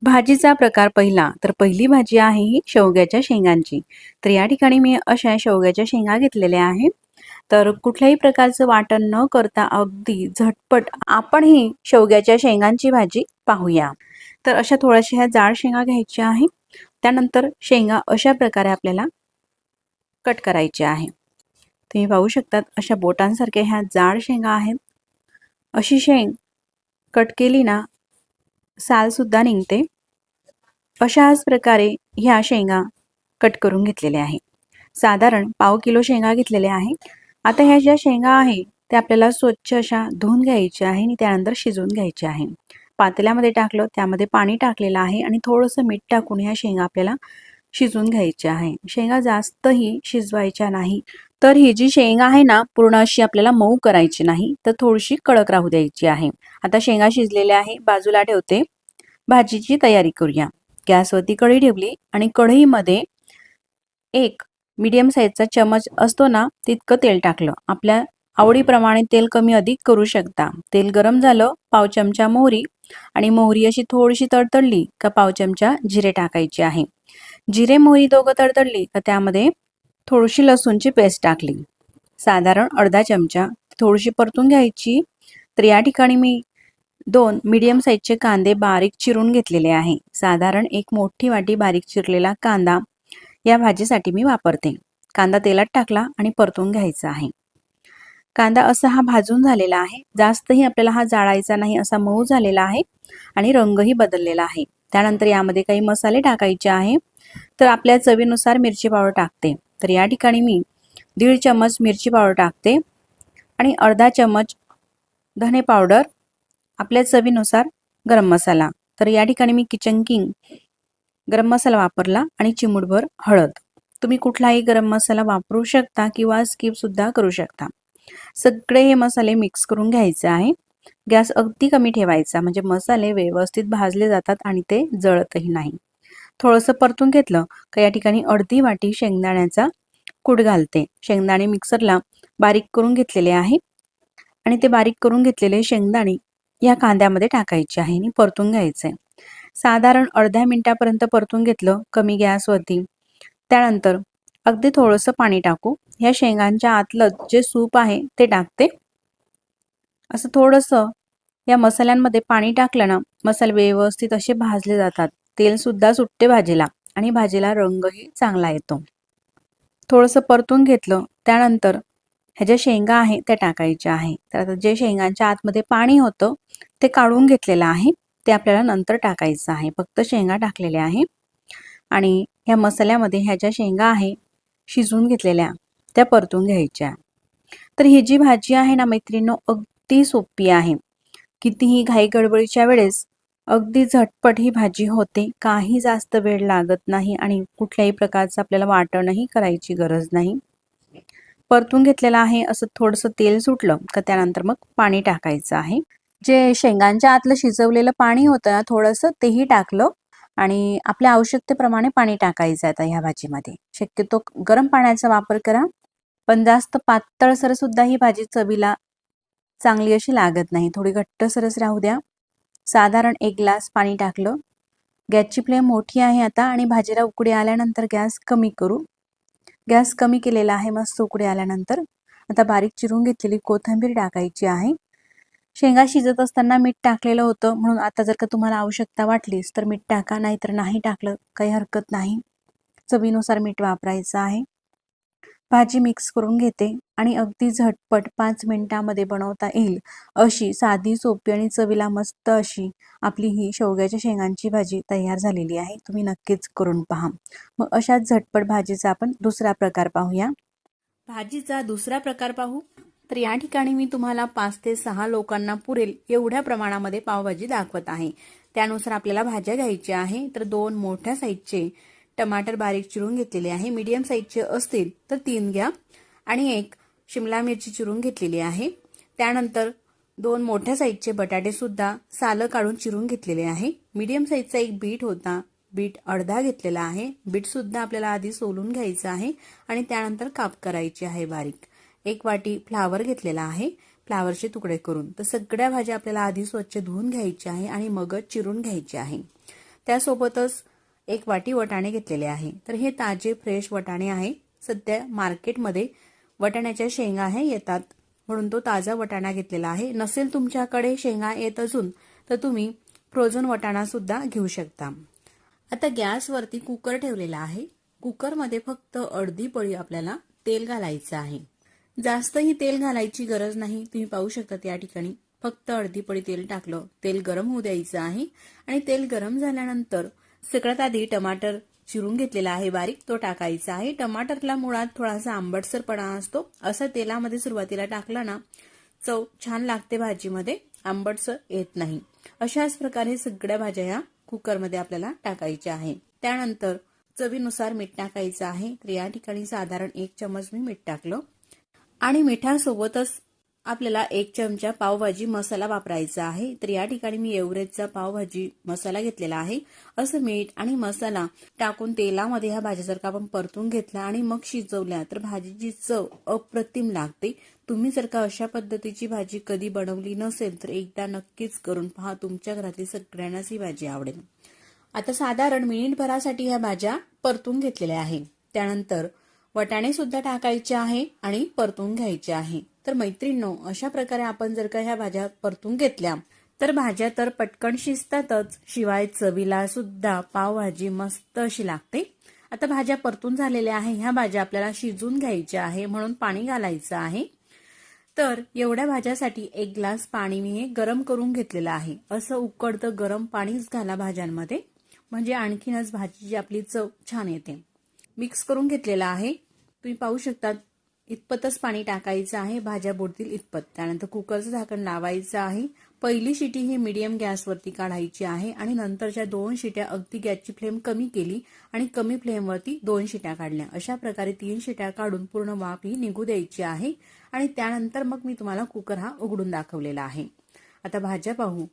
भाजीचा प्रकार पहिला तर पहिली भाजी आहे ही शेवग्याच्या शेंगांची। तर या ठिकाणी मी अशा शेवग्याच्या शेंगा घेतलेल्या आहेत। तर कुठल्याही प्रकारचं वाटण न करता अगदी झटपट आपण ही शेवग्याच्या शेंगांची भाजी पाहूया। तर अशा थोड्याशा ह्या जाड शेंगा घ्यायच्या आहे। त्यानंतर शेंगा अशा प्रकारे आपल्याला कट करायच्या आहे। तुम्ही पाहू शकतात अशा बोटांसारख्या ह्या जाड शेंगा आहेत। अशी शेंग कट केली ना साल सुद्धा निघते। अशाच प्रकारे ह्या शेंगा कट करून घेतलेल्या आहे। साधारण पाव किलो शेंगा घेतलेल्या आहे। आता ह्या ज्या शेंगा आहे त्या आपल्याला स्वच्छ अशा धुवून घ्यायच्या आहे आणि त्यानंतर शिजवून घ्यायच्या आहे। पातेल्यामध्ये टाकलं, त्यामध्ये पाणी टाकलेलं आहे आणि थोडंसं मीठ टाकून ह्या शेंगा आपल्याला शिजवून घ्यायच्या आहे। शेंगा जास्तही शिजवायच्या नाही। तर ही जी शेंग आहे ना पूर्ण अशी आपल्याला मऊ करायची नाही, तर थोडीशी कडक राहू द्यायची आहे। आता शेंगा शिजलेल्या आहे, बाजूला ठेवते। भाजीची तयारी करूया। गॅसवरती कढई ठेवली आणि कढईमध्ये एक मीडियम साईजचा चमच असतो ना तितकं तेल टाकलं। आपल्या आवडीप्रमाणे तेल कमी अधिक करू शकता। तेल गरम झालं, पाव चमचा मोहरी आणि मोहरी अशी थोडीशी तडतडली का पाव चमचा जिरे टाकायचे आहे। जिरे मोहरी दोघं तडतडली का त्यामध्ये थोडीशी लसूणची पेस्ट टाकली, साधारण अर्धा चमचा, थोडीशी परतून घ्यायची। तर या ठिकाणी मी 2 मीडियम साईजचे कांदे बारीक चिरून घेतलेले आहे। साधारण एक मोठी वाटी बारीक चिरलेला कांदा या भाजीसाठी मी वापरते। कांदा तेलात टाकला आणि परतून घ्यायचा आहे। कांदा असा हा भाजून झालेला आहे, जास्तही आपल्याला हा जाळायचा नाही, असा मऊ झालेला आहे आणि रंगही बदललेला आहे। त्यानंतर यामध्ये काही मसाले टाकायचे आहे। तर आपल्या चवीनुसार मिरची पावडर टाकते। तर या ठिकाणी मी 1.5 चमच मिरची पावडर टाकते आणि अर्धा चमच धने पावडर, आपल्या चवीनुसार गरम मसाला। तर या ठिकाणी मी किचन किंग गरम मसाला वापरला आणि चिमूटभर हळद। तुम्ही कुठलाही गरम मसाला वापरू शकता किंवा स्किप सुद्धा करू शकता। सगळे हे मसाले मिक्स करून घ्यायचे आहे। गॅस अगदी कमी ठेवायचा, म्हणजे मसाले व्यवस्थित भाजले जातात आणि ते जळतही नाही। थोडंसं परतून घेतलं का या ठिकाणी अर्धी वाटी शेंगदाण्याचा कूट घालते। शेंगदाणे मिक्सरला बारीक करून घेतलेले आहे आणि ते बारीक करून घेतलेले शेंगदाणे या कांद्यामध्ये टाकायचे आहे आणि परतून घ्यायचे। साधारण अर्ध्या मिनिटापर्यंत परतून घेतलं कमी गॅसवरती। त्यानंतर अगदी थोडंसं पाणी टाकू, ह्या शेंगांच्या आतलं जे सूप आहे ते टाकते। असं थोडंसं या मसाल्यांमध्ये पाणी टाकलं ना मसाले व्यवस्थित असे भाजले जातात। तेल सुद्धा सुटते भाजीला आणि भाजीला रंगही चांगला येतो। थोडंसं परतून घेतलं, त्यानंतर ह्या ज्या शेंगा आहे त्या टाकायच्या आहे। तर आता जे शेंगांच्या आतमध्ये पाणी होतं ते काढून घेतलेलं आहे, ते आपल्याला नंतर टाकायचं आहे। फक्त शेंगा टाकलेल्या आहे आणि ह्या मसाल्यामध्ये ह्या ज्या शेंगा आहे शिजवून घेतलेल्या त्या परतून घ्यायच्या। तर ही जी भाजी आहे ना मैत्रिणींनो अगदी सोपी आहे। कितीही घाई गडबडीच्या वेळेस अगदी झटपट ही भाजी होते, काही जास्त वेळ लागत नाही आणि कुठल्याही प्रकारचं आपल्याला वाटणही करायची गरज नाही। परतून घेतलेलं आहे, असं थोडंसं तेल सुटलं का त्यानंतर मग पाणी टाकायचं आहे। जे शेंगांच्या आतलं शिजवलेलं पाणी होतं ना थोडंसं तेही टाकलं आणि आपल्या आवश्यकतेप्रमाणे पाणी टाकायचं आता ह्या भाजीमध्ये। शक्यतो गरम पाण्याचा वापर करा, पण जास्त पातळसर सुद्धा ही भाजी चवीला चांगली अशी लागत नाही, थोडी घट्टसरच राहू द्या। साधारण 1 ग्लास पाणी टाकलं। गॅसची फ्लेम मोठी आहे आता आणि भाजीला उकळी आल्यानंतर गॅस कमी करू। गॅस कमी केलेला आहे, मस्त उकळी आल्यानंतर आता बारीक चिरून घेतलेली कोथिंबीर टाकायची आहे। शेंगा शिजत असताना मीठ टाकलेलं होतं, म्हणून आता जर का तुम्हाला आवश्यकता वाटलीस तर मीठ टाका, नाहीतर नाही टाकलं काही हरकत नाही। चवीनुसार मीठ वापरायचं आहे। भाजी मिक्स करून घेते आणि अगदी झटपट 5 मिनिटांमध्ये बनवता येईल अशी साधी सोपी आणि चवीला मस्त अशी आपली ही शेवग्याच्या शेंगांची भाजी तयार झालेली आहे। तुम्ही नक्कीच करून पहा। मग अशाच झटपट भाजीचा आपण दुसरा प्रकार पाहूया। भाजीचा दुसरा प्रकार पाहू तर या ठिकाणी मी तुम्हाला 5 ते 6 लोकांना पुरेल एवढ्या प्रमाणामध्ये पावभाजी दाखवत आहे। त्यानुसार आपल्याला भाज्या घ्यायच्या आहे। तर 2 मोठ्या साईजचे टमाटर बारीक चिरून घेतलेले आहे, मीडियम साईजचे असतील तर 3 घ्या आणि 1 शिमला मिरची चिरून घेतलेली आहे। त्यानंतर 2 मोठ्या साईजचे बटाटे सुद्धा सालं काढून चिरून घेतलेले आहे। मीडियम साईजचा एक बीट होता, बीट अर्धा घेतलेला आहे। बीट सुद्धा आपल्याला आधी सोलून घ्यायचं आहे आणि त्यानंतर काप करायचे आहे बारीक। 1 वाटी फ्लावर घेतलेला आहे, फ्लावरचे तुकडे करून। तर सगळ्या भाज्या आपल्याला आधी स्वच्छ धुवून घ्यायच्या आहे आणि मगच चिरून घ्यायचे आहे। त्यासोबतच एक वाटी वाटाणे घेतलेले आहे. तर हे ताजे फ्रेश वाटाणे आहे. सध्या मार्केटमध्ये वाटाण्याच्या शेंगा येतात, म्हणून तो ताजा वाटाणा घेतलेला आहे. नसेल तुमच्याकडे शेंगा येत अजून तर तुम्ही फ्रोझन वाटाणा सुद्धा घेऊ शकता. आता गॅसवरती कुकर ठेवलेला आहे. कुकरमध्ये फक्त अर्धी पळी आपल्याला तेल घालायचं आहे. जास्तही तेल घालायची गरज नाही. तुम्ही पाहू शकता या ठिकाणी फक्त अर्धी पळी तेल टाकलं. तेल गरम होऊ द्यायचं आहे आणि तेल गरम झाल्यानंतर सगळ्यात आधी टमाटर चिरून घेतलेला आहे बारीक, तो टाकायचा आहे. टमाटरला मुळात थोडासा आंबटसरपणा असतो. असं तेलामध्ये सुरुवातीला टाकला ना चव छान लागते भाजीमध्ये, आंबटसर येत नाही. अशाच प्रकारे सगळ्या भाज्या या कुकरमध्ये आपल्याला टाकायच्या आहे. त्यानंतर चवीनुसार मीठ टाकायचं आहे. तर या ठिकाणी साधारण 1 चमच मी मीठ टाकलं आणि मिठासोबतच आपल्याला 1 चमचा पावभाजी मसाला वापरायचा आहे. तर या ठिकाणी मी एव्हरेजचा पावभाजी मसाला घेतलेला आहे. असं मीठ आणि मसाला टाकून तेलामध्ये ह्या भाज्या जर का आपण परतून घेतल्या आणि मग शिजवल्या तर भाजीची चव अप्रतिम लागते. तुम्ही जर का अशा पद्धतीची भाजी कधी बनवली नसेल तर एकदा नक्कीच करून पहा. तुमच्या घरातली सगळ्यांनाच ही भाजी आवडेल. आता साधारण मिनिटभरासाठी ह्या भाज्या परतून घेतलेल्या आहे. त्यानंतर वाटाणे सुद्धा टाकायचे आहे आणि परतून घ्यायचे आहे. तर मैत्रिणींनो, अशा प्रकारे आपण जर का ह्या भाज्या परतून घेतल्या तर भाज्या तर पटकन शिजतातच, शिवाय चवीला सुद्धा पावभाजी मस्त अशी लागते. आता भाज्या परतून झालेल्या आहे. ह्या भाज्या आपल्याला शिजून घ्यायच्या आहे, म्हणून पाणी घालायचं आहे. तर एवढ्या भाज्यासाठी 1 ग्लास पाणी मी हे गरम करून घेतलेलं आहे. असं उकळतं गरम पाणीच घाला भाज्यांमध्ये, म्हणजे आणखीनच भाजीची आपली चव छान येते. मिक्स करून घेतलेला आहे. तुम्ही पाहू शकता इतपतच पाणी टाकायचं आहे, भाज्या बुडतील इतपत. त्यानंतर कुकरचं झाकण लावायचं आहे. पहिली शिटी ही मीडियम गॅसवरती काढायची आहे आणि नंतरच्या 2 शिट्या अगदी गॅसची फ्लेम कमी केली आणि कमी फ्लेमवरती 2 शिट्या काढल्या. अशा प्रकारे 3 शिट्या काढून पूर्ण वाफ ही निघू द्यायची आहे आणि त्यानंतर मग मी तुम्हाला कुकर हा उघडून दाखवलेला आहे. आता भाज्या पाहू.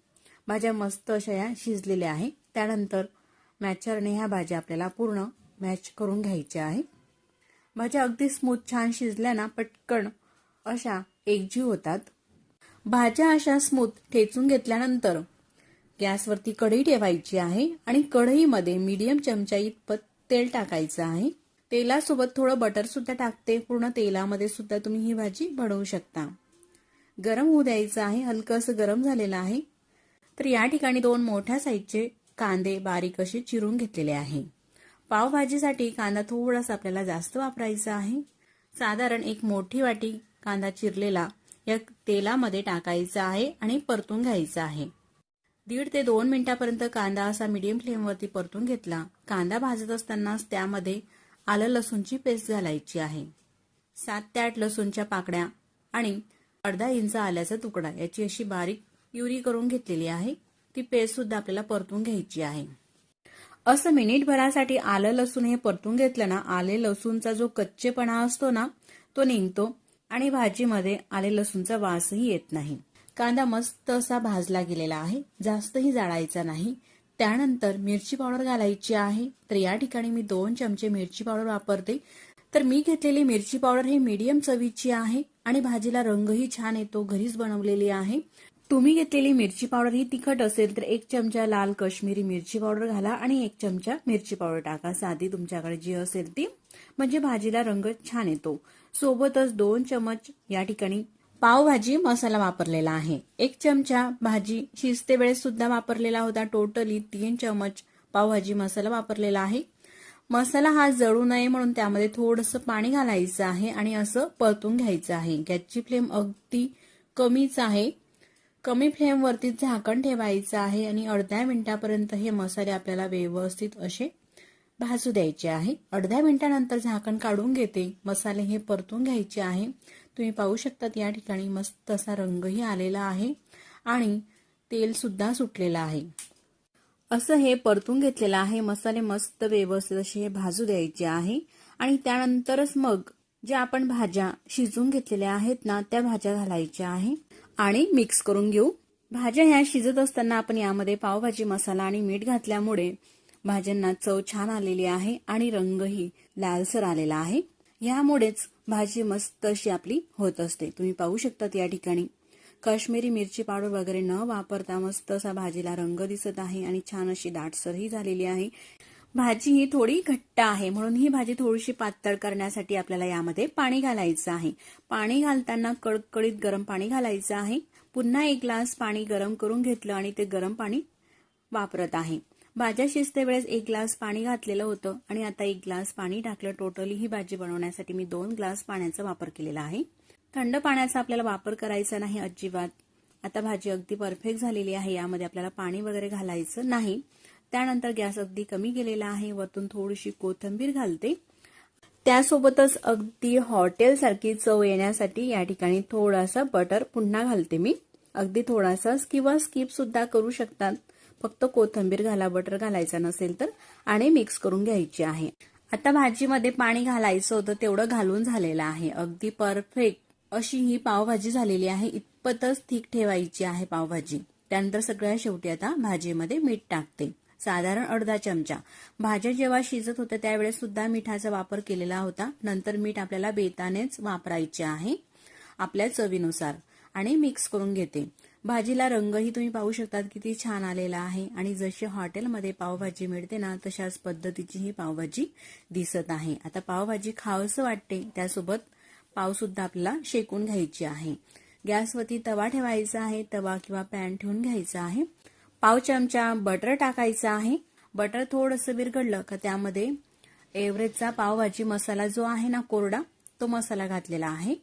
भाज्या मस्त अशा या शिजलेल्या आहे. त्यानंतर मॅचरने ह्या भाज्या आपल्याला पूर्ण मॅच करून घ्यायच्या आहे. भाज्या अगदी स्मूथ छान शिजल्या ना पटकन अशा एकजीव होतात. भाज्या अशा स्मूथ ठेचून घेतल्यानंतर गॅसवरती कढई ठेवायची आहे आणि कढईमध्ये मीडियम चमचा इतपत तेल टाकायचं आहे. तेलासोबत थोडं बटर सुद्धा टाकते. पूर्ण तेलामध्ये सुद्धा तुम्ही ही भाजी बनवू शकता. गरम होऊ द्यायचं आहे. हलकंसं गरम झालेलं आहे. तर या ठिकाणी 2 मोठ्या साईजचे कांदे बारीक असे चिरून घेतलेले आहे. पावभाजीसाठी कांदा थोडासा आपल्याला जास्त वापरायचा आहे. साधारण 1 मोठी वाटी कांदा चिरलेला या तेलामध्ये टाकायचा आहे आणि परतून घ्यायचा आहे. 1.5 ते 2 मिनिटापर्यंत कांदा असा मीडियम फ्लेमवरती परतून घेतला. कांदा भाजत असतानाच त्यामध्ये आलं लसूणची पेस्ट घालायची आहे. 7 ते 8 लसूणच्या पाकळ्या आणि अर्धा इंच आल्याचा तुकडा याची अशी बारीक प्युरी करून घेतलेली आहे. ती पेस्ट सुद्धा आपल्याला परतून घ्यायची आहे. असं मिनिटभरासाठी आलं लसूण हे परतून घेतलं ना, आले लसूणचा जो कच्चेपणा असतो ना तो निघतो आणि भाजीमध्ये आले लसूणचा वासही येत नाही. कांदा मस्त असा भाजला गेलेला आहे, जास्तही जाळायचा नाही. त्यानंतर मिरची पावडर घालायची आहे. तर या ठिकाणी मी 2 चमचे मिरची पावडर वापरते. तर मी घेतलेली मिरची पावडर ही मीडियम चवीची आहे आणि भाजीला रंगही छान येतो. घरीच बनवलेली आहे. तुम्ही घेतलेली मिरची पावडर ही तिखट असेल तर 1 चमचा लाल काश्मीरी मिरची पावडर घाला आणि 1 चमचा मिरची पावडर टाका, साधी तुमच्याकडे जी असेल ती, म्हणजे भाजीला रंग छान येतो. सोबतच 2 चमच या ठिकाणी पावभाजी मसाला वापरलेला आहे. 1 चमचा भाजी शिजते वेळेस सुद्धा वापरलेला होता. टोटली 3 चमच पावभाजी मसाला वापरलेला आहे. मसाला हा जळू नये म्हणून त्यामध्ये थोडंसं पाणी घालायचं आहे आणि असं परतून घ्यायचं आहे. गॅसची फ्लेम अगदी कमीच आहे. कमी फ्लेमवरती झाकण ठेवायचं आहे आणि अर्ध्या मिनिटापर्यंत हे मसाले आपल्याला व्यवस्थित असे भाजू द्यायचे आहे. अर्ध्या मिनिटानंतर झाकण काढून घेते. मसाले हे परतून घ्यायचे आहे. तुम्ही पाहू शकतात या ठिकाणी मस्त असा रंगही आलेला आहे आणि तेल सुद्धा सुटलेलं आहे. असं हे परतून घेतलेलं आहे. मसाले मस्त व्यवस्थित असे हे भाजू द्यायचे आहे आणि त्यानंतरच मग ज्या आपण भाज्या शिजवून घेतलेल्या आहेत ना त्या भाज्या घालायच्या आहे आणि मिक्स करून घेऊ. भाज्या ह्या शिजत असताना आपण यामध्ये पावभाजी मसाला आणि मीठ घातल्यामुळे भाज्यांना चव छान आलेली आहे आणि रंगही लालसर आलेला आहे. यामुळेच भाजी मस्त अशी आपली होत असते. तुम्ही पाहू शकता या ठिकाणी काश्मीरी मिरची पावडर वगैरे न वापरता मस्त असा भाजीला रंग दिसत आहे आणि छान अशी दाटसरही झालेली आहे। भाजी ही थोडी घट्ट आहे, म्हणून ही भाजी थोडीशी पातळ करण्यासाठी आपल्याला यामध्ये पाणी घालायचं आहे। पाणी घालताना कडकडीत गरम पाणी घालायचं आहे। पुन्हा 1 ग्लास पाणी गरम करून घेतलं आणि ते गरम पाणी वापरत आहे। भाज्या शिजते वेळेस 1 ग्लास पाणी घातलेलं होतं आणि आता 1 ग्लास पाणी टाकलं। टोटली ही भाजी बनवण्यासाठी मी 2 ग्लास पाण्याचा वापर केलेला आहे। थंड पाण्याचा आपल्याला वापर करायचा नाही अजिबात। आता भाजी अगदी परफेक्ट झालेली आहे, यामध्ये आपल्याला पाणी वगैरे घालायचं नाही। त्यानंतर गॅस अगदी कमी केलेला आहे, वरतून थोडीशी कोथिंबीर घालते। त्यासोबतच अगदी हॉटेलसारखी चव येण्यासाठी या ठिकाणी थोडासा बटर पुन्हा घालते मी। अगदी थोडासा किंवा स्किप सुद्धा करू शकतात, फक्त कोथिंबीर घाला, बटर घालायचा नसेल तर, आणि मिक्स करून घ्यायची आहे। आता भाजीमध्ये पाणी घालायचं होतं तेवढं घालून झालेलं आहे। अगदी परफेक्ट अशी ही पावभाजी झालेली आहे। इतपतच थिक ठेवायची आहे पावभाजी। त्यानंतर सगळ्या शेवटी आता भाजीमध्ये मीठ टाकते, साधारण अर्धा चमचा। भाज्या जेव्हा शिजत होत्या त्यावेळेस सुद्धा मिठाचा वापर केलेला होता। नंतर मीठ आपल्याला बेतानेच वापरायचे आहे आपल्या चवीनुसार, आणि मिक्स करून घेते। भाजीला रंगही तुम्ही पाहू शकतात किती छान आलेला आहे, आणि जशी हॉटेलमध्ये पावभाजी मिळते ना तशाच पद्धतीची ही पावभाजी दिसत आहे। आता पावभाजी खावंसं वाटते, त्यासोबत पाव सुद्धा आपल्याला शेकून घ्यायची आहे। गॅसवरती तवा ठेवायचा आहे, तवा किंवा पॅन ठेवून घ्यायचा आहे। पाव चमचा बटर टाकायचा आहे। बटर थोडंसं विरघळलं का त्यामध्ये एव्हरेजचा पावभाजी मसाला जो आहे ना कोरडा, तो मसाला घातलेला आहे।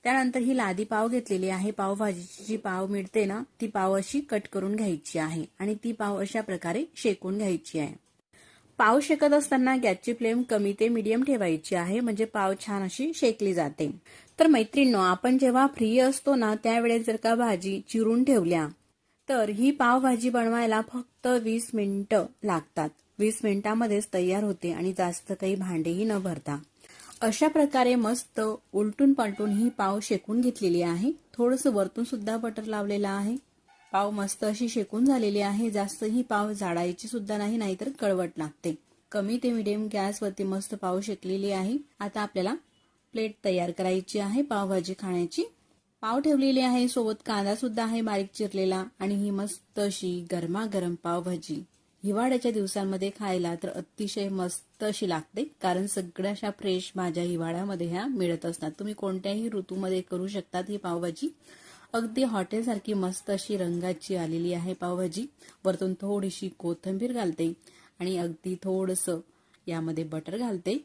त्यानंतर ही लादी पाव घेतलेली आहे। पावभाजीची जी पाव मिळते ना ती पाव अशी कट करून घ्यायची आहे आणि ती पाव अशा प्रकारे शेकून घ्यायची आहे। पाव शेकत असताना गॅसची फ्लेम कमी ते मीडियम ठेवायची आहे, म्हणजे पाव छान अशी शेकली जाते। तर मैत्रिणींनो, आपण जेव्हा फ्री असतो ना त्यावेळेस जर का भाजी चिरून ठेवल्या तर ही पावभाजी बनवायला फक्त 20 मिनिटं लागतात। 20 मिनिटांमध्येच तयार होते आणि जास्त काही भांडेही न भरता। अशा प्रकारे मस्त उलटून पलटून ही पाव शेकून घेतलेली आहे। थोडंसं वरतून सुद्धा बटर लावलेलं आहे। पाव मस्त अशी शेकून झालेली आहे। जास्त ही पाव जाडायची सुद्धा नाही, नाहीतर कळवट लागते। कमी ते मीडियम गॅसवरती मस्त पाव शेकलेली आहे। आता आपल्याला प्लेट तयार करायची आहे पावभाजी खाण्याची। पाव ठेवलेली आहे, सोबत कांदा सुद्धा आहे बारीक चिरलेला, आणि ही मस्त अशी गरमागरम पावभाजी हिवाळ्याच्या दिवसांमध्ये खायला तर अतिशय मस्त अशी लागते, कारण सगळ्याशा फ्रेश भाज्या हिवाळ्यामध्ये ह्या मिळत असतात। तुम्ही कोणत्याही ऋतूमध्ये करू शकतात ही पावभाजी। अगदी हॉटेलसारखी मस्त अशी रंगाची आलेली आहे पावभाजी। वरतून थोडीशी कोथिंबीर घालते आणि अगदी थोडंसं यामध्ये बटर घालते।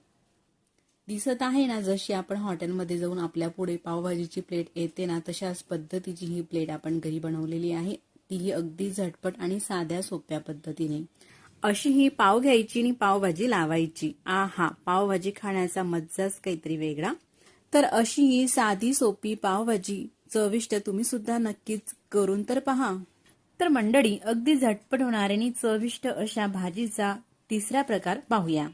दिसत आहे ना, जशी आपण हॉटेलमध्ये जाऊन आपल्या पुढे पावभाजीची प्लेट येते ना तशाच पद्धतीची ही प्लेट आपण घरी बनवलेली आहे। तीही अगदी झटपट आणि साध्या सोप्या पद्धतीने। अशी ही पाव घ्यायची आणि पावभाजी लावायची। आहा, पावभाजी खाण्याचा मज्जाच काहीतरी वेगळा। तर अशी ही साधी सोपी पावभाजी चविष्ट तुम्ही सुद्धा नक्कीच करून तर पहा। तर मंडळी, अगदी झटपट होणारे आणि चविष्ट अशा भाजीचा तिसरा प्रकार पाहूया।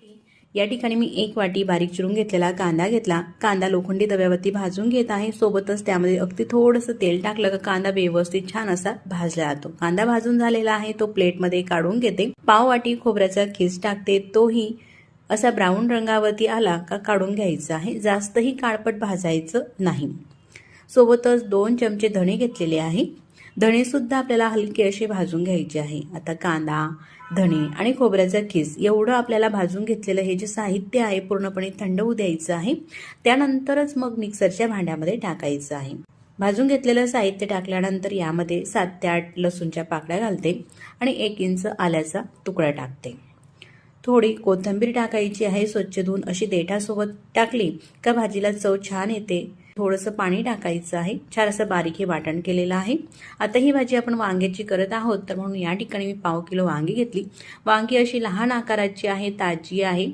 या ठिकाणी मी 1 वाटी बारीक चिरून घेतलेला कांदा घेतला। कांदा लोखंडी तव्यावरती भाजून घेत आहे। सोबतच त्यामध्ये अगदी थोडंसं तेल टाकलं का कांदा व्यवस्थित छान असा भाजला जातो। कांदा भाजून झालेला आहे, तो प्लेटमध्ये काढून घेते। पाव वाटी खोबऱ्याचा खीस टाकते, तोही असा ब्राऊन रंगावरती आला का काढून घ्यायचा आहे। जास्तही काळपट भाजायचं नाही। सोबतच 2 चमचे धणे घेतलेले आहे। धणे सुद्धा आपल्याला हलके असे भाजून घ्यायचे आहे। आता कांदा, धणे आणि खोबऱ्याचा खीस एवढं आपल्याला भाजून घेतलेलं हे जे साहित्य आहे पूर्णपणे थंड होऊ द्यायचं आहे। त्यानंतरच मग मिक्सरच्या भांड्यामध्ये टाकायचं आहे। भाजून घेतलेलं साहित्य टाकल्यानंतर यामध्ये 7 ते 8 लसूणच्या पाकळ्या घालते आणि 1 इंच आल्याचा तुकडा टाकते। थोडी कोथिंबीर टाकायची आहे, स्वच्छ धुवून अशी देठासोबत टाकली का भाजीला चव छान येते। थोडंसं पाणी टाकायचं आहे। छान असं बारीक हे वाटण केलेलं आहे। आता ही भाजी आपण वांग्याची करत आहोत, तर म्हणून या ठिकाणी मी पाव किलो वांगी घेतली। वांगी अशी लहान आकाराची आहे, ताजी आहे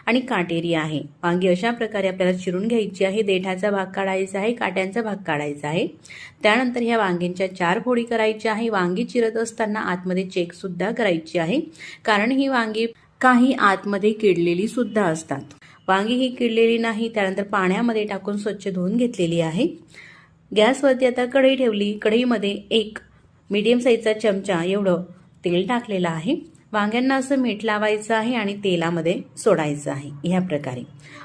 आणि काटेरी आहे। वांगी अशा प्रकारे आपल्याला चिरून घ्यायची आहे। देठाचा भाग काढायचा आहे, काट्यांचा भाग काढायचा आहे। त्यानंतर ह्या वांग्यांच्या 4 फोडी करायच्या आहे। वांगी चिरत असताना आतमध्ये चेक सुद्धा करायची आहे, कारण ही वांगी काही आतमध्ये किडलेली सुद्धा असतात। वांगी ही किडलेली नाही। त्यानंतर पाण्यामध्ये टाकून स्वच्छ धुवून घेतलेली आहे। गॅसवरती आता कढई ठेवली। कढईमध्ये 1 मीडियम साईजचा चमचा एवढं तेल टाकलेलं आहे। वांग्यांना असं मीठ लावायचं आहे आणि तेलामध्ये सोडायचं आहे ह्या प्रकारे.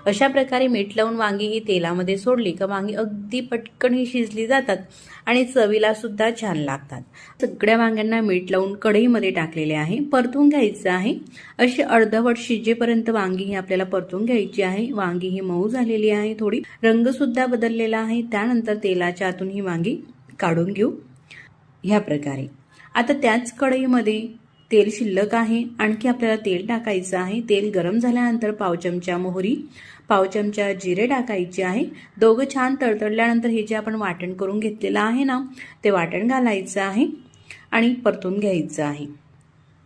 अशा प्रकारे मीठ लावून वांगी ही तेलामध्ये सोडली का वांगी अगदी पटकन ही शिजली जातात आणि चवीला सुद्धा छान लागतात. सगळ्या वांग्यांना मीठ लावून कढईमध्ये टाकलेले आहे, परतून घ्यायचं आहे. अशी अर्धवट शिजेपर्यंत वांगी ही आपल्याला परतून घ्यायची आहे. वांगी ही मऊ झालेली आहे, थोडी रंग सुद्धा बदललेला आहे. त्यानंतर तेलाच्या आतून ही वांगी काढून घेऊ ह्या प्रकारे. आता त्याच कढईमध्ये तेल शिल्लक आहे, आणखी आपल्याला तेल टाकायचं आहे. तेल गरम झाल्यानंतर पाव चमचा मोहरी, पाव चमचा जिरे टाकायचे आहे. दोघं छान तडतडल्यानंतर हे जे आपण वाटण करून घेतलेलं आहे ना, ते वाटण घालायचं आहे आणि परतून घ्यायचं आहे.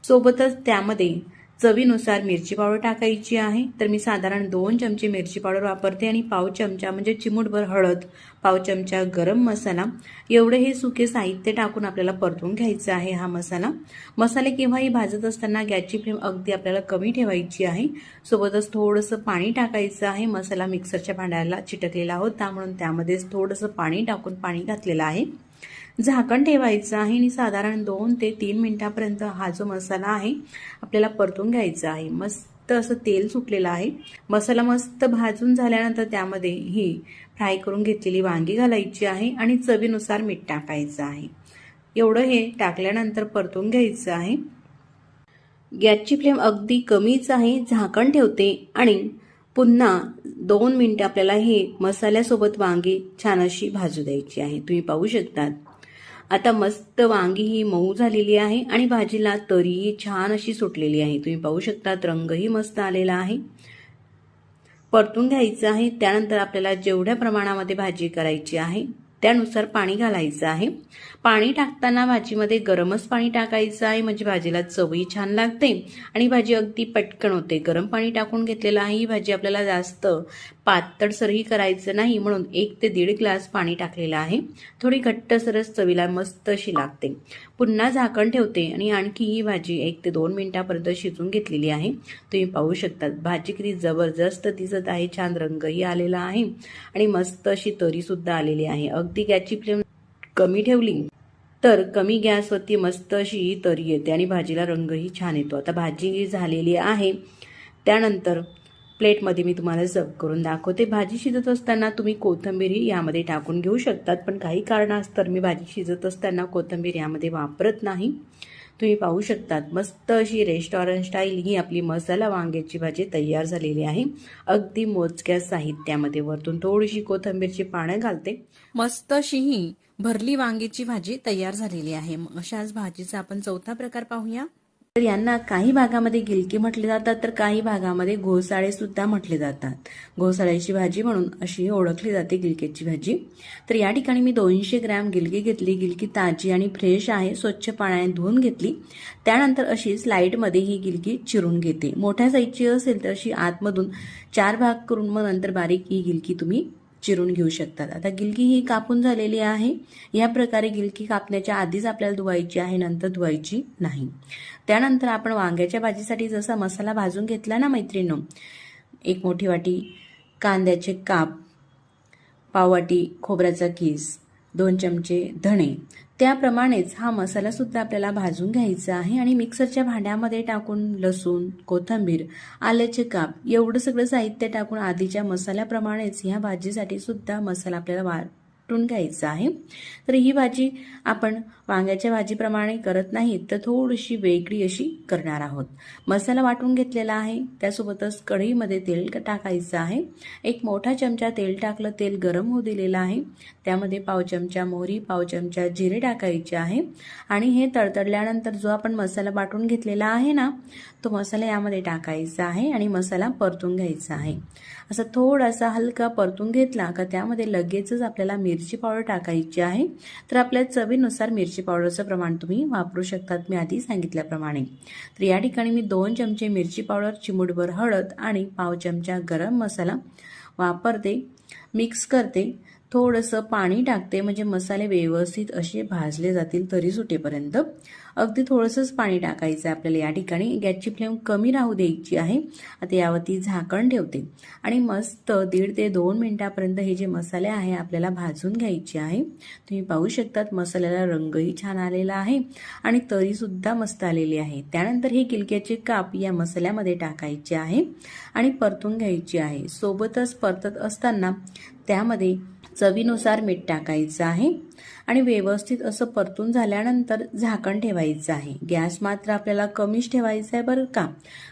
सोबतच त्यामध्ये चवीनुसार मिरची पावडर टाकायची आहे. तर मी साधारण 2 चमचे मिरची पावडर वापरते आणि पाव चमचा म्हणजे चिमूटभर हळद, पाव चमचा गरम मसाला, एवढे हे सुके साहित्य टाकून आपल्याला परतून घ्यायचं आहे हा मसाला. मसाले केव्हाही भाजत असताना गॅसची फ्लेम अगदी आपल्याला कमी ठेवायची आहे. सोबतच थोडंसं पाणी टाकायचं आहे. मसाला मिक्सरच्या भांड्याला चिटकलेला होता म्हणून त्यामध्येच थोडंसं पाणी टाकून पाणी घातलेलं आहे. झाकण ठेवायचं आहे आणि साधारण 2 ते 3 मिनिटापर्यंत हा जो मसाला आहे आपल्याला परतून घ्यायचा आहे. मस्त असं तेल सुटलेलं आहे. मसाला मस्त भाजून झाल्यानंतर त्यामध्ये ही फ्राय करून घेतलेली वांगी घालायची आहे आणि चवीनुसार मीठ टाकायचं आहे. एवढं हे टाकल्यानंतर परतून घ्यायचं आहे. गॅसची फ्लेम अगदी कमीच आहे. झाकण ठेवते आणि पुन्हा 2 मिनिटं आपल्याला हे मसाल्यासोबत वांगी छान अशी भाजू द्यायची आहे. तुम्ही पाहू शकतात आता मस्त वांगी ही मऊ झालेली आहे आणि भाजीला तरीही छान अशी सुटलेली आहे. तुम्ही पाहू शकतात रंगही मस्त आलेला आहे. परतून घ्यायचं आहे. त्यानंतर आपल्याला जेवढ्या प्रमाणामध्ये भाजी करायची आहे त्यानुसार पाणी घालायचं आहे. पाणी टाकताना भाजीमध्ये गरमच पाणी टाकायचं आहे, म्हणजे भाजीला चवही छान लागते आणि भाजी अगदी पटकन होते. गरम पाणी टाकून घेतलेलं आहे. ही भाजी आपल्याला जास्त पातळसरही करायचं नाही म्हणून 1 ते 1.5 ग्लास पाणी टाकलेलं आहे. थोडी घट्टसरच चवीला मस्त अशी लागते. पुन्हा झाकण ठेवते आणि आणखी ही भाजी 1 ते 2 मिनिटापर्यंत शिजून घेतलेली आहे. तुम्ही पाहू शकता भाजी किती जबरदस्त दिसत आहे. छान रंगही आलेला आहे आणि मस्त अशी तरी सुद्धा आलेली आहे. अगदी गॅसची फ्लेम कमी ठेवली तर कमी गॅसवरती मस्त अशी तरी येते आणि भाजीला रंगही छान येतो. आता भाजी झालेली आहे. त्यानंतर प्लेटमध्ये मी तुम्हाला सर्व करून दाखवते. भाजी शिजत असताना तुम्ही कोथिंबीर यामध्ये टाकून घेऊ शकतात, पण काही कारणास्तव मी भाजी शिजत असताना कोथिंबीर यामध्ये वापरत नाही. तुम्ही पाहू शकतात मस्त अशी रेस्टॉरंट स्टाईल ही आपली मसाला वांग्याची भाजी तयार झालेली आहे. अगदी मोजक्या साहित्यामध्ये वरतून थोडीशी कोथिंबीरची पानं घालते. मस्त अशी ही भरली वांग्याची भाजी तयार झालेली आहे. अशाच भाजीचा आपण चौथा प्रकार पाहूया. तर यांना काही भागामध्ये गिलकी म्हटले जातात तर काही भागामध्ये घोसाळे सुद्धा म्हटले जातात. घोसाळ्याची भाजी म्हणून अशी ओळखली जाते गिलकीची भाजी. तर या ठिकाणी मी 200 ग्रॅम गिलकी घेतली. गिलकी ताजी आणि फ्रेश आहे. स्वच्छ पाण्याने धुवून घेतली. त्यानंतर अशी स्लाइडमध्ये ही गिलकी चिरून घेते. मोठ्या साईजची असेल तर अशी आतमधून 4 भाग करून मग नंतर बारीक ही गिलकी तुम्ही चिरून घेऊ शकतात. आता गिलकी ही कापून झालेली आहे. या प्रकारे गिलकी कापण्याच्या आधीच आपल्याला धुवायची आहे, नंतर धुवायची नाही. त्यानंतर आपण वांग्याच्या भाजीसाठी जसा मसाला भाजून घेतला ना मैत्रिणींनो, 1 मोठी वाटी कांद्याचे काप, पाव वाटी खोबऱ्याचा किस, 2 चमचे धणे, त्याप्रमाणेच हा मसाला सुद्धा आपल्याला भाजून घ्यायचा आहे आणि मिक्सरच्या भांड्यामध्ये टाकून लसूण, कोथिंबीर, आल्याचे काप एवढं सगळं साहित्य टाकून आधीच्या मसाल्याप्रमाणेच ह्या भाजीसाठी सुद्धा मसाला आपल्याला वाटून घ्यायचा आहे. तर ही भाजी आपण वांग्याच्या भाजीप्रमाणे करत नाही तर थोडीशी वेगळी अशी करणार आहोत. मसाला वाटून घेतलेला आहे. त्यासोबतच कढईमध्ये तेल टाकायचं आहे. 1 मोठा चमचा तेल टाकलं. तेल गरम होऊ दिलेलं आहे. त्यामध्ये पाव चमचा मोहरी, पाव चमचा जिरे टाकायचे आहे आणि हे तडतडल्यानंतर जो आपण मसाला वाटून घेतलेला आहे ना, तो मसाला यामध्ये टाकायचा आहे आणि मसाला परतून घ्यायचा आहे. असं थोडासा हलका परतून घेतला का त्यामध्ये लगेचच आपल्याला मिरची पावडर टाकायची आहे. तर आपल्या चवीनुसार मिरची पावडरचं प्रमाण तुम्ही वापरू शकतात, मी आधी सांगितल्याप्रमाणे. तर या ठिकाणी मी 2 चमचे मिरची पावडर, चिमूटभर हळद आणि पाव चमचा गरम मसाला वापरते. मिक्स करते. थोडंसं पाणी टाकते, म्हणजे मसाले व्यवस्थित असे भाजले जातील तरी सुटेपर्यंत. अगदी थोडंसंच पाणी टाकायचं आहे आपल्याला या ठिकाणी. गॅसची फ्लेम कमी राहू द्यायची आहे. आता यावरती झाकण ठेवते आणि मस्त 1.5 ते 2 मिनिटापर्यंत हे जे मसाले आहे आपल्याला भाजून घ्यायचे आहे. तुम्ही पाहू शकतात मसाल्याला रंगही छान आलेला आहे आणि तरीसुद्धा मस्त आलेली आहे. त्यानंतर हे गिलक्याचे काप या मसाल्यामध्ये टाकायचे आहे आणि परतून घ्यायचे आहे. सोबतच परतत असताना त्यामध्ये चवीनुसार मीठ टाकायचं आहे आणि व्यवस्थित असं परतून झाल्यानंतर झाकण ठेवायचं आहे. गॅस मात्र आपल्याला कमीच ठेवायचा आहे बरं का.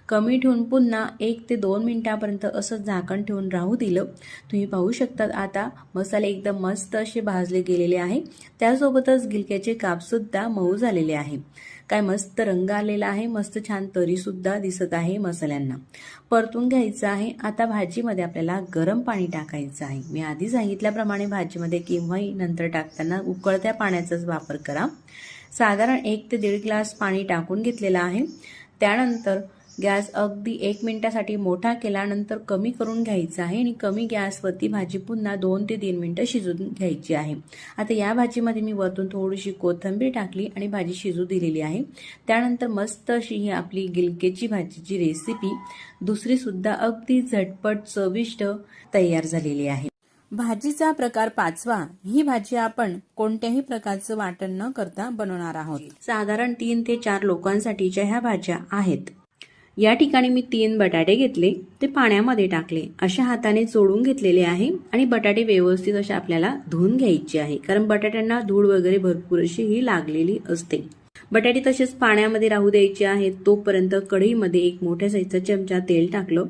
कमी ठेवून पुन्हा 1 ते 2 मिनिटापर्यंत असं झाकण ठेवून राहू दिलं. तुम्ही पाहू शकतात आता मसाले एकदम मस्त असे भाजले गेलेले आहे. त्यासोबतच गिलक्याचे कापसुद्धा मऊ झालेले आहे. काय मस्त रंग आलेला आहे, मस्त छान तरीसुद्धा दिसत आहे मसाल्यांना. परतून घ्यायचं आहे. आता भाजीमध्ये आपल्याला गरम पाणी टाकायचं आहे. मी आधी सांगितल्याप्रमाणे भाजीमध्ये केव्हाही नंतर टाकताना उकळत्या पाण्याचाच वापर करा. साधारण 1 ते 1.5 ग्लास पाणी टाकून घेतलेलं आहे. त्यानंतर गॅस अगदी 1 मिनिटासाठी मोठा केल्यानंतर कमी करून घ्यायचा आहे आणि कमी गॅसवरती भाजी पुन्हा 2 ते 3 मिनिटं शिजवून घ्यायची आहे. आता या भाजीमध्ये मी वरतून थोडीशी कोथिंबीर टाकली आणि भाजी शिजू दिलेली आहे. त्यानंतर मस्त अशी ही आपली गिलक्याची भाजीची रेसिपी दुसरीसुद्धा अगदी झटपट चविष्ट तयार झालेली आहे. भाजीचा प्रकार 5वा. ही भाजी आपण कोणत्याही प्रकारचं वाटण न करता बनवणार आहोत. साधारण 3 ते 4 लोकांसाठीच्या ह्या भाज्या आहेत. या ठिकाणी मी 3 बटाटे घेतले, ते पाण्यामध्ये टाकले, अशा हाताने चोळून घेतलेले आहे आणि बटाटे व्यवस्थित अशा आपल्याला धुवून घ्यायचे आहे, कारण बटाट्यांना धूळ वगैरे भरपूर अशी ही लागलेली असते. बटाटे तसेच पाण्यामध्ये राहू द्यायचे आहेत. तोपर्यंत कढईमध्ये 1 मोठ्या साईजचा चमचा तेल टाकलं.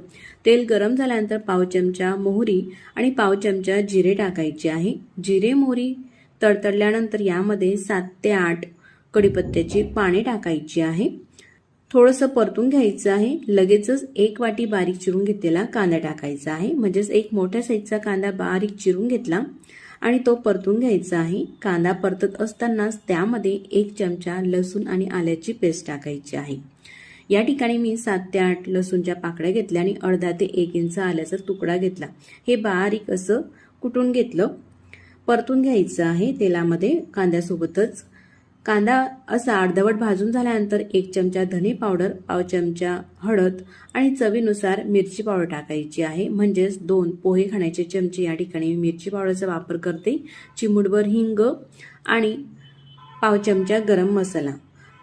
तेल गरम झाल्यानंतर पाव चमचा मोहरी आणि पाव चमचा जिरे टाकायचे आहे. जिरे मोहरी तडतडल्यानंतर यामध्ये 7 ते 8 कढीपत्त्याची पाने टाकायची आहे. थोडंसं परतून घ्यायचं आहे. लगेचच 1 वाटी बारीक चिरून घेतलेला कांदा टाकायचा आहे, म्हणजेच 1 मोठ्या साईजचा कांदा बारीक चिरून घेतला आणि तो परतून घ्यायचा आहे. कांदा परतत असतानाच त्यामध्ये 1 चमचा लसूण आणि आल्याची पेस्ट टाकायची आहे. या ठिकाणी मी 7 ते 8 लसूणच्या पाकळ्या घेतल्या आणि अर्धा ते 1 इंच आल्याचा तुकडा घेतला. हे बारीक असं कुटून घेतलं. परतून घ्यायचं आहे तेलामध्ये कांद्यासोबतच. कांदा असा अर्धवट भाजून झाल्यानंतर 1 चमचा धने पावडर, पाव चमचा हळद आणि चवीनुसार मिरची पावडर टाकायची आहे. म्हणजेच 2 पोहे खाण्याचे चमचे या ठिकाणी मिरची पावडरचा वापर करते. चिमूटभर हिंग आणि पाव चमचा गरम मसाला.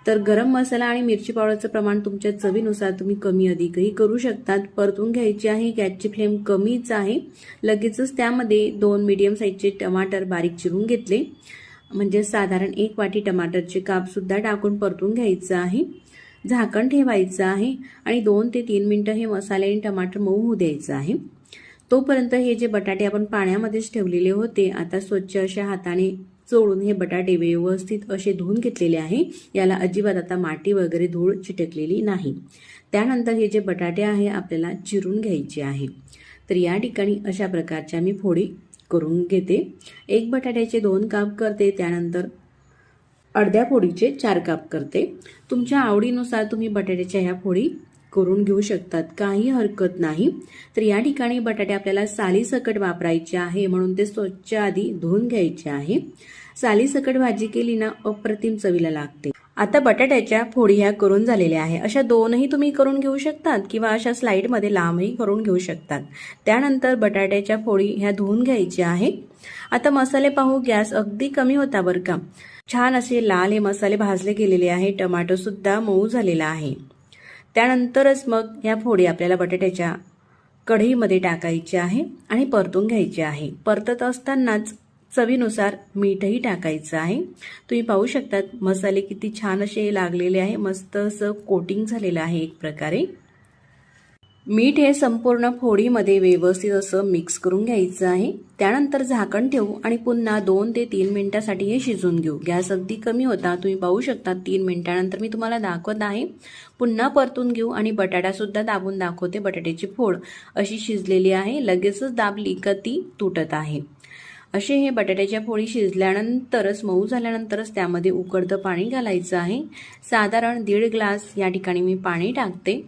तर गरम मसाला आणि मिरची पावडरचं प्रमाण तुमच्या चवीनुसार तुम्ही कमी अधिकही करू शकतात. परतून घ्यायची आहे. गॅसची फ्लेम कमीच आहे. लगेचच त्यामध्ये 2 मीडियम साईजचे टमाटर बारीक चिरून घेतले, म्हणजे साधारण 1 वाटी टमाटरचे कापसुद्धा टाकून परतून घ्यायचं आहे. झाकण ठेवायचं आहे आणि 2 ते 3 मिनिटं हे मसाले आणि टमाटर मऊ होऊ द्यायचं आहे. तोपर्यंत हे जे बटाटे आपण पाण्यामध्येच ठेवलेले होते, आता स्वच्छ अशा हाताने चोळून हे बटाटे व्यवस्थित असे धुवून घेतलेले आहे. याला अजिबात आता माती वगैरे धूळ चिटकलेली नाही. त्यानंतर हे जे बटाटे आहे आपल्याला चिरून घ्यायचे आहे. तर या ठिकाणी अशा प्रकारच्या मी फोडी करून घेते. 1 बटाट्याचे 2 काप करते, त्यानंतर अर्ध्या फोडीचे 4 काप करते. तुमच्या आवडीनुसार तुम्ही बटाट्याच्या ह्या फोडी करून घेऊ शकतात, काही हरकत नाही. तर या ठिकाणी बटाटे आपल्याला सालीसकट वापरायचे आहे, म्हणून ते स्वच्छ आधी धुवून घ्यायचे आहे. सालीसकट भाजी केली ना अप्रतिम चवीला लागते. आता बटाट्याच्या फोडी ह्या करून झालेल्या आहे. अशा 2ही तुम्ही करून घेऊ शकतात किंवा अशा स्लाइडमध्ये लांबही करून घेऊ शकतात. त्यानंतर बटाट्याच्या फोडी ह्या धुवून घ्यायच्या आहे. आता मसाले पाहू. गॅस अगदी कमी होता बरं का. छान असे लाल हे मसाले भाजले गेलेले आहे. टमाटर सुद्धा मऊ झालेला आहे. त्यानंतरच मग ह्या फोडी आपल्याला बटाट्याच्या कढईमध्ये टाकायचे आहे आणि परतून घ्यायचे आहे. परतत असतानाच चवीनुसार मीठही टाकायचं आहे. तुम्ही पाहू शकतात मसाले किती छान असे लागलेले आहे. मस्त असं कोटिंग झालेलं आहे एक प्रकारे. मीठ हे संपूर्ण फोडीमध्ये व्यवस्थित असं मिक्स करून घ्यायचं आहे. त्यानंतर झाकण ठेवू आणि पुन्हा 2 ते 3 मिनिटासाठी हे शिजवून घेऊ. गॅस अगदी कमी होता. तुम्ही पाहू शकता 3 मिनिटानंतर मी तुम्हाला दाखवत आहे. पुन्हा परतून घेऊ आणि बटाटा सुद्धा दाबून दाखवते. बटाट्याची फोड अशी शिजलेली आहे. लगेचच दाबली का ती तुटत आहे. असे हे बटाट्याच्या फोडी शिजल्यानंतरच मऊ झाल्यानंतरच त्यामध्ये उकळतं पाणी घालायचं आहे. साधारण 1.5 ग्लास या ठिकाणी मी पाणी टाकते.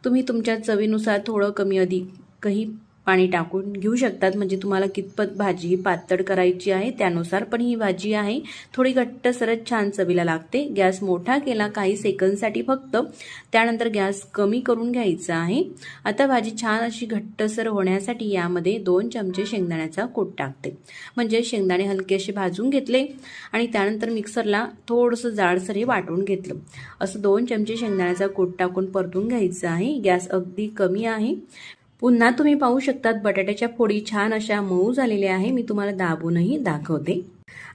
तुम्ही तुमच्या चवीनुसार थोडं कमी अधिकही पाणी टाकून घेऊ शकतात, म्हणजे तुम्हाला कितपत भाजी पातळ करायची आहे त्यानुसार. पण ही भाजी आहे थोडी घट्टसरच छान चवीला लागते. गॅस मोठा केला काही सेकंदसाठी फक्त, त्यानंतर गॅस कमी करून घ्यायचा आहे. आता भाजी छान अशी घट्टसर होण्यासाठी यामध्ये 2 चमचे शेंगदाण्याचा कूट टाकते. म्हणजे शेंगदाणे हलके असे भाजून घेतले आणि त्यानंतर मिक्सरला थोडंसं जाडसर हे वाटून घेतलं. असं 2 चमचे शेंगदाण्याचा कूट टाकून परतून घ्यायचं आहे. गॅस अगदी कमी आहे. पुन्हा तुम्ही पाहू शकतात बटाट्याच्या फोडी छान अशा मऊ झालेल्या आहे. मी तुम्हाला दाबूनही दाखवते.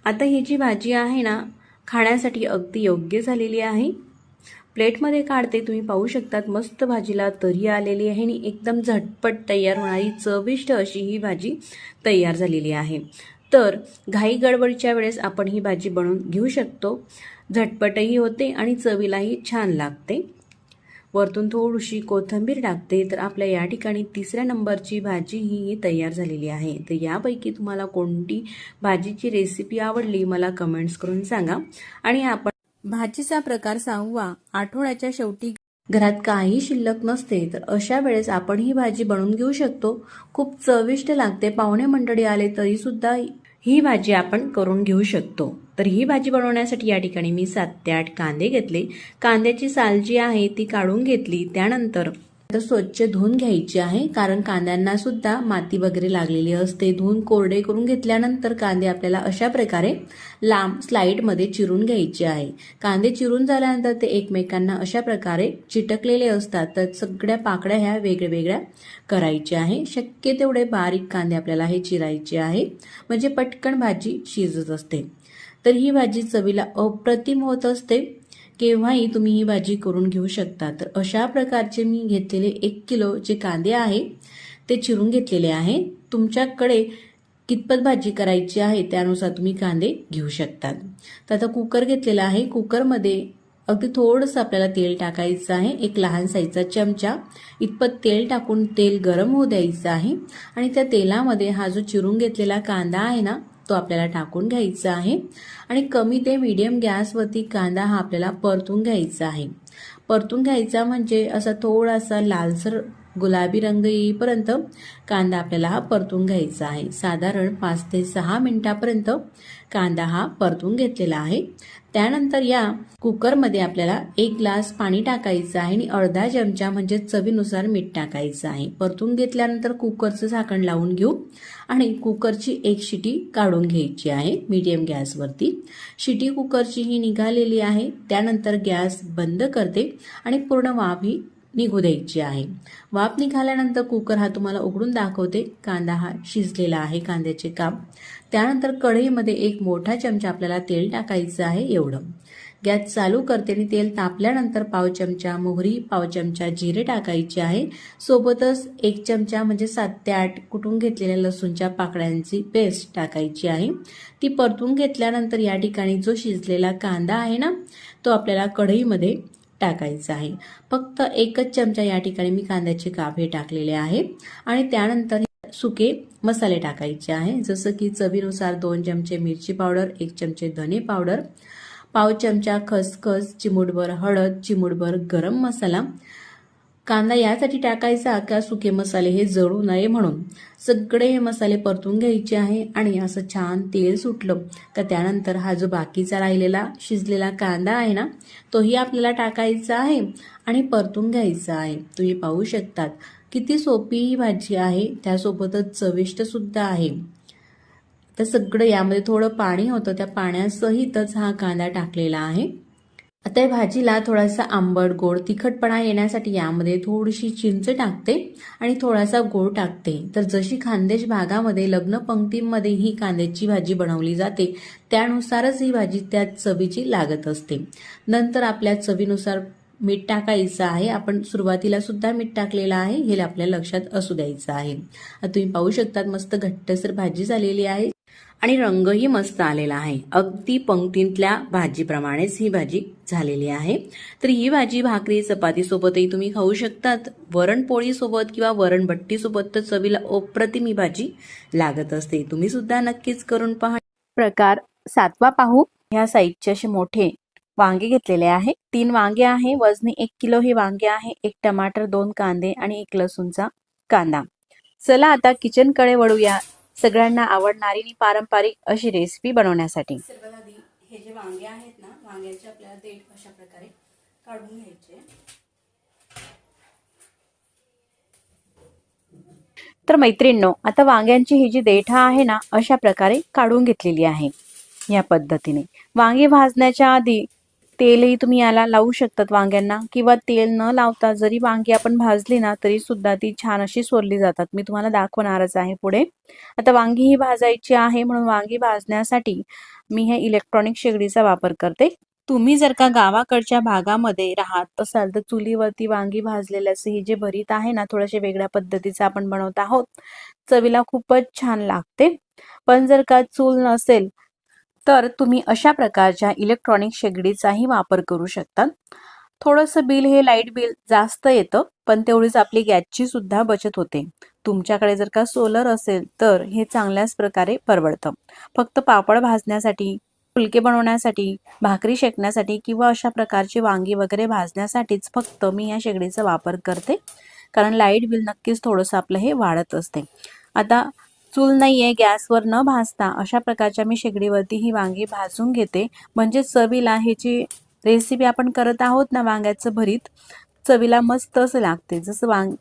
आता ही जी भाजी आहे ना, खाण्यासाठी अगदी योग्य झालेली आहे. प्लेटमध्ये काढते. तुम्ही पाहू शकतात मस्त भाजीला तरी आलेली आहे आणि एकदम झटपट तयार होणारी चविष्ट अशी ही भाजी तयार झालेली आहे. तर घाई गडबडीच्या वेळेस आपण ही भाजी बनवून घेऊ शकतो. झटपटही होते आणि चवीलाही छान लागते. वरतून थोडीशी कोथिंबीर टाकते. तर आपल्या या ठिकाणी 3ऱ्या नंबरची भाजी ही तयार झालेली आहे. तर यापैकी तुम्हाला कोणती भाजीची रेसिपी आवडली मला कमेंट्स करून सांगा. आणि आपण भाजीचा प्रकार 6वा, आठवड्याच्या शेवटी घरात काही शिल्लक नसते तर अशा वेळेस आपण ही भाजी बनवून घेऊ शकतो. खूप चविष्ट लागते. पाहुणे मंडळी आले तरी सुद्धा ही भाजी आपण करून घेऊ शकतो. तर ही भाजी बनवण्यासाठी या ठिकाणी मी 7 ते 8 कांदे घेतले. कांद्याची साल जी आहे ती काढून घेतली. त्यानंतर स्वच्छ धुवून घ्यायची आहे, कारण कांद्यांना सुद्धा माती वगैरे लागलेली असते. धुवून कोरडे करून घेतल्यानंतर कांदे आपल्याला अशा प्रकारे लांब स्लाइडमध्ये चिरून घ्यायचे आहे. कांदे चिरून झाल्यानंतर ते एकमेकांना अशा प्रकारे चिटकलेले असतात, तर सगळ्या पाकळ्या ह्या वेगळ्या करायच्या आहे. शक्य तेवढे बारीक कांदे आपल्याला हे चिरायचे आहे, म्हणजे पटकन भाजी शिजत असते. तर ही भाजी चवीला अप्रतिम होत असते. केव्हाही तुम्ही ही भाजी करून घेऊ शकता. तर अशा प्रकारचे मी घेतलेले 1 किलो जे कांदे आहे ते चिरून घेतलेले आहे. तुमच्याकडे कितपत भाजी करायची आहे त्यानुसार तुम्ही कांदे घेऊ शकतात. तर आता कुकर घेतलेला आहे. कुकरमध्ये अगदी थोडंसं आपल्याला तेल टाकायचं आहे. एक लहान साईजचा चमचा इतपत तेल टाकून तेल गरम होऊ द्यायचं आहे. आणि त्या तेलामध्ये हा जो चिरून घेतलेला कांदा आहे ना, तो आपल्याला टाकून घ्यायचा आहे. आणि कमी ते मीडियम गॅसवरती कांदा हा आपल्याला परतून घ्यायचा आहे. परतून घ्यायचा म्हणजे असा थोडासा लालसर गुलाबी रंग येईपर्यंत कांदा आपल्याला हा परतून घ्यायचा आहे. साधारण 5 ते 6 मिनिटापर्यंत कांदा हा परतून घेतलेला आहे. त्यानंतर या कुकरमध्ये आपल्याला 1 ग्लास पाणी टाकायचं आहे आणि अर्धा चमचा म्हणजे चवीनुसार मीठ टाकायचं आहे. परतून घेतल्यानंतर कुकरचं झाकण लावून घेऊ आणि कुकरची 1 शिटी काढून घ्यायची आहे मीडियम गॅसवरती. शिटी कुकरची ही निघालेली आहे. त्यानंतर गॅस बंद करते आणि पूर्ण वाफ ही निघू द्यायची आहे. वाफ निघाल्यानंतर कुकर हा तुम्हाला उघडून दाखवते. कांदा हा शिजलेला आहे, कांद्याचे काप. त्यानंतर कढईमध्ये 1 मोठा चमचा आपल्याला तेल टाकायचं आहे एवढं. गॅस चालू करते आणि तेल तापल्यानंतर पाव चमचा मोहरी, पाव चमचा जिरे टाकायचे आहे. सोबतच 1 चमचा म्हणजे 7 ते 8 कुटून घेतलेल्या लसूणच्या पाकळ्यांची पेस्ट टाकायची आहे. ती परतून घेतल्यानंतर या ठिकाणी जो शिजलेला कांदा आहे ना, तो आपल्याला कढईमध्ये टाकायचा आहे. फक्त 1च चमचा या ठिकाणी मी कांद्याचे काप हे टाकलेले आहे. आणि त्यानंतर सुके मसाले टाकायचे आहे, जसं की चवीनुसार 2 चमचे मिरची पावडर, 1 चमचे धने पावडर, पाव चमचा खसखस, चिमूटभर हळद, चिमूटभर गरम मसाला. कांदा यासाठी टाकायचा का सुके मसाले हे जळू नये म्हणून. सगळे हे मसाले परतून घ्यायचे आहे. आणि असं छान तेल सुटलं का त्यानंतर हा जो बाकीचा राहिलेला शिजलेला कांदा आहे ना, तोही आपल्याला टाकायचा आहे आणि परतून घ्यायचा आहे. तुम्ही पाहू शकतात किती सोपी ही भाजी आहे, त्यासोबतच चविष्ट सुद्धा आहे. तर सगळं यामध्ये थोडं पाणी होतं, त्या पाण्यासहितच हा कांदा टाकलेला आहे. आता या भाजीला थोडासा आंबट गोड तिखटपणा येण्यासाठी यामध्ये थोडीशी चिंच टाकते आणि थोडासा गोड टाकते. तर जशी खानदेश भागामध्ये लग्न पंक्तीमध्ये ही कांद्याची भाजी बनवली जाते त्यानुसारच ही भाजी त्या चवीची लागत असते. नंतर आपल्या चवीनुसार मीठ टाकायचं आहे. आपण सुरुवातीला सुद्धा मीठ टाकलेलं आहे, हे आपल्या लक्षात असू द्यायचं आहे. तुम्ही पाहू शकतात मस्त घट्टसर भाजी झालेली आहे आणि रंगही मस्त आलेला आहे. अगदी पंक्तीतल्या भाजीप्रमाणेच ही भाजी झालेली आहे. तर ही भाजी भाकरी चपाती सोबतही तुम्ही खाऊ शकतात. वरणपोळी सोबत किंवा वरणभट्टी सोबत तर चवीला अप्रतिम ही भाजी लागत असते. तुम्ही सुद्धा नक्कीच करून पहा. प्रकार 7वा पाहू. ह्या साईजचे असे मोठे वांगे घेतलेले आहे. 3 वांगे आहे. वजनी 1 किलो हे वांगे आहे. 1 टमाटर, 2 कांदे आणि 1 लसूणचा कांदा. चला आता किचनकडे वळूया सगळ्यांना आवडणारी आणि पारंपरिक अशी रेसिपी बनवण्यासाठी। सर्वात आधी हे जे वांगे आहेत ना, वांग्याचे आपल्याला देठ अशा प्रकारे काढून घ्यायचे। तर मैत्रिणींनो, आता वांग्यांची ही जी देठ आहे ना, अशा प्रकारे काढून घेतलेली आहे। या पद्धतीने वांगे भाजण्याच्या आधी तेलही तुम्ही याला लावू शकतात वांग्यांना, किंवा तेल न लावता जरी वांगी आपण भाजली ना तरी सुद्धा ती छान अशी सोलली जातात। मी तुम्हाला दाखवणारच आहे पुढे। आता वांगी ही भाजायची आहे, म्हणून वांगी भाजण्यासाठी मी हे इलेक्ट्रॉनिक शेगडीचा वापर करते। तुम्ही जर का गावाकडच्या भागामध्ये राहत असाल तर चुलीवरती वांगी भाजलेल्याचे हे जे भरीत आहे ना, थोडेसे वेगळ्या पद्धतीचं आपण बनवत आहोत, चवीला खूपच छान लागते। पण जर का चूल नसेल तर तुम्ही अशा प्रकारच्या इलेक्ट्रॉनिक शेगडीचाही वापर करू शकता। थोडंसं बिल हे लाईट बिल जास्त येतं, पण तेवढीच आपली गॅसची सुद्धा बचत होते। तुमच्याकडे जर का सोलर असेल तर हे चांगल्याच प्रकारे परवडतं। फक्त पापड भाजण्यासाठी, फुलके बनवण्यासाठी, भाकरी शेकण्यासाठी किंवा अशा प्रकारची वांगी वगैरे भाजण्यासाठीच फक्त मी या शेगडीचा वापर करते, कारण लाईट बिल नक्कीच थोडंसं आपलं हे वाढत असते। आता चूल नाहीये, गॅसवर न भाजता अशा प्रकारच्या मी शेगडीवरती ही वांगी भाजून घेते, म्हणजे चवीला ही जी रेसिपी आपण करत आहोत ना वांग्याचं भरीत, चवीला मस्त असं लागते, जसं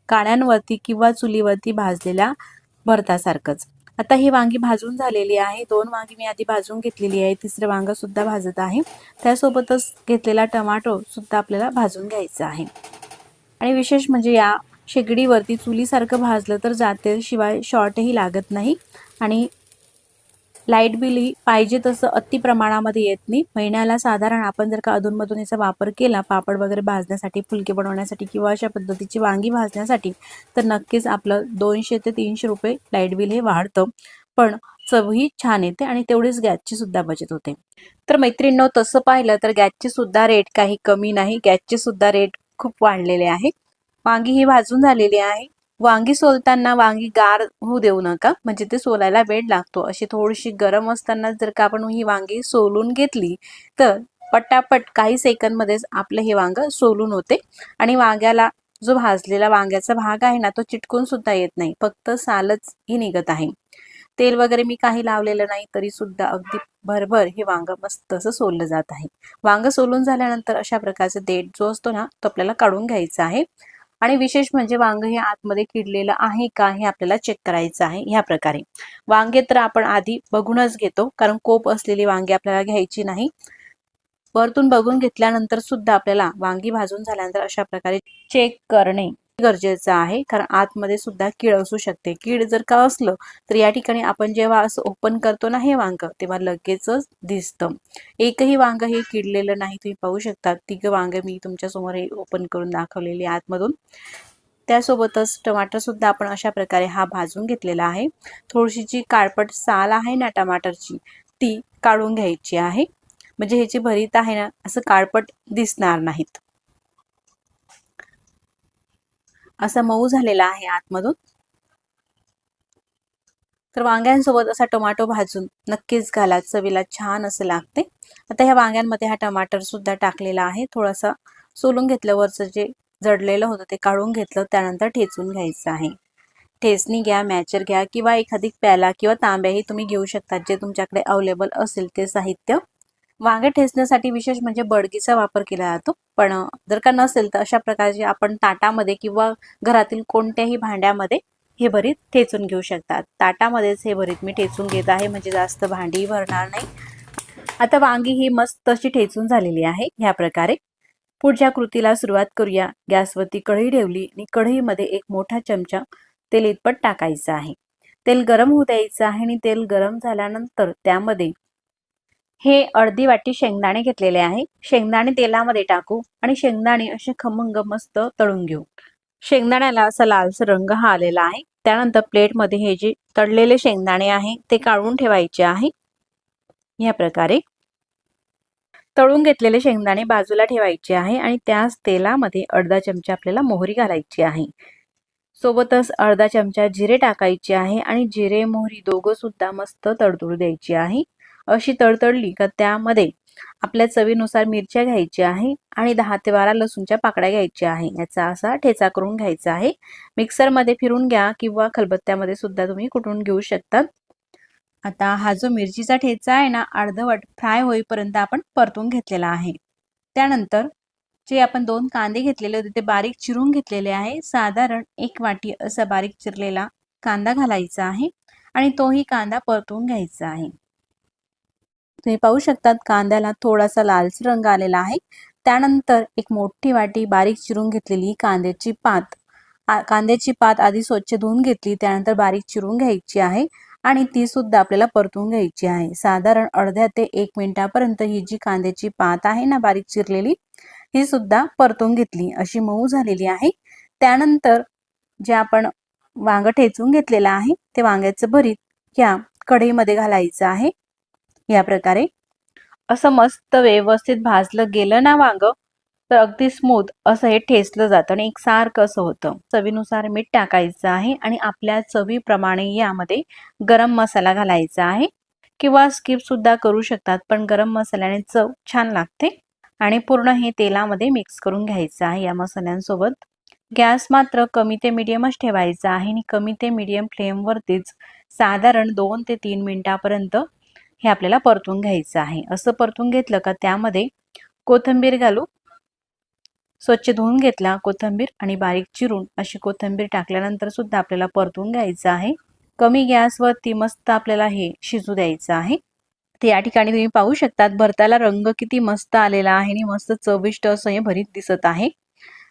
काड्यांवरती किंवा चुलीवरती भाजलेल्या भरतासारखंच। आता ही वांगी भाजून झालेली आहे। 2 वांगी मी आधी भाजून घेतलेली आहे, तिसरं वांग सुद्धा भाजत आहे। त्यासोबतच घेतलेला टोमॅटो सुद्धा आपल्याला भाजून घ्यायचा आहे। आणि विशेष म्हणजे या शेगडीवरती चुलीसारखं भाजलं तर जाते, शिवाय शॉर्टही लागत नाही आणि लाईट बिलही पाहिजे तसं अति प्रमाणामध्ये येत नाही। महिन्याला साधारण आपण जर का अधूनमधून याचा वापर केला पापड वगैरे भाजण्यासाठी, फुलके बनवण्यासाठी किंवा अशा पद्धतीची वांगी भाजण्यासाठी, तर नक्कीच आपलं 200 ते 300 रुपये लाईट बिल हे वाढतं, पण चवही छान येते आणि तेवढीच गॅसची सुद्धा बचत होते। तर मैत्रिणींनो, तसं पाहिलं तर गॅसची सुद्धा रेट काही कमी नाही, गॅसचे सुद्धा रेट खूप वाढलेले आहे। वांगी ही भाजून झालेली आहे। वांगी सोलताना वांगी गार होऊ देऊ नका, म्हणजे ते सोलायला वेळ लागतो। अशी थोडीशी गरम असताना जर का आपण ही वांगी सोलून घेतली तर पटापट काही सेकंदमध्येच आपलं हे वांग सोलून होते आणि वांग्याला जो भाजलेला वांग्याचा भाग आहे ना, तो चिटकून सुद्धा येत नाही, फक्त सालच ही निघत आहे। तेल वगैरे मी काही लावलेलं नाही, तरी सुद्धा अगदी भरभर हे वांग मस्त असं सोललं जात आहे। वांग सोलून झाल्यानंतर अशा प्रकारचा देठ जो असतो ना, तो आपल्याला काढून घ्यायचा आहे। आणि विशेष म्हणजे वांग हे आतमध्ये किडलेलं आहे का हे आपल्याला चेक करायचं आहे। ह्या प्रकारे वांगे तर आपण आधी बघूनच घेतो, कारण कोप असलेली वांगी आपल्याला घ्यायची नाही। वरतून बघून घेतल्यानंतर सुद्धा आपल्याला वांगी भाजून झाल्यानंतर अशा प्रकारे चेक करणे गरजेचं आहे, कारण आतमध्ये सुद्धा कीड असू शकते। कीड जर का असलं तर या ठिकाणी आपण जेव्हा असं ओपन करतो ना हे वांग, तेव्हा लगेचच दिसतं। एकही वांग हे किडलेलं नाही, तुम्ही पाहू शकता। 3 वांग मी तुमच्या समोर हे ओपन करून दाखवलेली आतमधून। त्यासोबतच टमाटर सुद्धा आपण अशा प्रकारे हा भाजून घेतलेला आहे। थोडीशी जी काळपट साल आहे ना टमाटरची, ती काढून घ्यायची आहे, म्हणजे ह्याची भरीत आहे ना असं काळपट दिसणार नाहीत। असा मऊ झालेला आहे आतमधून। तर वांग्यांसोबत असा टोमॅटो भाजून नक्कीच घाला, चवीला छान असं लागते। आता ह्या वांग्यांमध्ये हा टमाटर सुद्धा टाकलेला आहे, थोडासा सोलून घेतलं, वरचं जे जडलेलं होतं ते काढून घेतलं, त्यानंतर ठेचून घ्यायचं आहे। ठेचणी घ्या, मॅचर घ्या किंवा एखादी प्याला किंवा तांब्याही तुम्ही घेऊ शकता, जे तुमच्याकडे अवेलेबल असेल ते साहित्य। वांगे ठेचण्यासाठी विशेष म्हणजे बडगीचा वापर केला जातो, पण जर का नसेल तर अशा प्रकारचे आपण ताटामध्ये किंवा घरातील कोणत्याही भांड्यामध्ये हे भरीत ठेचून घेऊ शकतात। ताटामध्येच हे भरीत मी ठेचून घेत आहे, म्हणजे जास्त भांडी भरणार नाही। आता वांगी ही मस्त अशी ठेचून झालेली आहे। ह्या प्रकारे पुढच्या कृतीला सुरुवात करूया। गॅसवरती कढई ठेवली आणि कढईमध्ये 1 मोठा चमचा तेल इतपत टाकायचं आहे। तेल गरम होऊ द्यायचं आहे आणि तेल गरम झाल्यानंतर त्यामध्ये हे अर्धी वाटी शेंगदाणे घेतलेले आहे। शेंगदाणे तेलामध्ये टाकू आणि शेंगदाणे असे खमंग मस्त तळून घेऊ। शेंगदाण्याला असा लालसर रंग हा आलेला आहे। त्यानंतर प्लेटमध्ये हे जे तळलेले शेंगदाणे आहे ते काढून ठेवायचे आहे। या प्रकारे तळून घेतलेले शेंगदाणे बाजूला ठेवायचे आहे आणि त्याच तेलामध्ये अर्धा चमचा आपल्याला मोहरी घालायची आहे। सोबतच अर्धा चमचा जिरे टाकायचे आहे आणि जिरे मोहरी दोघं सुद्धा मस्त तडतडू द्यायची आहे। अशी तडतडली का त्यामध्ये आपल्या चवीनुसार मिरच्या घ्यायच्या आहे आणि 10 ते 12 लसूणच्या पाकळ्या घ्यायच्या आहे. याचा असा ठेचा करून घ्यायचा आहे. मिक्सरमध्ये फिरून घ्या किंवा खलबत्त्यामध्ये सुद्धा तुम्ही कुटून घेऊ शकता. आता हा जो मिरचीचा ठेचा आहे ना, अर्धवट फ्राय होईपर्यंत आपण परतून घेतलेला आहे. त्यानंतर जे आपण 2 कांदे घेतलेले होते ते बारीक चिरून घेतलेले आहे. साधारण 1 वाटी असा बारीक चिरलेला कांदा घालायचा आहे आणि तोही कांदा परतून घ्यायचा आहे. तुम्ही पाहू शकतात कांद्याला थोडासा लालसर रंग आलेला आहे. त्यानंतर एक मोठी वाटी बारीक चिरून घेतलेली कांद्याची पात आधी स्वच्छ धुवून घेतली, त्यानंतर बारीक चिरून घ्यायची आहे आणि ती सुद्धा आपल्याला परतून घ्यायची आहे. साधारण अर्ध्या ते 1 मिनिटापर्यंत ही जी कांद्याची पात आहे ना बारीक चिरलेली, ही सुद्धा परतून घेतली, अशी मऊ झालेली आहे. त्यानंतर जे आपण वांग ठेचून घेतलेलं आहे ते वांग्याचं भरीत या कढईमध्ये घालायचं आहे. या प्रकारे असं मस्त व्यवस्थित भाजलं गेलं ना वांग, तर अगदी स्मूथ असं हे ठेचलं जातं आणि एकसारखं असं होतं. चवीनुसार मीठ टाकायचं आहे आणि आपल्या चवीप्रमाणे यामध्ये गरम मसाला घालायचा आहे किंवा स्किप सुद्धा करू शकतात, पण गरम मसाल्याने चव छान लागते. आणि पूर्ण हे तेलामध्ये मिक्स करून घ्यायचं आहे या मसाल्यांसोबत. गॅस मात्र कमी ते मीडियमच ठेवायचा आहे आणि कमी ते मीडियम फ्लेमवरतीच साधारण 2 ते 3 मिनिटापर्यंत हे आपल्याला परतून घ्यायचं आहे. असं परतून घेतलं का त्यामध्ये कोथिंबीर घालू. स्वच्छ धुवून घेतला कोथिंबीर आणि बारीक चिरून अशी कोथिंबीर टाकल्यानंतर सुद्धा आपल्याला परतून घ्यायचं आहे. कमी गॅसवरती मस्त आपल्याला हे शिजू द्यायचं आहे. तर या ठिकाणी तुम्ही पाहू शकतात भरताला रंग किती मस्त आलेला आहे आणि मस्त चविष्ट असं हे भरीत दिसत आहे.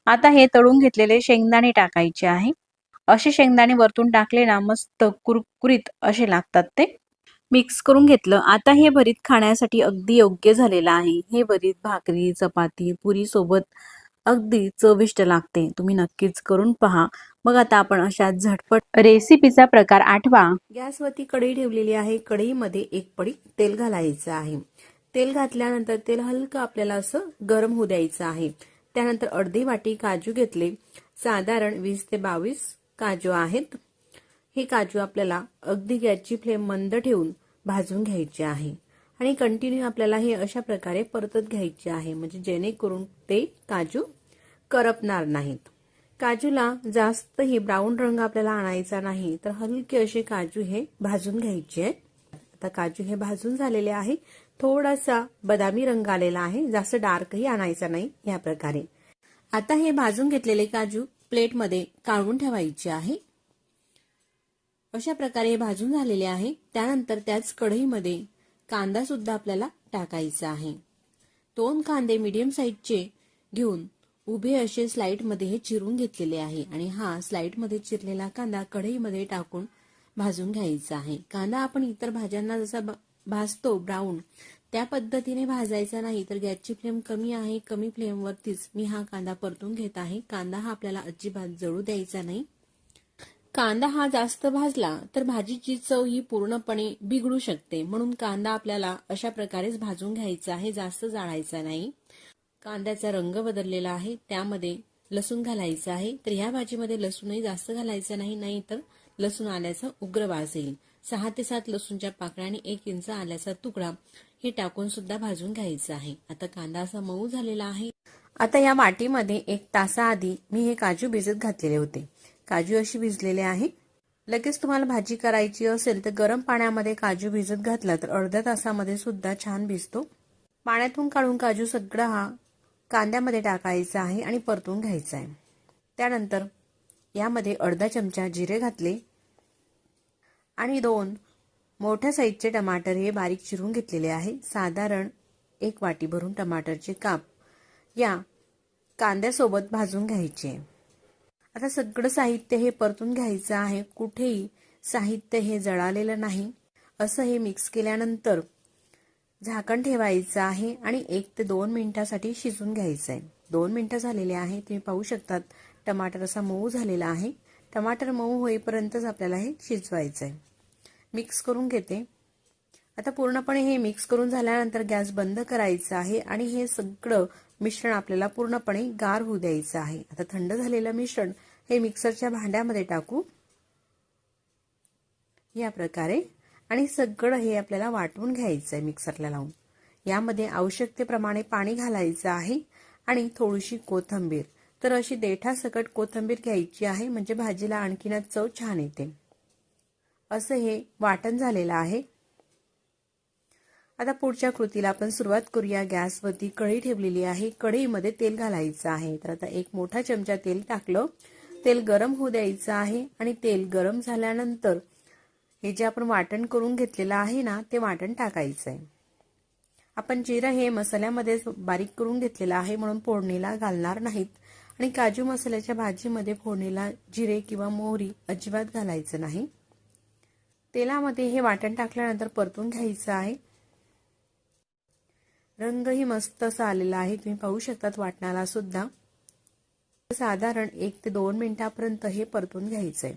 आता हे तळून घेतलेले शेंगदाणे टाकायचे आहे. असे शेंगदाणे वरतून टाकले ना मस्त कुरकुरीत असे लागतात ते. मिक्स करून घेतलं. आता हे भरीत खाण्यासाठी अगदी योग्य झालेलं आहे. हे भरीत भाकरी, चपाती, पुरी सोबत अगदी चविष्ट लागते. तुम्ही नक्कीच करून पहा. मग आता आपण अशा झटपट रेसिपीचा प्रकार 8वा. गॅसवरती कढई ठेवलेली आहे. कढईमध्ये 1 पडी तेल घालायचं आहे. तेल घातल्यानंतर तेल हलकं आपल्याला असं गरम होऊ द्यायचं आहे. त्यानंतर अर्धी वाटी काजू घेतले. साधारण 20 ते 22 काजू आहेत. हे काजू आपल्याला अगदी गॅसची फ्लेम मंद ठेवून भाजून घ्यायचे आहे आणि कंटिन्यू आपल्याला हे अशा प्रकारे परतत घ्यायचे आहे, म्हणजे जेणेकरून ते काजू करपणार नाहीत. काजूला जास्त ही ब्राऊन रंग आपल्याला आणायचा नाही, तर हलके असे काजू हे भाजून घ्यायचे आहेत. आता काजू हे भाजून झालेले आहे. थोडासा बदामी रंग आलेला आहे, जास्त डार्कही आणायचा नाही. या प्रकारे आता हे भाजून घेतलेले काजू प्लेटमध्ये काढून ठेवायचे आहे. अशा प्रकारे हे भाजून झालेले आहे. त्यानंतर त्याच कढईमध्ये कांदा सुद्धा आपल्याला टाकायचा आहे. 2 कांदे मीडियम साईजचे घेऊन उभे असे स्लाइडमध्ये हे चिरून घेतलेले आहे आणि हा स्लाइडमध्ये चिरलेला कांदा कढईमध्ये टाकून भाजून घ्यायचा आहे. कांदा आपण इतर भाज्यांना जसा भाजतो ब्राऊन, त्या पद्धतीने भाजायचा नाही, तर गॅसची फ्लेम कमी आहे. कमी फ्लेमवरतीच मी हा कांदा परतून घेत आहे. कांदा हा आपल्याला अजिबात जळू द्यायचा नाही. कांदा हा जास्त भाजला तर भाजीची चव ही पूर्णपणे बिघडू शकते, म्हणून कांदा आपल्याला अशा प्रकारेच भाजून घ्यायचा आहे, जास्त जाळायचा नाही. कांद्याचा रंग बदललेला आहे. त्यामध्ये लसूण घालायचं आहे. तर ह्या भाजीमध्ये लसूणही जास्त घालायचा नाही, नाहीतर लसूण आल्याचा उग्र वास येईल. 6 ते 7 लसूणच्या पाकळ्या आणि 1 इंच आल्याचा तुकडा हे टाकून सुद्धा भाजून घ्यायचं आहे. आता कांदा असा मऊ झालेला आहे. आता या वाटीमध्ये 1 तासाआधी मी हे काजू भिजत घातलेले होते. काजू अशी भिजलेले आहे. लगेच तुम्हाला भाजी करायची असेल तर गरम पाण्यामध्ये काजू भिजत घातला तर अर्ध्या तासामध्ये सुद्धा छान भिजतो. पाण्यातून काढून काजू सगळा हा कांद्यामध्ये टाकायचा आहे आणि परतून घ्यायचा आहे. त्यानंतर यामध्ये अर्धा चमचा जिरे घातले आणि 2 मोठ्या साईजचे टमाटर हे बारीक चिरून घेतलेले आहे. साधारण 1 वाटी भरून टमाटरचे काप या कांद्यासोबत भाजून घ्यायचे. आता सगळं साहित्य हे परतून घ्यायचं आहे. कुठेही साहित्य हे जळालेलं नाही. असं हे मिक्स केल्यानंतर झाकण ठेवायचं आहे आणि 1 ते 2 मिनिटासाठी शिजून घ्यायचं आहे. 2 मिनिटं झालेले आहे. तुम्ही पाहू शकतात टमाटर असा मऊ झालेला आहे. टमाटर मऊ होईपर्यंतच आपल्याला हे शिजवायचं आहे. मिक्स करून घेते. आता पूर्णपणे हे मिक्स करून झाल्यानंतर गॅस बंद करायचा आहे आणि हे सगळं मिश्रण आपल्याला पूर्णपणे गार होऊ द्यायचं आहे. आता थंड झालेलं मिश्रण हे मिक्सरच्या भांड्यामध्ये टाकू या प्रकारे आणि सगळं हे आपल्याला वाटून घ्यायचं आहे मिक्सरला लावून. यामध्ये आवश्यकतेप्रमाणे पाणी घालायचं आहे आणि थोडीशी कोथिंबीर। तर अशी देठासकट कोथिंबीर घ्यायची आहे, म्हणजे भाजीला आणखीनच चव छान येते। असं हे वाटण झालेलं आहे। आता पुढच्या कृतीला आपण सुरुवात करूया। गॅसवरती कढई ठेवलेली आहे, कढईमध्ये तेल घालायचं आहे। तर आता एक मोठा चमचा तेल टाकलं, तेल गरम होऊ द्यायचं आहे आणि तेल गरम झाल्यानंतर हे जे आपण वाटण करून घेतलेलं आहे ना, ते वाटण टाकायचं आहे। आपण जिरं हे मसाल्यामध्ये बारीक करून घेतलेलं आहे, म्हणून फोडणीला घालणार नाहीत आणि काजू मसाल्याच्या भाजीमध्ये फोडणीला जिरे किंवा मोहरी अजिबात घालायचं नाही। तेलामध्ये हे वाटण टाकल्यानंतर परतून घ्यायचं आहे। रंगही मस्त असा आलेला आहे, तुम्ही पाहू शकतात वाटणाला सुद्धा। साधारण 1 ते 2 मिनिटापर्यंत हे परतून घ्यायचंय।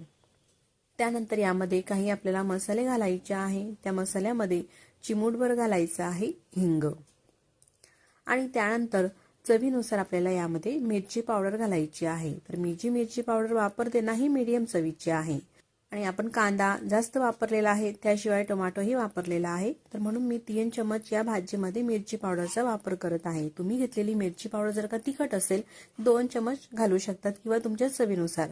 त्यानंतर यामध्ये काही आपल्याला मसाले घालायचे आहे। त्या मसाल्यामध्ये चिमूटभर घालायचं आहे हिंग आणि त्यानंतर चवीनुसार आपल्याला यामध्ये मिरची पावडर घालायची आहे। तर मी जी मिरची पावडर वापरते ना, ही मीडियम चवीची आहे आणि आपण कांदा जास्त वापरलेला आहे, त्याशिवाय टोमॅटोही वापरलेला आहे। तर म्हणून मी 3 चमच या भाजीमध्ये मिरची पावडरचा वापर करत आहे। तुम्ही घेतलेली मिरची पावडर जर का तिखट असेल 2 चमच घालू शकतात किंवा तुमच्या चवीनुसार।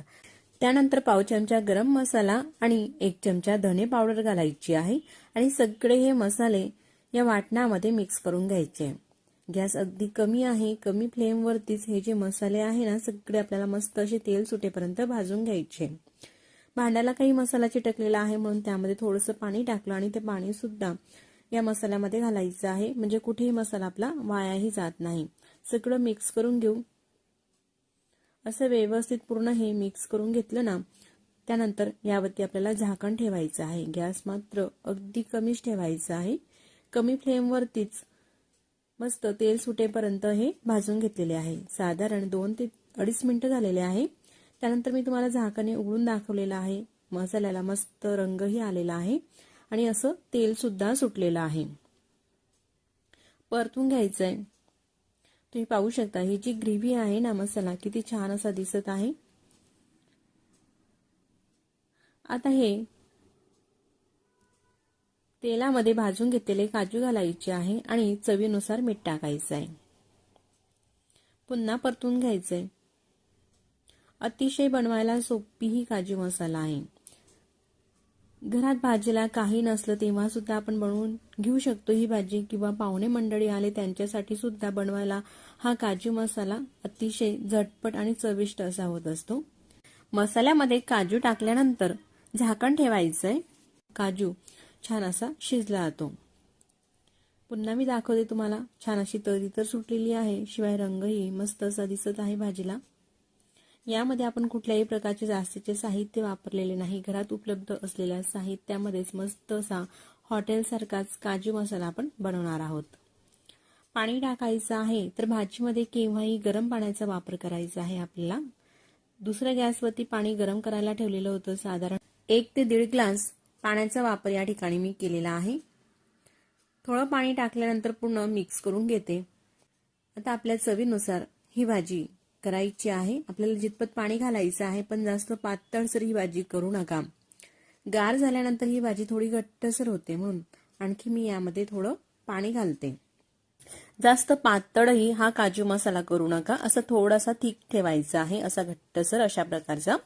त्यानंतर पाव चमचा गरम मसाला आणि 1 चमचा धने पावडर घालायची आहे आणि सगळे हे मसाले या वाटणामध्ये मिक्स करून घ्यायचे। गॅस अगदी कमी आहे, कमी फ्लेमवरतीच हे जे मसाले आहे ना, सगळे आपल्याला मस्त असे तेल सुटेपर्यंत भाजून घ्यायचे। भांड्याला काही मसाला चिटकलेला आहे, म्हणून त्यामध्ये थोडंसं पाणी टाकलं आणि ते पाणी सुद्धा या मसाल्यामध्ये घालायचं आहे, म्हणजे कुठेही मसाला आपला वायाही जात नाही। सगळं मिक्स करून घेऊ। असं व्यवस्थित पूर्ण हे मिक्स करून घेतलं ना, त्यानंतर यावरती आपल्याला झाकण ठेवायचं आहे। गॅस मात्र अगदी कमीच ठेवायचा आहे, कमी फ्लेमवरतीच मस्त तेल सुटेपर्यंत हे भाजून घेतलेले आहे। साधारण 2 ते 2.5 मिनिटं झालेले आहे। त्यानंतर मी तुम्हाला झाकणे उघडून दाखवलेलं आहे। मसाल्याला मस्त रंगही आलेला आहे आणि असं तेल सुद्धा सुटलेलं आहे। परतून घ्यायचंय। तुम्ही पाहू शकता ही जी ग्रेव्ही आहे ना, मसाला किती छान असा दिसत आहे। आता हे तेलामध्ये भाजून घेतलेले काजू घालायचे आहे आणि चवीनुसार मीठ टाकायचं आहे। पुन्हा परतून घ्यायचंय। अतिशय बनवायला सोपी ही काजू मसाला आहे। घरात भाजीला काही नसलं तेव्हा सुद्धा आपण बनवून घेऊ शकतो ही भाजी, किंवा पाहुणे मंडळी आले त्यांच्यासाठी सुद्धा बनवायला हा काजू मसाला अतिशय झटपट आणि चविष्ट असा होत असतो। मसाल्यामध्ये काजू टाकल्यानंतर झाकण ठेवायचंय। काजू छान असा शिजला जातो। पुन्हा मी दाखवते तुम्हाला, छान अशी तरी तर सुटलेली आहे, शिवाय रंगही मस्त असा दिसत आहे भाजीला। यामध्ये आपण कुठल्याही प्रकारचे जास्तीचे साहित्य वापरलेले नाही, घरात उपलब्ध असलेल्या साहित्यामध्येच मस्त असा हॉटेलसारखाच काजू मसाला आपण बनवणार आहोत। पाणी टाकायचं आहे, तर भाजीमध्ये केव्हाही गरम पाण्याचा वापर करायचा आहे आपल्याला। दुसऱ्या गॅसवरती पाणी गरम करायला ठेवलेलं होतं, साधारण 1 ते 1.5 ग्लास पाण्याचा वापर या ठिकाणी मी केलेला आहे। थोडं पाणी टाकल्यानंतर पूर्ण मिक्स करून घेते। आता आपल्या चवीनुसार ही भाजी करायची आहे। आपल्याला जितपत पाणी घालायचं आहे, पण जास्त पातळसर ही भाजी करू नका। गार झाल्यानंतर ही भाजी थोडी घट्टसर होते, म्हणून आणखी मी यामध्ये थोडं पाणी घालते। जास्त पातळही हा काजू मसाला करू नका, असं थोडासा थिक ठेवायचा आहे, असा घट्टसर अशा प्रकारचा।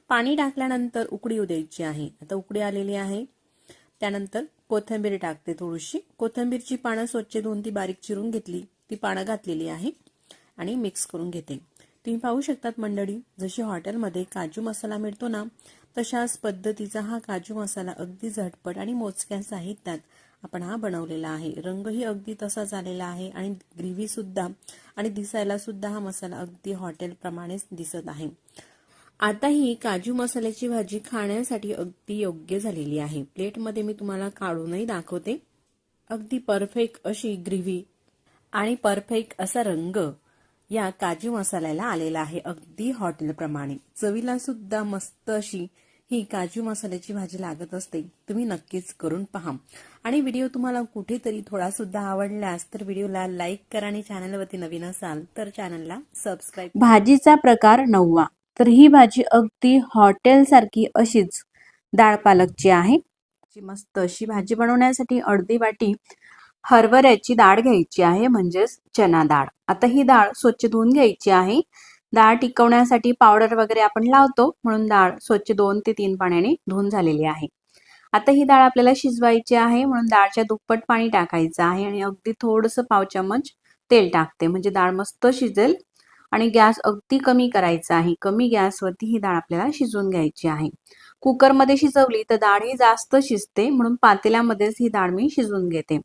पाणी टाकल्यानंतर उकळी येऊ द्यायची आहे। आता उकळी आलेली आहे, त्यानंतर कोथिंबीर टाकते थोडीशी। कोथिंबीरची पानं स्वच्छ धुवून ती बारीक चिरून घेतली, ती पानं घातलेली आहे आणि मिक्स करून घेते। तुम्ही पाहू शकतात मंडळी, जशी हॉटेलमध्ये काजू मसाला मिळतो ना, तशाच पद्धतीचा हा काजू मसाला अगदी झटपट आणि मोजक्या साहित्यात आपण हा बनवलेला आहे। रंगही अगदी तसाच आलेला आहे आणि ग्रेव्ही सुद्धा आणि दिसायला सुद्धा हा मसाला अगदी हॉटेल प्रमाणेच दिसत आहे। आता ही काजू मसाल्याची भाजी खाण्यासाठी अगदी योग्य झालेली आहे। प्लेटमध्ये मी तुम्हाला काढूनही दाखवते। अगदी परफेक्ट अशी ग्रेव्ही आणि परफेक्ट असा रंग या काजू मसाल्याला आलेला आहे, अगदी हॉटेलप्रमाणे। चवीला सुद्धा मस्त अशी ही काजू मसाल्याची भाजी लागत असते। तुम्ही नक्कीच करून पहा आणि व्हिडिओ तुम्हाला कुठेतरी थोडा सुद्धा आवडल्यास तर व्हिडिओला लाईक करा आणि चॅनलवरती नवीन असाल तर चॅनलला सबस्क्राईब। भाजीचा प्रकार 9वा। तर ही भाजी अगदी हॉटेलसारखी अशीच डाळ पालकची आहे। मस्त अशी भाजी बनवण्यासाठी अर्धी वाटी हरभऱ्याची डाळ घ्यायची आहे, म्हणजेच चना डाळ. आता ही डाळ स्वच्छ धुवून घ्यायची आहे. डाळ टिकवण्यासाठी पावडर वगैरे आपण लावतो, म्हणून डाळ स्वच्छ 2 ते 3 पाण्याने धुवून झालेली आहे. आता ही डाळ आपल्याला शिजवायची आहे, म्हणून डाळच्या दुप्पट पाणी टाकायचं आहे आणि अगदी थोडंसं पाव चमच तेल टाकते, म्हणजे डाळ मस्त शिजेल. आणि गॅस अगदी कमी करायचा आहे. कमी गॅसवरती ही डाळ आपल्याला शिजवून घ्यायची आहे. कुकरमध्ये शिजवली तर डाळ ही जास्त शिजते, म्हणून पातेल्यामध्येच ही डाळ मी शिजवून घेते.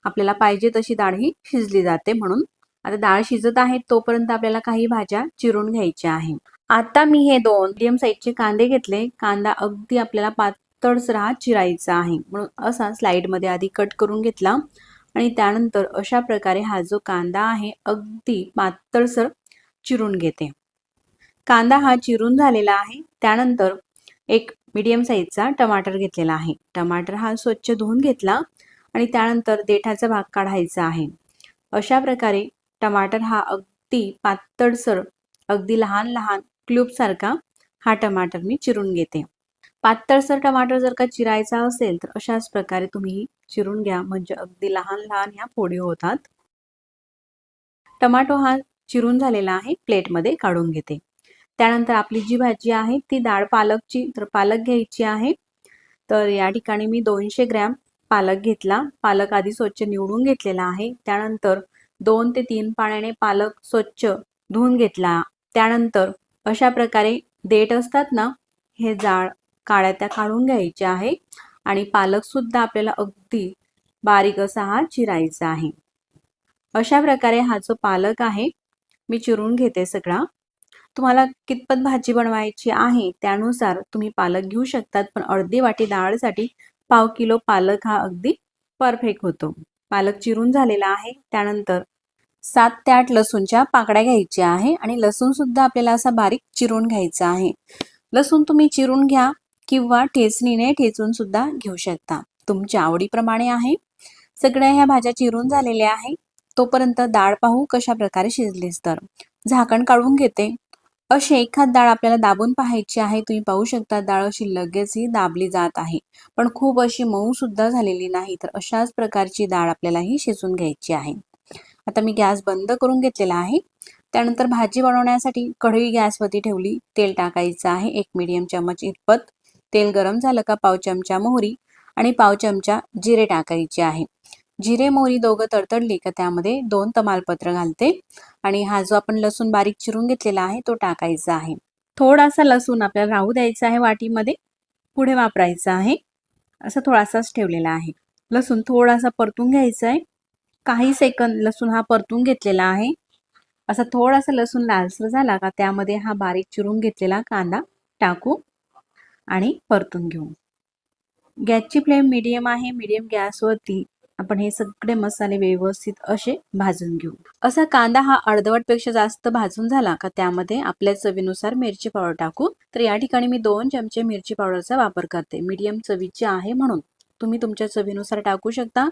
आपल्याला पाहिजे तशी डाळ ही शिजली जाते म्हणून. आता डाळ शिजत आहे तोपर्यंत आपल्याला काही भाज्या चिरून घ्यायच्या आहे. आता मी हे 2 मीडियम साईजचे कांदे घेतले. कांदा अगदी आपल्याला पातळसर चिरायचा आहे, म्हणून असा स्लाइडमध्ये आधी कट करून घेतला आणि त्यानंतर अशा प्रकारे हा जो कांदा आहे अगदी पातळसर चिरून घेते. कांदा हा चिरून झालेला आहे. त्यानंतर एक मीडियम साईजचा टमाटर घेतलेला आहे. टमाटर हा स्वच्छ धुवून घेतला आणि त्यानंतर देठाचा भाग काढायचा आहे. अशा प्रकारे टमाटर हा अगदी पातळसर, अगदी लहान लहान क्यूब सारखा हा टमाटर मी चिरून घेते. पातळसर टमाटर जर का चिरायचा असेल तर अशाच प्रकारे तुम्ही चिरून घ्या, म्हणजे अगदी लहान लहान ह्या फोडी होतात. टमाटो हा चिरून झालेला आहे, प्लेटमध्ये काढून घेते. त्यानंतर आपली जी भाजी आहे ती डाळ पालकची, तर पालक घ्यायची आहे. तर या ठिकाणी मी 200 ग्रॅम पालक घेतला. पालक आधी स्वच्छ निवडून घेतलेला आहे. त्यानंतर 2 ते 3 पाण्याने पालक स्वच्छ धुवून घेतला. त्यानंतर अशा प्रकारे देठ असतात ना, हे जाड काळ्या त्या काढून घ्यायचे आहे आणि पालक सुद्धा आपल्याला अगदी बारीक असा हा चिरायचा आहे. अशा प्रकारे हा जो पालक आहे मी चिरून घेते सगळा. तुम्हाला कितपत भाजी बनवायची आहे त्यानुसार तुम्ही पालक घेऊ शकतात, पण अर्धी वाटी डाळसाठी पाव किलो पालक हा अगदी परफेक्ट होतो. पालक चिरून झालेला आहे. त्यानंतर 7 ते 8 लसूणच्या पाकळ्या घ्यायच्या आहे आणि लसूण सुद्धा आपल्याला असा बारीक चिरून घ्यायचा आहे. लसूण तुम्ही चिरून घ्या किंवा ठेचणीने ठेचून सुद्धा घेऊ शकता, तुमच्या आवडीप्रमाणे आहे. सगळ्या ह्या भाज्या चिरून झालेल्या आहे. तोपर्यंत डाळ पाहू कशा प्रकारे शिजलीस, तर झाकण काढून घेते. अशी एखाद डाळ आपल्याला दाबून पाहायची आहे. तुम्ही पाहू शकता डाळ अशी लगेच ही दाबली जात आहे, पण खूप अशी मऊ सुद्धा झालेली नाही. तर अशाच प्रकारची डाळ आपल्याला ही शिजून घ्यायची आहे. आता मी गॅस बंद करून घेतलेला आहे. त्यानंतर भाजी बनवण्यासाठी कढई गॅसवरती ठेवली. तेल टाकायचं आहे 1 मीडियम चमच इतपत. तेल गरम झालं का पाव चमचा मोहरी आणि पाव चमचा जिरे टाकायचे आहे. जिरे मोहरी दोघं तडतडली का त्यामध्ये 2 तमालपत्र घालते आणि हा जो आपण लसूण बारीक चिरून घेतलेला आहे तो टाकायचा आहे. थोडासा लसूण आपल्याला राहू द्यायचा आहे वाटीमध्ये, पुढे वापरायचा आहे. असा थोडासाच ठेवलेला आहे. लसूण थोडासा परतून घ्यायचा आहे. काही सेकंद लसूण हा परतून घेतलेला आहे. असा थोडासा लसूण लालसर झाला का त्यामध्ये हा बारीक चिरून घेतलेला कांदा टाकू आणि परतून घेऊ. गॅसची फ्लेम मीडियम आहे. मीडियम गॅसवरती आपण हे सगळे मसाले व्यवस्थित असे भाजून घेऊ. असा कांदा हा अर्धवटपेक्षा जास्त भाजून झाला का त्यामध्ये आपल्या चवीनुसार मिरची पावडर टाकू. तर या ठिकाणी मी 2 चमचे मिरची पावडरचा वापर करते. मीडियम चवीची आहे म्हणून तुम्ही तुमच्या चवीनुसार टाकू शकता.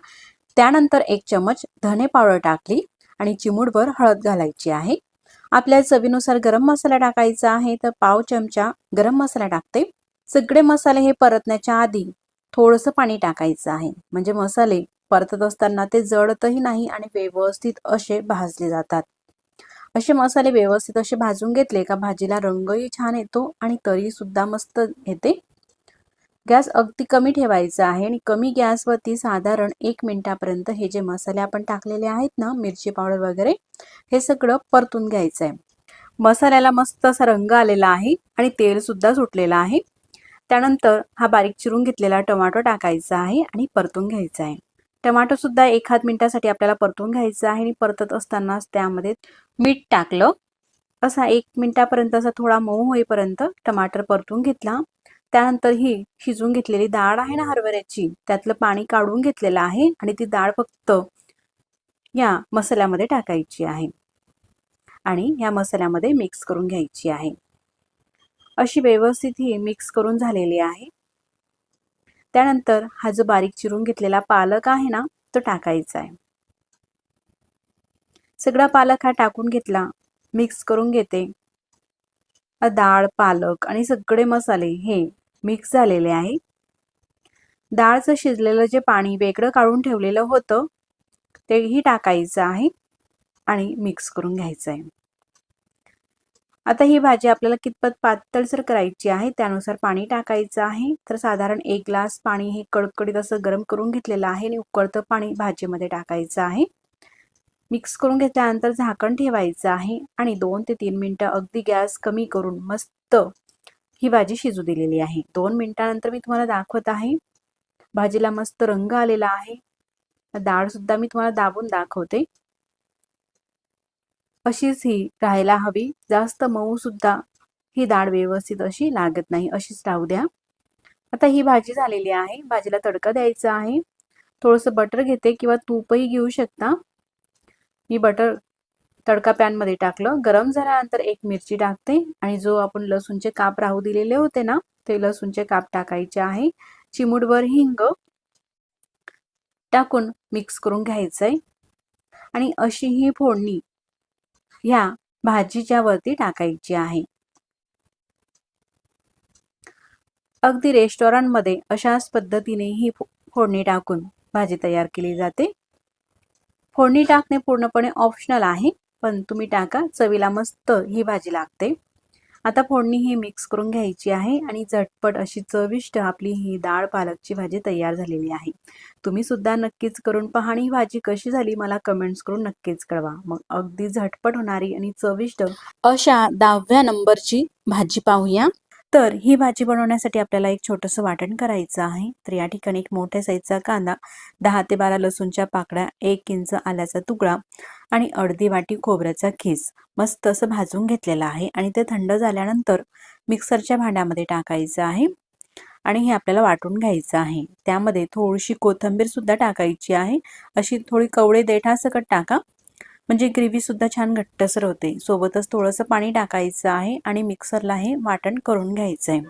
त्यानंतर 1 चमच धने पावडर टाकली आणि चिमूटभर हळद घालायची आहे. आपल्या चवीनुसार गरम मसाला टाकायचा आहे, तर पाव चमचा गरम मसाला टाकते. सगळे मसाले हे परतण्याच्या आधी थोडंसं पाणी टाकायचं आहे, म्हणजे मसाले परतत असताना ते जळतही नाही आणि व्यवस्थित असे भाजले जातात. असे मसाले व्यवस्थित असे भाजून घेतले का भाजीला रंगही छान येतो आणि तरी सुद्धा मस्त येते. गॅस अगदी कमी ठेवायचा आहे आणि कमी गॅसवरती साधारण 1 मिनिटापर्यंत हे जे मसाले आपण टाकलेले आहेत ना, मिरची पावडर वगैरे, हे सगळं परतून घ्यायचं आहे. मसाल्याला मस्त असा रंग आलेला आहे आणि तेल सुद्धा सुटलेलं आहे. त्यानंतर हा बारीक चिरून घेतलेला टोमॅटो टाकायचा आहे आणि परतून घ्यायचा आहे. टोमॅटो सुद्धा 1 मिनिटासाठी आपल्याला परतून घ्यायचा आहे आणि परतत असतानाच त्यामध्ये मीठ टाकलं. असा 1 मिनिटापर्यंत असा थोडा मऊ होईपर्यंत टमाटर परतून घेतला. त्यानंतर ही शिजून घेतलेली डाळ आहे ना हरभऱ्याची, त्यातलं पाणी काढून घेतलेलं आहे आणि ती डाळ फक्त या मसाल्यामध्ये टाकायची आहे आणि या मसाल्यामध्ये मिक्स करून घ्यायची आहे. अशी व्यवस्थित ही मिक्स करून झालेली आहे. त्यानंतर हा जो बारीक चिरून घेतलेला पालक आहे ना तो टाकायचा आहे. सगळा पालक हा टाकून घेतला, मिक्स करून घेते. डाळ, पालक आणि सगळे मसाले हे मिक्स झालेले आहे. डाळचं शिजलेलं जे पाणी वेगळं काढून ठेवलेलं होतं तेही टाकायचं आहे आणि मिक्स करून घ्यायचं आहे. आता ही भाजी आपल्याला कितपत पातळसर करायची आहे त्यानुसार पाणी टाकायचं आहे. तर साधारण 1 ग्लास पाणी हे कडकडीत असं गरम करून घेतलेलं आहे आणि उकळतं पाणी भाजीमध्ये टाकायचं आहे. मिक्स करून घेतल्यानंतर झाकण ठेवायचं आहे आणि 2 ते 3 मिनिटं अगदी गॅस कमी करून मस्त ही भाजी शिजू दिलेली आहे. 2 मिनिटानंतर मी तुम्हाला दाखवत आहे. भाजीला मस्त रंग आलेला आहे. डाळ सुद्धा मी तुम्हाला दाबून दाखवते. अशीच ही राहायला हवी. जास्त मऊ सुद्धा ही डाळ व्यवस्थित अशी लागत नाही, अशीच राहू द्या. आता ही भाजी झालेली आहे. भाजीला तडका द्यायचा आहे. थोडंसं बटर घेते किंवा तूपही घेऊ शकता. मी बटर तडका पॅनमध्ये टाकलं. गरम झाल्यानंतर एक मिरची टाकते आणि जो आपण लसूणचे काप राहू दिलेले होते ना, ते लसूणचे काप टाकायचे आहे. चिमूटभर हिंग टाकून मिक्स करून घ्यायचंय आणि अशी ही फोडणी ह्या भाजीच्या वरती टाकायची आहे. अगदी रेस्टॉरंटमध्ये अशाच पद्धतीने ही फोडणी टाकून भाजी तयार केली जाते. फोडणी टाकणे पूर्णपणे ऑप्शनल आहे, पण तुम्ही टाका, चवीला मस्त ही भाजी लागते. आता फोडणी ही मिक्स करून घ्यायची आहे आणि झटपट अशी चविष्ट आपली ही डाळ पालकची भाजी तयार झालेली आहे. तुम्ही सुद्धा नक्कीच करून पहा आणि ही भाजी कशी झाली मला कमेंट्स करून नक्कीच कळवा. मग अगदी झटपट होणारी आणि चविष्ट अशा 10व्या नंबरची भाजी पाहूया. तर ही भाजी बनवण्यासाठी आपल्याला एक छोटंसं वाटण करायचं आहे. तर या ठिकाणी एक मोठ्या साईजचा कांदा, 10 ते 12 लसूणच्या पाकळ्या, 1 इंच आल्याचा तुकडा आणि अर्धी वाटी खोबऱ्याचा खीस मस्त असं भाजून घेतलेला आहे आणि ते थंड झाल्यानंतर मिक्सरच्या भांड्यामध्ये टाकायचं आहे आणि हे आपल्याला वाटून घ्यायचं आहे. त्यामध्ये थोडीशी कोथिंबीर सुद्धा टाकायची आहे. अशी थोडी कवळे देठासकट टाका, म्हणजे ग्रेव्ही सुद्धा छान घट्टसर होते. सोबतच थोडंसं पाणी टाकायचं आहे आणि मिक्सरला हे वाटण करून घ्यायचं आहे.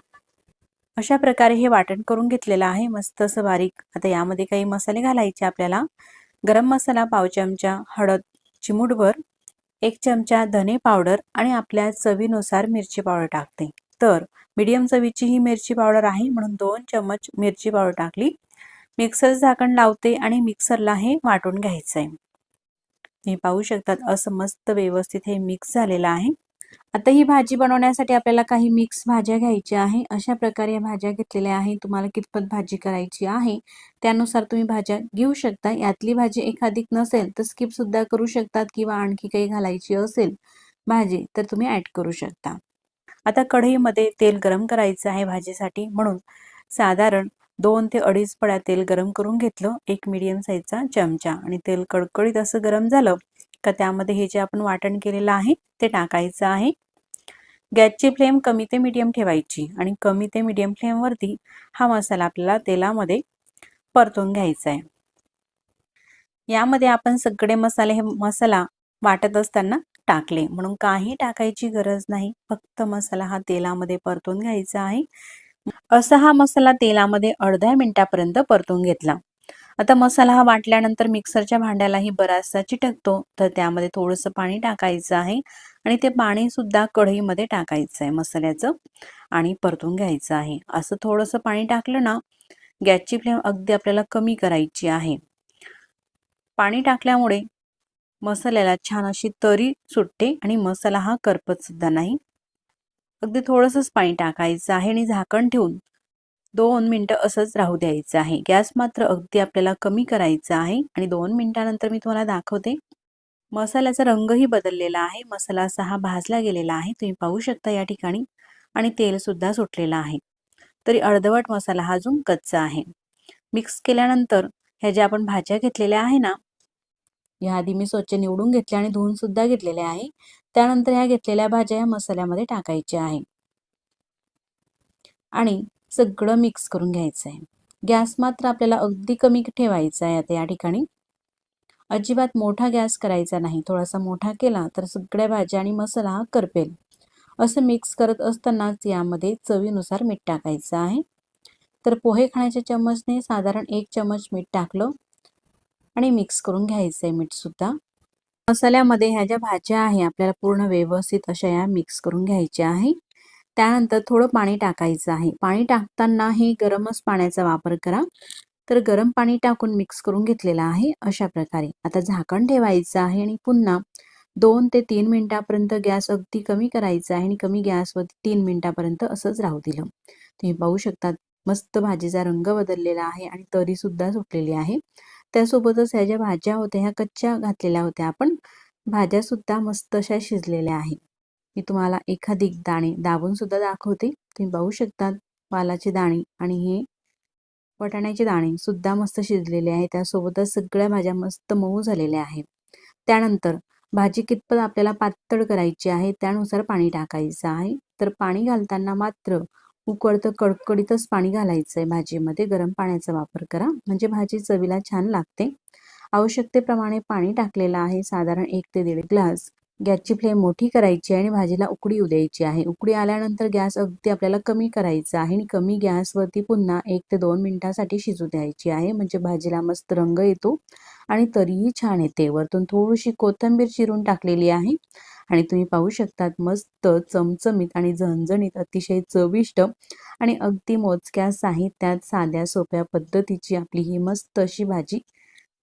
अशा प्रकारे हे वाटण करून घेतलेलं आहे मस्त असं बारीक. आता यामध्ये काही मसाले घालायचे आपल्याला. गरम मसाला पाव चमचा, हळद चिमूटभर, 1 चमचा धने पावडर आणि आपल्या चवीनुसार मिरची पावडर टाकते. तर मीडियम चवीची ही मिरची पावडर आहे म्हणून 2 चमच मिरची पावडर टाकली. मिक्सर झाकण लावते आणि मिक्सरला हे वाटून घ्यायचं आहे. तुम्ही पाहू शकतात असं मस्त व्यवस्थित हे मिक्स झालेलं आहे. आता ही भाजी बनवण्यासाठी आपल्याला काही मिक्स भाज्या घ्यायच्या आहे. अशा प्रकारे या भाज्या घेतलेल्या आहे. तुम्हाला कितपत भाजी करायची आहे त्यानुसार तुम्ही भाज्या घेऊ शकता. यातली भाजी एखादी नसेल तर स्किप सुद्धा करू शकतात किंवा आणखी काही घालायची असेल भाजी तर तुम्ही ऍड करू शकता. आता कढईमध्ये तेल गरम करायचं आहे भाजीसाठी, म्हणून साधारण 2 ते 2.5 पळ्या तेल गरम करून घेतलं. एक मीडियम साईजचा चमचा आणि तेल कडकडीत असं गरम झालं का त्यामध्ये हे जे आपण वाटण केलेलं आहे ते टाकायचं आहे. गॅसची फ्लेम कमी ते मीडियम ठेवायची आणि कमी ते मीडियम फ्लेमवरती हा मसाला आपल्याला तेलामध्ये परतून घ्यायचा आहे. यामध्ये आपण सगळे मसाले हे मसाला वाटत असताना टाकले म्हणून काही टाकायची गरज नाही. फक्त मसाला हा तेलामध्ये परतून घ्यायचा आहे. असा हा मसाला तेलामध्ये अर्ध्या मिनिटापर्यंत परतून घेतला. आता मसाला हा वाटल्यानंतर मिक्सरच्या भांड्यालाही बराचसा चिटकतो, तर त्यामध्ये थोडंसं पाणी टाकायचं आहे आणि ते पाणी सुद्धा कढईमध्ये टाकायचं आहे मसाल्याचं आणि परतून घ्यायचं आहे. असं थोडंसं पाणी टाकलं ना, गॅसची फ्लेम अगदी आपल्याला कमी करायची आहे. पाणी टाकल्यामुळे मसाल्याला छान अशी तरी सुटते आणि मसाला हा करपत सुद्धा नाही. अगदी थोडंसंच पाणी टाकायचं आहे आणि झाकण ठेवून 2 मिनिटं असंच राहू द्यायचं आहे. गॅस मात्र अगदी आपल्याला कमी करायचा आहे आणि 2 मिनिटानंतर मी तुम्हाला दाखवते. मसाल्याचा रंगही बदललेला आहे. मसाला असा हा भाजला गेलेला आहे. तुम्ही पाहू शकता या ठिकाणी आणि तेल सुद्धा सुटलेलं आहे. तरी अर्धवट मसाला हा अजून कच्चा आहे. मिक्स केल्यानंतर ह्या ज्या आपण भाज्या घेतलेल्या आहे ना, या आधी मी स्वच्छ निवडून घेतल्या आणि धुवून सुद्धा घेतलेल्या आहे. त्यानंतर ह्या घेतलेल्या भाज्या या मसाल्यामध्ये टाकायच्या आहे आणि सगळं मिक्स करून घ्यायचं आहे. गॅस मात्र आपल्याला अगदी कमी ठेवायचा आहे. आता या ठिकाणी अजिबात मोठा गॅस करायचा नाही. थोडासा मोठा केला तर सगळ्या भाज्या आणि मसाला हा करपेल. असं मिक्स करत असतानाच यामध्ये चवीनुसार मीठ टाकायचं आहे. तर पोहे खाण्याच्या चम्मचने साधारण 1 चम्मच मीठ टाकलं आणि मिक्स करून घ्यायचं आहे मीठ सुद्धा. मसाल्यामध्ये ह्या ज्या भाज्या आहे आपल्याला पूर्ण व्यवस्थित अशा या मिक्स करून घ्यायच्या आहे. त्यानंतर थोडं पाणी टाकायचं आहे. पाणी टाकताना हे गरमच पाण्याचा वापर करा. तर गरम पाणी टाकून मिक्स करून घेतलेला आहे अशा प्रकारे. आता झाकण ठेवायचं आहे आणि पुन्हा 2 ते 3 मिनिटापर्यंत गॅस अगदी कमी करायचा आहे आणि कमी गॅसवरती 3 मिनिटापर्यंत असंच राहू दिलं. तुम्ही पाहू शकता मस्त भाजीचा रंग बदललेला आहे आणि तरी सुद्धा सुटलेली आहे. त्यासोबतच ह्या ज्या भाज्या होत्या ह्या कच्च्या घातलेल्या होत्या आपण, भाज्या सुद्धा मस्त अशा शिजलेल्या आहे. मी तुम्हाला एखादी दाणे दाबून सुद्धा दाखवते. तुम्ही पाहू शकता वालाचे दाणे आणि हे वाटाण्याचे दाणे सुद्धा मस्त शिजलेले आहे. त्यासोबतच सगळ्या भाज्या मस्त मऊ झालेल्या आहेत. त्यानंतर भाजी कितपत आपल्याला पातळ करायची आहे त्यानुसार पाणी टाकायचं आहे. तर पाणी घालताना मात्र उकळतं कडकडीतच पाणी घालायचं आहे भाजीमध्ये. गरम पाण्याचा वापर करा म्हणजे भाजी चवीला छान लागते. आवश्यकतेप्रमाणे पाणी टाकलेलं आहे साधारण 1 ते 1.5 ग्लास. गॅसची फ्लेम मोठी करायची आहे आणि भाजीला उकळी येऊ द्यायची आहे. उकळी आल्यानंतर गॅस अगदी आपल्याला कमी करायचा आहे आणि कमी गॅसवरती पुन्हा 1 ते 2 मिनिटांसाठी शिजू द्यायची आहे. म्हणजे भाजीला मस्त रंग येतो आणि तरीही छान येते. वरतून थोडीशी कोथिंबीर चिरून टाकलेली आहे आणि तुम्ही पाहू शकतात मस्त चमचमीत आणि झणझणीत अतिशय चविष्ट आणि अगदी मोजक्या साहित्यात साध्या सोप्या पद्धतीची आपली ही मस्त अशी भाजी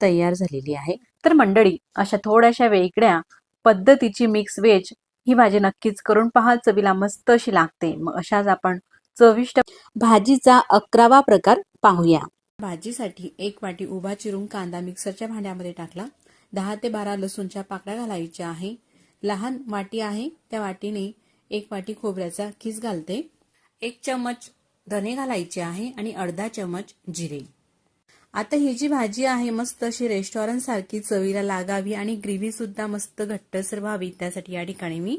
तयार झालेली आहे. तर मंडळी, अशा थोड्याशा वेगळ्या पद्धतीची मिक्स व्हेज ही भाजी नक्कीच करून पहा. चवीला मस्त अशी लागते. मग अशाच आपण चविष्ट भाजीचा 11वा प्रकार पाहूया. भाजीसाठी 1 वाटी उभा चिरून कांदा मिक्सरच्या भांड्यामध्ये टाकला. 10 ते 12 लसूणच्या पाकळ्या घालायच्या आहे. लहान वाटी आहे त्या वाटीने 1 वाटी खोबऱ्याचा खीस घालते. 1 चमच धने घालायचे आहे आणि अर्धा चमच जिरे. आता ही जी भाजी आहे मस्त अशी रेस्टॉरंट सारखी चवीला लागावी आणि ग्रेव्ही सुद्धा मस्त घट्टसर व्हावी त्यासाठी या ठिकाणी मी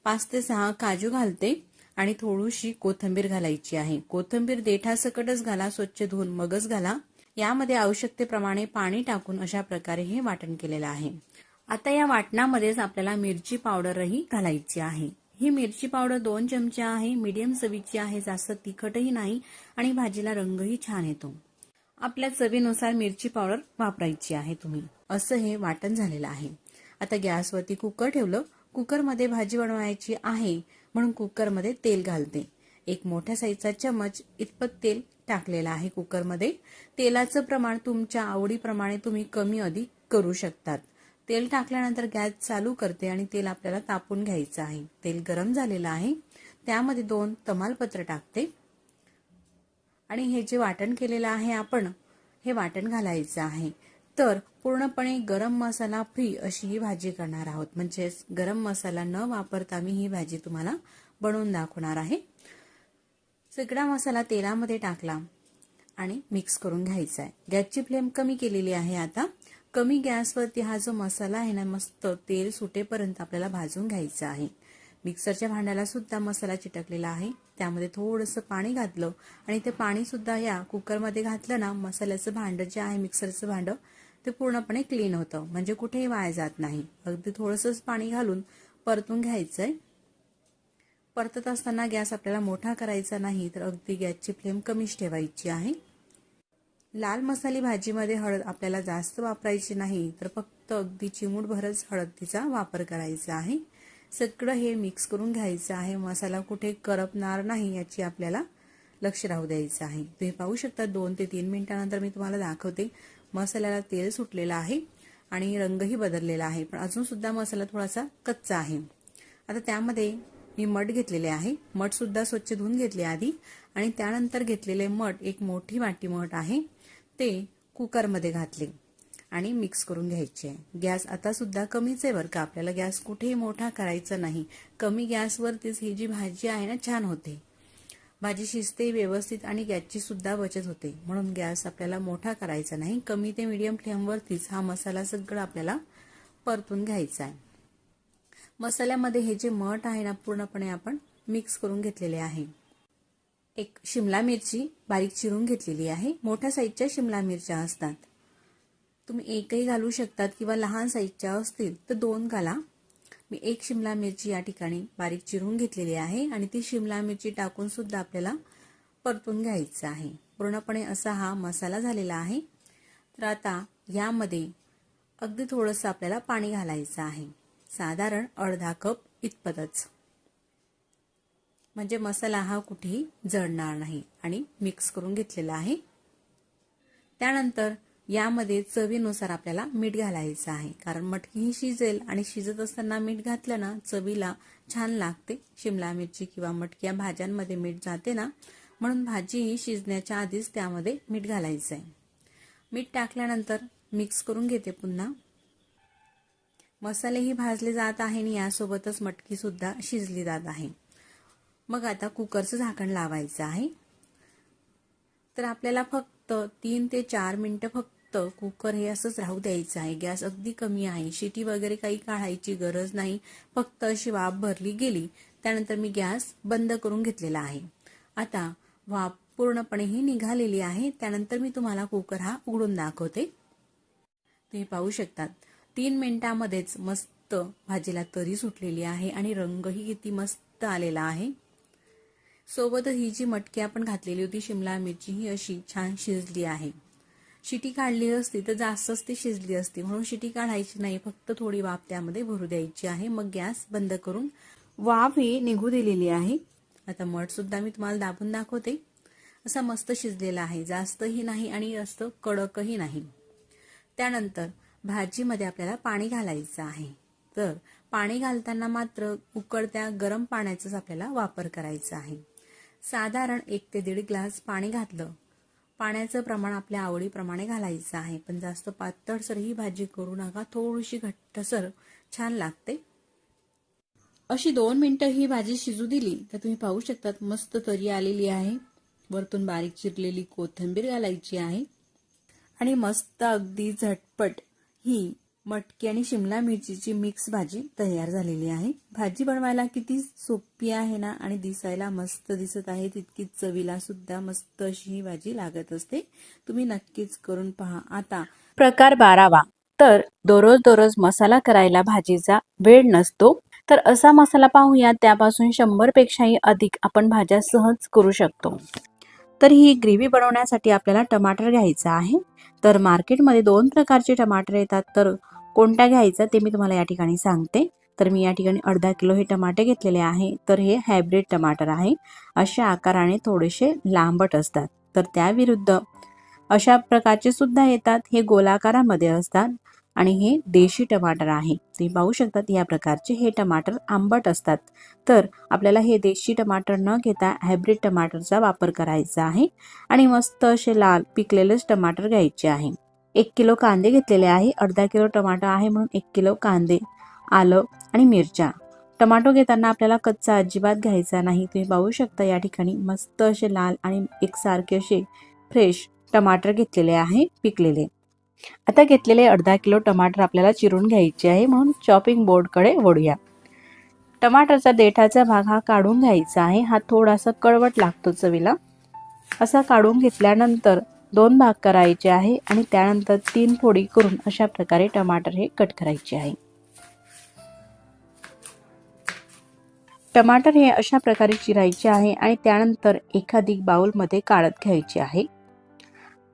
5 ते 6 काजू घालते आणि थोडीशी कोथिंबीर घालायची आहे. कोथिंबीर देठासकटच घाला, स्वच्छ धुवून मगच घाला. यामध्ये आवश्यकतेप्रमाणे पाणी टाकून अशा प्रकारे हे वाटण केलेलं आहे. आता या वाटणामध्येच आपल्याला मिरची पावडरही घालायची आहे. ही मिरची पावडर 2 चमचे आहे. मीडियम चवीची आहे, जास्त तिखटही नाही आणि भाजीला रंगही छान येतो. आपल्या चवीनुसार मिरची पावडर वापरायची आहे तुम्ही. असं हे वाटण झालेलं आहे. आता गॅसवरती कुकर ठेवलं. कुकरमध्ये भाजी बनवायची आहे म्हणून कुकरमध्ये तेल घालते. 1 मोठ्या साईजचा चमच इतपत तेल टाकलेलं आहे कुकरमध्ये. तेलाचं प्रमाण तुमच्या आवडीप्रमाणे तुम्ही कमी अधिक करू शकतात. तेल टाकल्यानंतर गॅस चालू करते आणि तेल आपल्याला तापून घ्यायचं आहे. तेल गरम झालेलं आहे. त्यामध्ये 2 तमालपत्र टाकते आणि हे जे वाटण केलेलं आहे आपण, हे वाटण घालायचं आहे. तर पूर्णपणे गरम मसाला फ्री अशी ही भाजी करणार आहोत. म्हणजे गरम मसाला न वापरता मी ही भाजी तुम्हाला बनवून दाखवणार आहे. सगळा मसाला तेलामध्ये टाकला आणि मिक्स करून घ्यायचा आहे. गॅसची फ्लेम कमी केलेली आहे. आता कमी गॅसवरती हा जो मसाला आहे ना मस्त तेल सुटेपर्यंत आपल्याला भाजून घ्यायचा आहे. मिक्सरच्या भांड्याला सुद्धा मसाला चिटकलेला आहे. त्यामध्ये थोडंसं पाणी घातलं आणि ते पाणी सुद्धा या कुकरमध्ये घातलं ना, मसाल्याचं भांडं जे आहे मिक्सरचं भांडं ते पूर्णपणे क्लीन होतं. म्हणजे कुठेही वाया जात नाही. अगदी थोडंसंच पाणी घालून परतून घ्यायचंय. परतत असताना गॅस आपल्याला मोठा करायचा नाही, तर अगदी गॅसची फ्लेम कमीच ठेवायची आहे. लाल मसाली भाजीमध्ये हळद आपल्याला जास्त वापरायची नाही, तर फक्त अगदी चिमूटभरच हळदीचा वापर करायचा आहे. सगळं हे मिक्स करून घ्यायचं आहे. मसाला कुठे करपणार नाही याची आपल्याला लक्ष राहू द्यायचं आहे. तुम्ही पाहू शकता 2 ते 3 मिनिटांनंतर मी तुम्हाला दाखवते. मसाल्याला तेल सुटलेलं आहे आणि रंगही बदललेला आहे, पण अजून सुद्धा मसाला थोडासा कच्चा आहे. आता त्यामध्ये मी मठ घेतलेले आहे. मठ सुद्धा स्वच्छ धुवून घेतले आधी आणि त्यानंतर घेतलेले मठ 1 मोठी वाटी मठ आहे ते कुकरमध्ये घातले आणि मिक्स करून घ्यायचे आहे. गॅस आता सुद्धा कमीच आहे बरं का. आपल्याला गॅस कुठेही मोठा करायचा नाही. कमी गॅसवरतीच ही जी भाजी आहे ना छान होते. भाजी शिजते व्यवस्थित आणि गॅसची सुद्धा बचत होते. म्हणून गॅस आपल्याला मोठा करायचा नाही. कमी ते मीडियम फ्लेमवरतीच हा मसाला सगळा आपल्याला परतून घ्यायचा आहे. मसाल्यामध्ये हे जे मठ आहे ना पूर्णपणे आपण मिक्स करून घेतलेले आहे. 1 शिमला मिरची बारीक चिरून घेतलेली आहे. मोठ्या साईजच्या शिमला मिरच्या असतात, तुम्ही 1ही घालू शकतात किंवा लहान साईजच्या असतील तर 2 घाला. मी 1 शिमला मिरची या ठिकाणी बारीक चिरून घेतलेली आहे आणि ती शिमला मिरची टाकून सुद्धा आपल्याला परतून घ्यायचं आहे. पूर्णपणे असा हा मसाला झालेला आहे. तर आता यामध्ये अगदी थोडंसं आपल्याला पाणी घालायचं आहे, साधारण अर्धा कप इतपतच. म्हणजे मसाला हा कुठेही जळणार नाही आणि मिक्स करून घेतलेला आहे. त्यानंतर यामध्ये चवीनुसार आपल्याला मीठ घालायचं आहे, कारण मटकी ही शिजेल आणि शिजत असताना मीठ घातलं ना चवीला छान लागते. शिमला मिरची किंवा मटकी या भाज्यांमध्ये मीठ जाते ना, म्हणून भाजी ही शिजण्याच्या आधीच त्यामध्ये मीठ घालायचं आहे. मीठ टाकल्यानंतर मिक्स करून घेते पुन्हा. मसालेही भाजले जात आहे आणि यासोबतच मटकी सुद्धा शिजली जात आहे. मग आता कुकरचं झाकण लावायचं आहे. तर आपल्याला फक्त 3 ते 4 मिनिटं फक्त कुकर हे असंच राहू द्यायचं आहे. गॅस अगदी कमी आहे. शिटी वगैरे काही काढायची गरज नाही. फक्त अशी वाफ भरली गेली त्यानंतर मी गॅस बंद करून घेतलेला आहे. आता वाफ पूर्णपणे ही निघालेली आहे. त्यानंतर मी तुम्हाला कुकर हा उघडून दाखवते. तुम्ही पाहू शकतात 3 मिनिटांमध्येच मस्त भाजीला तरी सुटलेली आहे आणि रंगही किती मस्त आलेला आहे. सोबतच ही जी मटकी आपण घातलेली होती शिमला मिरची ही अशी छान शिजली आहे. शिटी काढली असती तर जास्तच ती शिजली असती, म्हणून शिटी काढायची नाही. फक्त थोडी वाफ त्यामध्ये भरू द्यायची आहे. मग गॅस बंद करून वाफ ही निघू दिलेली आहे. आता मठ सुद्धा मी तुम्हाला दाबून दाखवते. असा मस्त शिजलेला आहे. जास्तही नाही आणि जास्त कडकही नाही. त्यानंतर भाजीमध्ये आपल्याला पाणी घालायचं आहे. तर पाणी घालताना मात्र उकळत्या गरम पाण्याचाच आपल्याला वापर करायचा आहे. साधारण 1 ते 1.5 ग्लास पाणी घातलं. पाण्याचं प्रमाण आपल्या आवडीप्रमाणे घालायचं आहे, पण जास्त पातळसर ही भाजी करू नका. थोडीशी घट्टसर छान लागते. अशी 2 मिनिटं ही भाजी शिजू दिली तर तुम्ही पाहू शकतात मस्त तरी आलेली आहे. वरतून बारीक चिरलेली कोथिंबीर घालायची आहे आणि मस्त अगदी झटपट ही मटकी आणि शिमला मिरचीची मिक्स भाजी तयार झालेली आहे. भाजी बनवायला किती सोपी आहे ना, आणि दिसायला मस्त दिसत आहे तितकीच चवीला सुद्धा मस्त अशी ही भाजी लागत असते. तुम्ही नक्कीच करून पहा. आता प्रकार 12वा. तर दररोज मसाला करायला भाजीचा वेळ नसतो, तर असा मसाला पाहूया. त्यापासून 100 पेक्षाही अधिक आपण भाज्या सहज करू शकतो. तर ही ग्रेव्ही बनवण्यासाठी आपल्याला टमाटर घ्यायचा आहे. तर मार्केटमध्ये 2 प्रकारचे टमाटर येतात. तर कोणता घ्यायचा ते मी तुम्हाला या ठिकाणी सांगते. तर मी या ठिकाणी अर्धा किलो हे टमाटे घेतलेले आहे. तर हे हायब्रिड टमाटर आहे. अशा आकाराने थोडेसे लांबट असतात. तर त्याविरुद्ध अशा प्रकारचे सुद्धा येतात. हे गोलाकारामध्ये असतात आणि हे देशी टमाटर आहे. तुम्ही पाहू शकतात या प्रकारचे हे टमाटर आंबट असतात. तर आपल्याला हे देशी टमाटर न घेता हायब्रिड टमाटरचा वापर करायचा आहे आणि मस्त असे लाल पिकलेलेच टमाटर घ्यायचे आहे. 1 किलो कांदे घेतलेले आहे. अर्धा किलो टमाटर आहे म्हणून 1 किलो कांदे, आलं आणि मिरच्या. टमाटो घेताना आपल्याला कच्चा अजिबात घ्यायचा नाही. तुम्ही पाहू शकता या ठिकाणी मस्त असे लाल आणि एकसारखे असे फ्रेश टमाटर घेतलेले आहे पिकलेले. आता घेतलेले अर्धा किलो टमाटर आपल्याला चिरून घ्यायचे आहे, म्हणून चॉपिंग बोर्डकडे वळूया. टमाटरचा देठाचा भाग हा काढून घ्यायचा आहे. हा थोडासा कडवट लागतो चवीला. असा काढून घेतल्यानंतर 2 भाग करायचे आहे आणि त्यानंतर 3 फोडी करून अशा प्रकारे टमाटर हे कट करायचे आहे. टमाटर हे अशा प्रकारे चिरायचे आहे आणि त्यानंतर एखादी बाउलमध्ये काढत घ्यायचे आहे.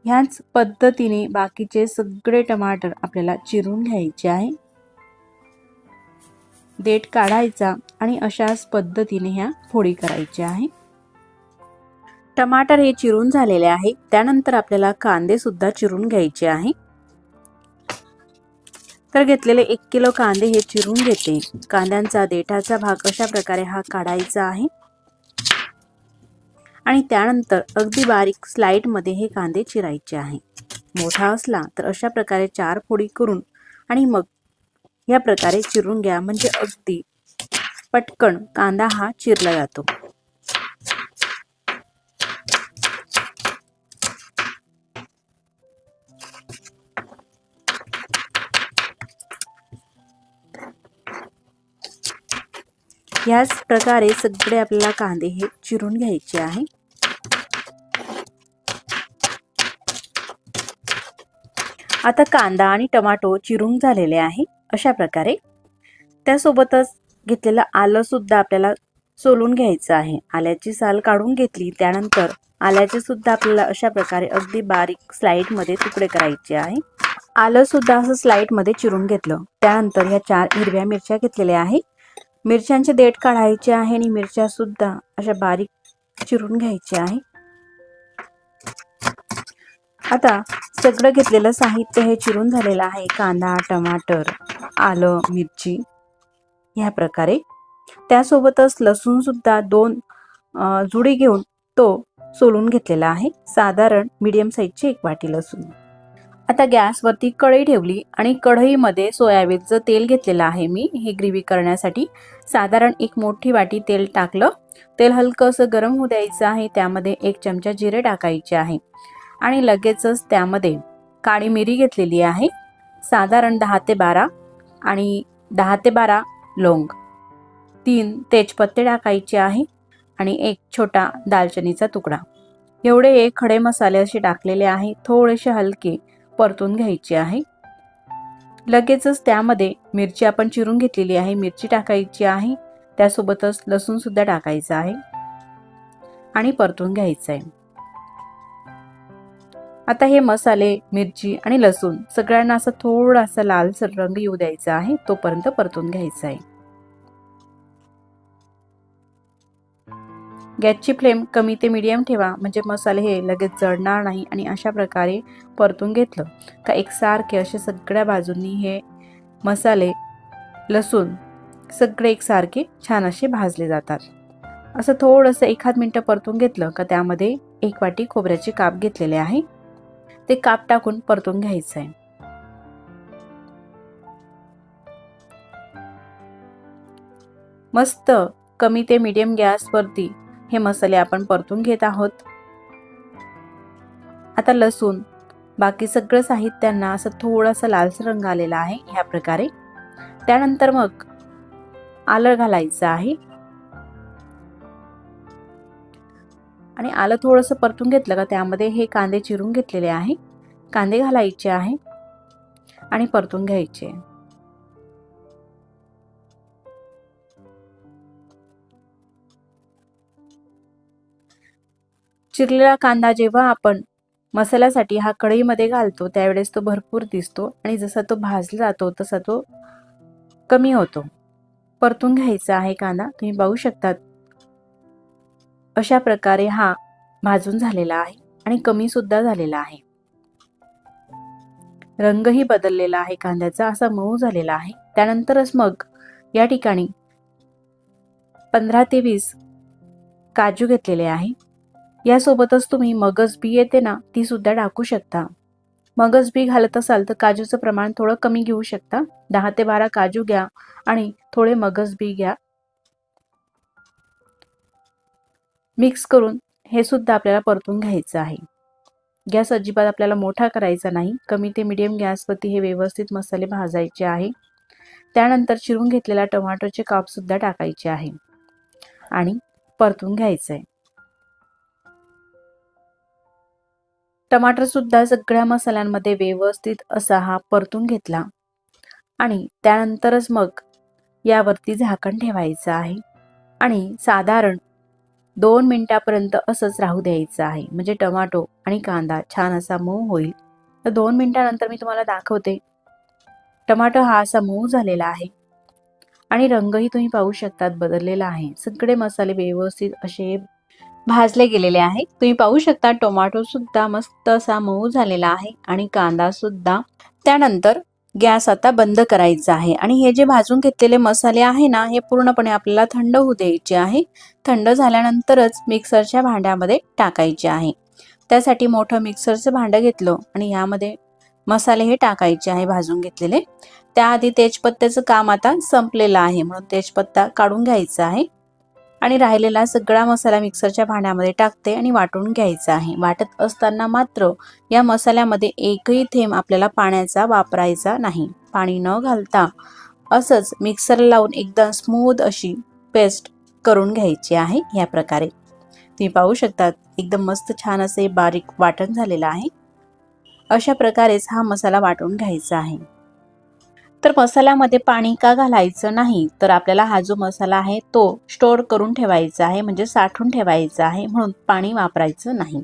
ह्याच पद्धतीने बाकीचे सगळे टमाटर आपल्याला चिरून घ्यायचे आहे. देठ काढायचा आणि अशाच पद्धतीने ह्या फोडी करायच्या आहे. टमाटर हे चिरून झालेले आहे. त्यानंतर आपल्याला कांदे सुद्धा चिरून घ्यायचे आहे. तर घेतलेले 1 किलो कांदे हे चिरून घेते. कांद्यांचा देठाचा भाग अशा प्रकारे हा काढायचा आहे आणि त्यानंतर अगदी बारीक स्लाइड मध्ये हे कांदे चिरायचे आहे. मोठा असला तर अशा प्रकारे 4 फोडी करून आणि मग या प्रकारे चिरून घ्या, म्हणजे अगदी पटकन कांदा हा चिरला जातो. याच प्रकारे सगळे आपल्याला कांदे हे चिरून घ्यायचे आहे. आता कांदा आणि टमाटो चिरून झालेले आहे अशा प्रकारे. त्यासोबतच घेतलेलं आलं सुद्धा आपल्याला सोलून घ्यायचं आहे. आल्याची साल काढून घेतली. त्यानंतर आल्याचे सुद्धा आपल्याला अशा प्रकारे अगदी बारीक स्लाइड मध्ये तुकडे करायचे आहे. आलं सुद्धा असं स्लाइड मध्ये चिरून घेतलं. त्यानंतर ह्या 4 हिरव्या मिरच्या घेतलेल्या आहे. मिरच्यांचे देठ काढायचे आहे आणि मिरच्या सुद्धा अशा बारीक चिरून घ्यायच्या आहे. आता सगळं घेतलेलं साहित्य हे चिरून झालेलं आहे. कांदा, टमाटर, आलं, मिरची ह्या प्रकारे. त्यासोबतच लसूण सुद्धा 2 जुडी घेऊन तो सोलून घेतलेला आहे. साधारण मीडियम साईजची 1 वाटी लसूण. आता गॅसवरती कढई ठेवली आणि कढईमध्ये सोयाबीनचं तेल घेतलेलं आहे मी हे ग्रेव्ही करण्यासाठी. साधारण 1 मोठी वाटी तेल टाकलं. तेल हलकंसं गरम होऊ द्यायचं आहे. त्यामध्ये 1 चमचा जिरे टाकायचे आहे आणि लगेचच त्यामध्ये काळी मिरी घेतलेली आहे. साधारण 10 ते 12 आणि 10 ते 12 लवंग, 3 तेजपत्ते टाकायचे आहे आणि 1 छोटा दालचिनीचा तुकडा. एवढे हे खडे मसाले असे टाकलेले आहे. थोडेसे हलके परतून घ्यायचे आहे. लगेचच त्यामध्ये मिरची आपण चिरून घेतलेली आहे मिरची टाकायची आहे. त्यासोबतच लसूण सुद्धा टाकायचा आहे आणि परतून घ्यायचं आहे. आता हे मसाले, मिरची आणि लसूण सगळ्यांना असं थोडासा लालसर रंग येऊ द्यायचा आहे. तोपर्यंत परतून घ्यायचा आहे. गॅसची फ्लेम कमी ते मीडियम ठेवा म्हणजे मसाले हे लगेच जळणार नाही. आणि अशा प्रकारे परतून घेतलं का एकसारखे असे सगळ्या बाजूंनी हे मसाले, लसूण सगळे एकसारखे छान असे भाजले जातात. असं थोडंसं 1 मिनिट परतून घेतलं का त्यामध्ये 1 वाटी खोबऱ्याचे काप घेतलेले आहे. ते काप टाकून परतून घ्यायचं आहे. मस्त कमी ते मीडियम गॅसवरती हे मसाले आपण परतून घेत आहोत. आता लसूण, बाकी सगळं साहित्यांना असं थोडासा लालसर रंग आलेला आहे ह्या प्रकारे. त्यानंतर मग आलं घालायचं आहे आणि आलं थोडंसं परतून घेतलं का त्यामध्ये हे कांदे चिरून घेतलेले आहे. कांदे घालायचे आहे आणि परतून घ्यायचे. चिरलेला कांदा जेव्हा आपण मसाल्यासाठी हा कढईमध्ये घालतो त्यावेळेस तो भरपूर दिसतो आणि जसा तो भाजला जातो तसा तो कमी होतो. परतून घ्यायचा आहे कांदा. तुम्ही पाहू शकतात अशा प्रकारे हा भाजून झालेला आहे आणि कमी सुद्धा झालेला आहे. रंगही बदललेला आहे कांद्याचा, असा मऊ झालेला आहे. त्यानंतरच मग या ठिकाणी 15 ते 20 काजू घेतलेले आहे. यासोबतच तुम्ही मगज बी येते ना ती सुद्धा टाकू शकता. मगज बी घालत असाल तर काजूचं प्रमाण थोडं कमी घेऊ शकता. 10 ते 12 काजू घ्या आणि थोडे मगज बी घ्या. मिक्स करून हे सुद्धा आपल्याला परतून घ्यायचं आहे. गॅस अजिबात आपल्याला मोठा करायचा नाही. कमी ते मीडियम गॅसवरती हे व्यवस्थित मसाले भाजायचे आहे. त्यानंतर चिरून घेतलेला टोमॅटोचे काप सुद्धा टाकायचे आहे आणि परतून घ्यायचं आहे. टमाटर सुद्धा सगळ्या मसाल्यांमध्ये व्यवस्थित असा हा परतून घेतला आणि त्यानंतरच मग यावरती झाकण ठेवायचं आहे आणि साधारण 2 मिनिटापर्यंत असंच राहू द्यायचं आहे. म्हणजे टोमॅटो आणि कांदा छान असा मऊ होईल. तर 2 मिनिटानंतर मी तुम्हाला दाखवते. टोमॅटो हा असा मऊ झालेला आहे आणि रंगही तुम्ही पाहू शकतात बदललेला आहे. सगळे मसाले व्यवस्थित असे भाजले गेलेले आहे. तुम्ही पाहू शकता टोमॅटो सुद्धा मस्त असा मऊ झालेला आहे आणि कांदा सुद्धा. त्यानंतर गॅस आता बंद करायचा आहे आणि हे जे भाजून घेतलेले मसाले आहे ना हे पूर्णपणे आपल्याला थंड होऊ द्यायचे आहे. थंड झाल्यानंतरच मिक्सरच्या भांड्यामध्ये टाकायचे आहे. त्यासाठी मोठं मिक्सरचं भांडं घेतलं आणि यामध्ये मसाले हे टाकायचे आहे भाजून घेतलेले. त्याआधी तेजपत्त्याचं काम आता संपलेलं आहे म्हणून तेजपत्ता काढून घ्यायचा आहे आणि राहिलेला सगळा मसाला मिक्सरच्या भांड्यामध्ये टाकते आणि वाटून घ्यायचा आहे. वाटत असताना मात्र या मसाल्यामध्ये एकही थेंब आपल्याला पाण्याचा वापरायचा नाही. पाणी न घालता असंच मिक्सरला लावून एकदम स्मूथ अशी पेस्ट करून घ्यायची आहे. या प्रकारे तुम्ही पाहू शकतात एकदम मस्त छान असे बारीक वाटण झालेलं आहे. अशा प्रकारेच हा मसाला वाटून घ्यायचा आहे. तर मसाल्यामध्ये पाणी का घालायचं नाही तर आपल्याला हा जो मसाला आहे तो स्टोअर करून ठेवायचा आहे म्हणजे साठवून ठेवायचा आहे म्हणून पाणी वापरायचं नाही.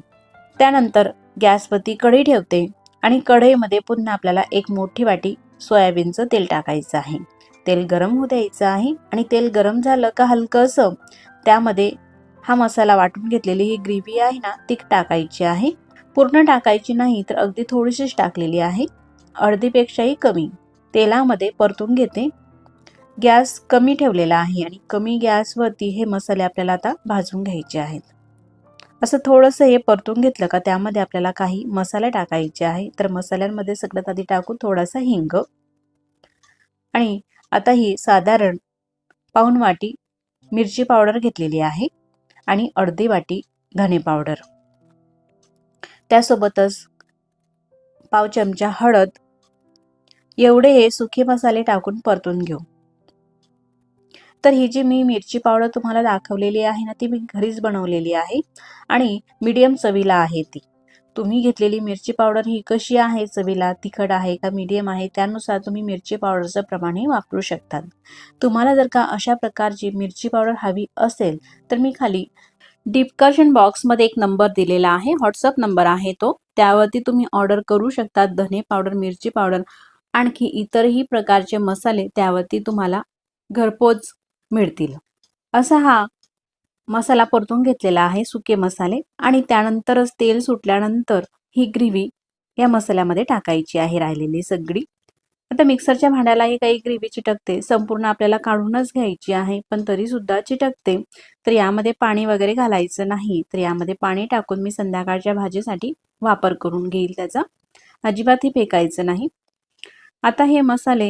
त्यानंतर गॅसवरती कढई ठेवते आणि कढईमध्ये पुन्हा आपल्याला 1 मोठी वाटी सोयाबीनचं तेल टाकायचं आहे. तेल गरम होऊ द्यायचं आहे आणि तेल गरम झालं का हलकंसं त्यामध्ये हा मसाला वाटून घेतलेली ही ग्रेव्ही आहे ना ती टाकायची आहे. पूर्ण टाकायची नाही तर अगदी थोडीशीच टाकलेली आहे, अर्धीपेक्षाही कमी. तेलामध्ये परतून घेते. गॅस कमी ठेवलेला आहे आणि कमी गॅसवरती हे मसाले आपल्याला आता भाजून घ्यायचे आहेत. असं थोडंसं हे परतून घेतलं का त्यामध्ये आपल्याला काही मसाले टाकायचे आहे. तर मसाल्यांमध्ये सगळ्यात आधी टाकू थोडासा हिंग आणि आता ही साधारण पाऊण वाटी मिरची पावडर घेतलेली आहे आणि अर्धी वाटी धने पावडर, त्यासोबतच पाव चमचा हळद, एवढे हे सुके मसाले टाकून परतून घेऊ. तर ही जी मी मिरची पावडर तुम्हाला दाखवलेली आहे ना, ती मी घरीच बनवलेली आहे आणि मीडियम चवीला आहे ती. तुम्ही घेतलेली मिरची पावडर ही कशी आहे चवीला, तिखट आहे का मीडियम आहे, त्यानुसार तुम्ही मिरची पावडरचं प्रमाणही वापरू शकता. तुम्हाला जर का अशा प्रकारची मिरची पावडर हवी असेल तर मी खाली डिस्क्रिप्शन बॉक्समध्ये एक नंबर दिलेला आहे, व्हॉट्सअप नंबर आहे तो, त्यावरती तुम्ही ऑर्डर करू शकता. धने पावडर, मिरची पावडर, आणखी इतरही प्रकारचे मसाले त्यावरती तुम्हाला घरपोच मिळतील. असा हा मसाला परतून घेतलेला आहे, सुके मसाले, आणि त्यानंतरच तेल सुटल्यानंतर ही ग्रेव्ही या मसाल्यामध्ये टाकायची आहे राहिलेली सगळी. आता मिक्सरच्या भांड्यालाही काही ग्रेव्ही चिटकते, संपूर्ण आपल्याला काढूनच घ्यायची आहे, पण तरी सुद्धा चिटकते. तर यामध्ये पाणी वगैरे घालायचं नाही. तर यामध्ये पाणी टाकून मी संध्याकाळच्या भाजीसाठी वापर करून घेईल त्याचा, अजिबातही फेकायचं नाही. आता हे मसाले,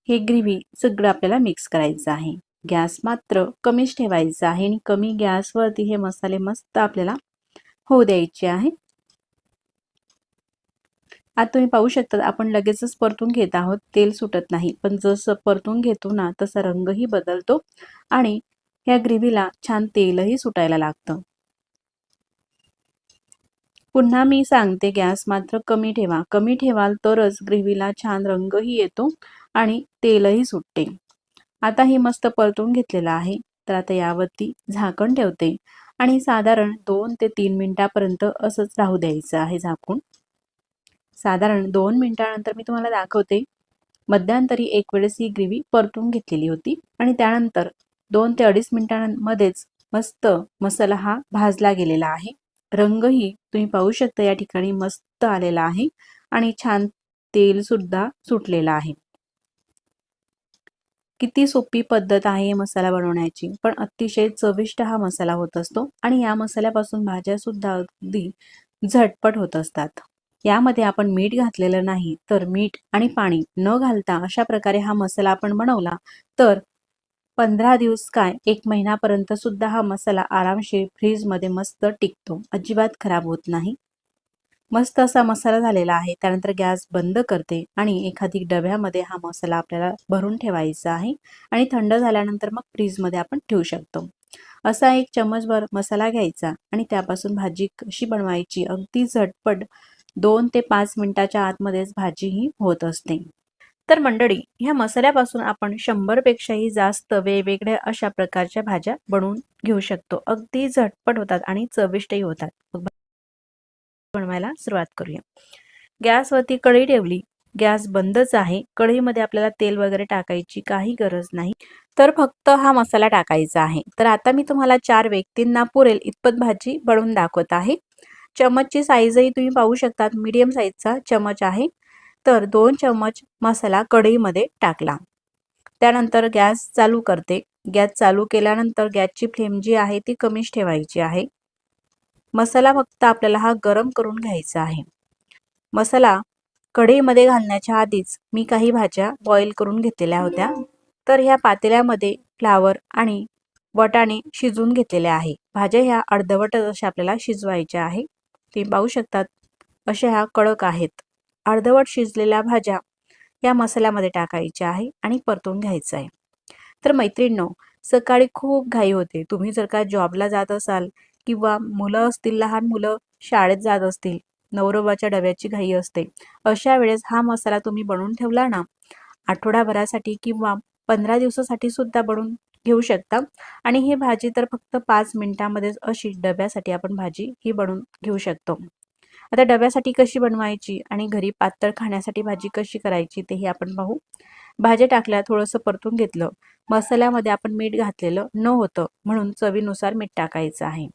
हे ग्रेव्ही सगळं आपल्याला मिक्स करायचं आहे. गॅस मात्र कमीच ठेवायचा आहे आणि कमी गॅसवरती हे मसाले मस्त आपल्याला होऊ द्यायचे आहे. आता तुम्ही पाहू शकता आपण लगेचच परतून घेत आहोत, तेल सुटत नाही, पण जसं परतून घेतो ना तसा रंगही बदलतो आणि या ग्रेव्हीला छान तेलही सुटायला लागतं. पुन्हा मी सांगते, गॅस मात्र कमी ठेवा. कमी ठेवाल तरच ग्रेव्हीला छान रंगही येतो आणि तेलही सुटते. आता हे मस्त परतून घेतलेलं आहे. तर आता यावरती झाकण ठेवते आणि साधारण 2 ते 3 मिनिटापर्यंत असंच राहू द्यायचं आहे झाकून. साधारण 2 मिनिटानंतर मी तुम्हाला दाखवते. मध्यंतरी एक वेळेस ही ग्रेव्ही परतून घेतलेली होती आणि त्यानंतर 2 ते 2.5 मिनिटांमध्येच मस्त मसाला हा भाजला गेलेला आहे. रंगही तुम्ही पाहू शकता या ठिकाणी मस्त आलेला आहे आणि छान तेल सुद्धा सुटलेला आहे. किती सोपी पद्धत आहे मसाला बनवण्याची, पण अतिशय चविष्ट हा मसाला होत असतो आणि या मसाल्यापासून भाज्या सुद्धा अगदी झटपट होत असतात. यामध्ये आपण मीठ घातलेलं नाही, तर मीठ आणि पाणी न घालता अशा प्रकारे हा मसाला आपण बनवला तर 15 दिवस काय 1 महिन्यापर्यंत सुद्धा हा मसाला आरामशीर फ्रीजमध्ये मस्त टिकतो, अजिबात खराब होत नाही. मस्त असा मसाला झालेला आहे. त्यानंतर गॅस बंद करते आणि एखादी डब्यामध्ये हा मसाला आपल्याला भरून ठेवायचा आहे आणि थंड झाल्यानंतर मग फ्रीजमध्ये आपण ठेवू शकतो. असा 1 चमचभर मसाला घ्यायचा आणि त्यापासून भाजी कशी बनवायची, अगदी झटपट 2 ते 5 मिनिटाच्या आतमध्येच भाजी ही होत असते. तर मंडळी, ह्या मसाल्यापासून आपण 100 पेक्षाही जास्त वेगवेगळ्या अशा प्रकारच्या भाज्या बनवून घेऊ शकतो. अगदी झटपट होतात आणि चविष्टही होतात. बनवायला सुरुवात करूया. गॅसवरती कढई ठेवली, गॅस बंदच आहे. कढईमध्ये आपल्याला तेल वगैरे टाकायची काही गरज नाही, तर फक्त हा मसाला टाकायचा आहे. तर आता मी तुम्हाला 4 व्यक्तींना पुरेल इतपत भाजी बनवून दाखवत आहे. चमचची साईजही तुम्ही पाहू शकता, मीडियम साईजचा चमच आहे. तर 2 चमच मसाला कढईमध्ये टाकला. त्यानंतर गॅस चालू करते. गॅस चालू केल्यानंतर गॅसची फ्लेम जी आहे ती कमीच ठेवायची आहे. मसाला फक्त आपल्याला हा गरम करून घ्यायचा आहे. मसाला कढईमध्ये घालण्याच्या आधीच मी काही भाज्या बॉईल करून घेतलेल्या होत्या. तर ह्या पातेल्यामध्ये फ्लावर आणि वाटाणे शिजवून घेतलेले आहे. भाज्या ह्या अर्धवटच अशा आपल्याला शिजवायच्या आहे. ते पाहू शकतात अशा ह्या कडक आहेत. अर्धवट शिजलेल्या भाज्या या मसाल्यामध्ये टाकायच्या आहे आणि परतून घ्यायचं आहे. तर मैत्रिणींनो, सकाळी खूप घाई होते. तुम्ही जर का जॉबला जात असाल किंवा मुलं असतील, लहान मुलं शाळेत जात असतील, नवरोबाच्या डब्याची घाई असते, अशा वेळेस हा मसाला तुम्ही बनवून ठेवला ना, आठवडाभरासाठी किंवा 15 दिवसासाठी सुद्धा बनवून घेऊ शकता आणि ही भाजी तर फक्त 5 मिनिटांमध्येच अशी डब्यासाठी आपण भाजी ही बनवून घेऊ शकतो. आता डब्यासाठी कशी बनवायची आणि घरी पातळ खाण्यासाठी भाजी कशी करायची तेही आपण पाहू. भाज्या टाकल्या, थोडंसं परतून घेतलं. मसाल्यामध्ये आपण मीठ घातलेलं नव्हतं म्हणून चवीनुसार मीठ टाकायचं आहे.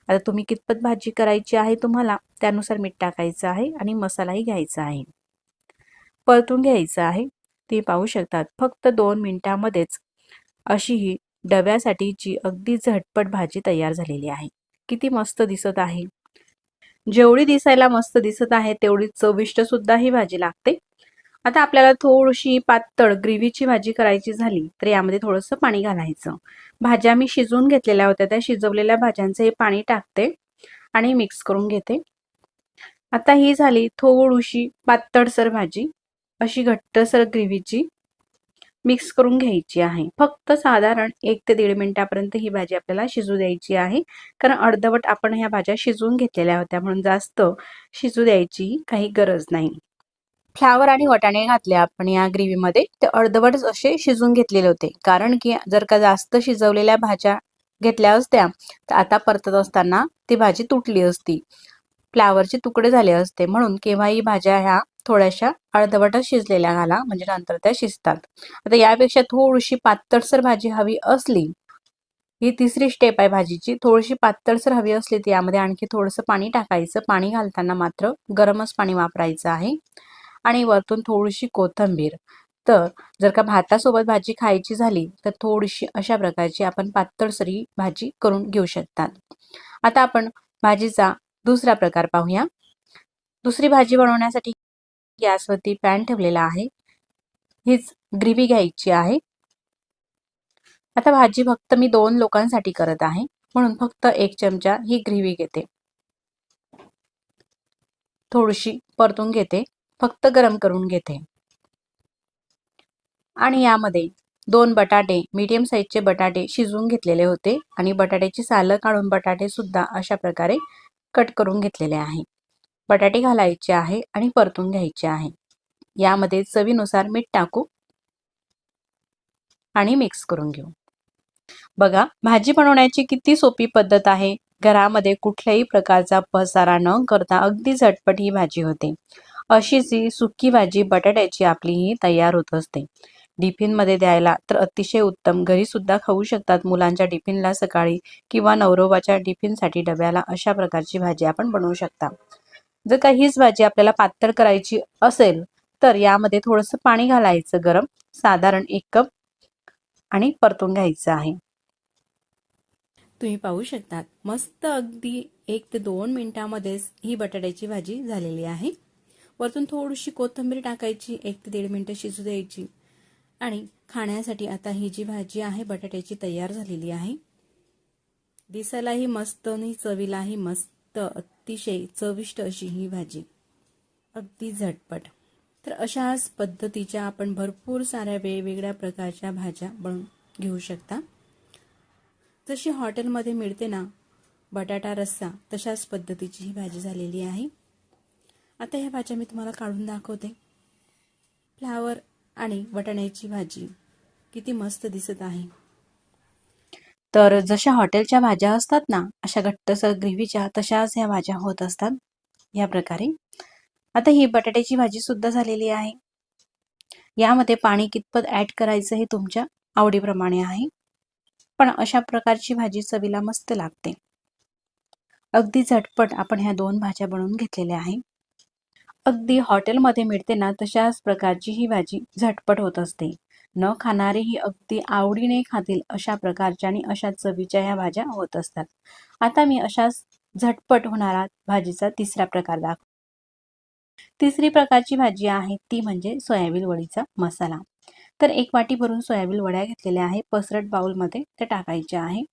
आता तुम्ही कितपत भाजी करायची आहे तुम्हाला त्यानुसार मीठ टाकायचं आहे आणि मसालाही घ्यायचा आहे, परतून घ्यायचं आहे. ते पाहू शकतात फक्त 2 मिनिटांमध्येच अशी ही डब्यासाठीची अगदी झटपट भाजी तयार झालेली आहे. किती मस्त दिसत आहे. जेवढी दिसायला मस्त दिसत आहे तेवढी चविष्ट सुद्धा ही भाजी लागते. आता आपल्याला थोडीशी पातळ ग्रेव्हीची भाजी करायची झाली तर यामध्ये थोडंसं पाणी घालायचं. भाज्या मी शिजवून घेतलेल्या होत्या, त्या शिजवलेल्या भाज्यांचे हे पाणी टाकते आणि मिक्स करून घेते. आता ही झाली थोडीशी पातळसर भाजी, अशी घट्टसर ग्रेव्हीची मिक्स करून घ्यायची आहे. फक्त साधारण 1 ते 1.5 मिनिटापर्यंत ही भाजी आपल्याला शिजू द्यायची आहे, कारण अर्धवट आपण ह्या भाज्या शिजवून घेतलेल्या होत्या म्हणून जास्त शिजू द्यायची काही गरज नाही. फ्लावर आणि वाटाणे घातले आपण या ग्रेव्हीमध्ये, ते अर्धवटच असे शिजून घेतलेले होते, कारण की जर का जास्त शिजवलेल्या भाज्या घेतल्या असत्या तर आता परतत असताना ती भाजी तुटली असती, फ्लावरचे तुकडे झाले असते. म्हणून केव्हाही भाज्या ह्या थोड्याशा अर्धवटच शिजलेल्या घाला, म्हणजे नंतर त्या शिजतात. आता यापेक्षा थोडीशी पातळसर भाजी हवी असली, ही तिसरी स्टेप आहे भाजीची, थोडीशी पातळसर हवी असली तर यामध्ये आणखी थोडंसं पाणी टाकायचं. पाणी घालताना मात्र गरमच पाणी वापरायचं आहे आणि वरतून थोडीशी कोथिंबीर. तर जर का भातासोबत भाजी खायची झाली तर थोडीशी अशा प्रकारची आपण पातळसरी भाजी करून घेऊ शकतात. आता आपण भाजीचा दुसरा प्रकार पाहूया. दुसरी भाजी बनवण्यासाठी गॅसवरती पॅन ठेवलेला आहे. हीच ग्रेव्ही घ्यायची आहे. आता भाजी फक्त मी 2 लोकांसाठी करत आहे म्हणून फक्त 1 चमचा ही ग्रेव्ही घेते. थोडीशी परतून घेते, फक्त गरम करून घेते आणि यामध्ये 2 बटाटे, मीडियम साईजचे बटाटे शिजवून घेतलेले होते आणि बटाट्याची सालं काढून बटाटे सुद्धा अशा प्रकारे कट करून घेतलेले आहे. बटाटे घालायचे आहे आणि परतून घ्यायचे आहे. यामध्ये चवीनुसार मीठ टाकू आणि मिक्स करून घेऊ. बघा, भाजी बनवण्याची किती सोपी पद्धत आहे. घरामध्ये कुठल्याही प्रकारचा पसारा न करता अगदी झटपट ही भाजी होते. अशीच ही सुकी भाजी बटाट्याची आपली ही तयार होत असते. टिफिनमध्ये द्यायला तर अतिशय उत्तम. घरी सुद्धा खाऊ शकतात मुलांच्या टिफिनला सकाळी किंवा नवरोबाच्या टिफिनसाठी डब्याला अशा प्रकारची भाजी आपण बनवू शकता. जर का हीच भाजी आपल्याला पातळ करायची असेल तर यामध्ये थोडंसं पाणी घालायचं गरम, साधारण 1 कप, आणि परतून घ्यायचं आहे. तुम्ही पाहू शकतात मस्त अगदी 1 ते 2 मिनिटांमध्येच ही बटाट्याची भाजी झालेली आहे. वरतून थोडीशी कोथिंबीर टाकायची, 1 ते 1.5 मिनिटं शिजू द्यायची आणि खाण्यासाठी आता ही जी भाजी आहे बटाट्याची तयार झालेली आहे. दिसायलाही मस्त आणि चवीलाही मस्त, अतिशय चविष्ट अशी ही भाजी, अगदी झटपट. तर अशाच पद्धतीच्या आपण भरपूर साऱ्या वेगवेगळ्या प्रकारच्या भाज्या बनवून घेऊ शकता. जशी हॉटेलमध्ये मिळते ना बटाटा रस्सा, तशाच पद्धतीची ही भाजी झालेली आहे. आता ह्या भाज्या मी तुम्हाला काढून दाखवते. फ्लावर आणि वाटाण्याची भाजी किती मस्त दिसत आहे. तर जशा हॉटेलच्या भाज्या असतात ना अशा घट्टसर ग्रेव्हीच्या, तशाच ह्या भाज्या होत असतात या प्रकारे. आता ही बटाट्याची भाजी सुद्धा झालेली आहे. यामध्ये पाणी कितपत ऍड करायचं हे तुमच्या आवडीप्रमाणे आहे, पण अशा प्रकारची भाजी चवीला मस्त लागते. अगदी झटपट आपण ह्या 2 भाज्या बनवून घेतलेल्या आहे. अगदी हॉटेलमध्ये मिळते ना तशाच प्रकारची ही भाजी झटपट होत असते. न खाणारे ही अगदी आवडीने खातील अशा प्रकारच्या आणि अशा चवीच्या ह्या भाज्या होत असतात. आता मी अशाच झटपट होणारा भाजीचा तिसरा प्रकार दाखवते. तिसरी प्रकारची भाजी आहे ती म्हणजे सोयाबीन वडीचा मसाला. तर 1 वाटी भरून सोयाबीन वड्या घेतलेल्या आहे. पसरट बाउलमध्ये ते टाकायचे आहे.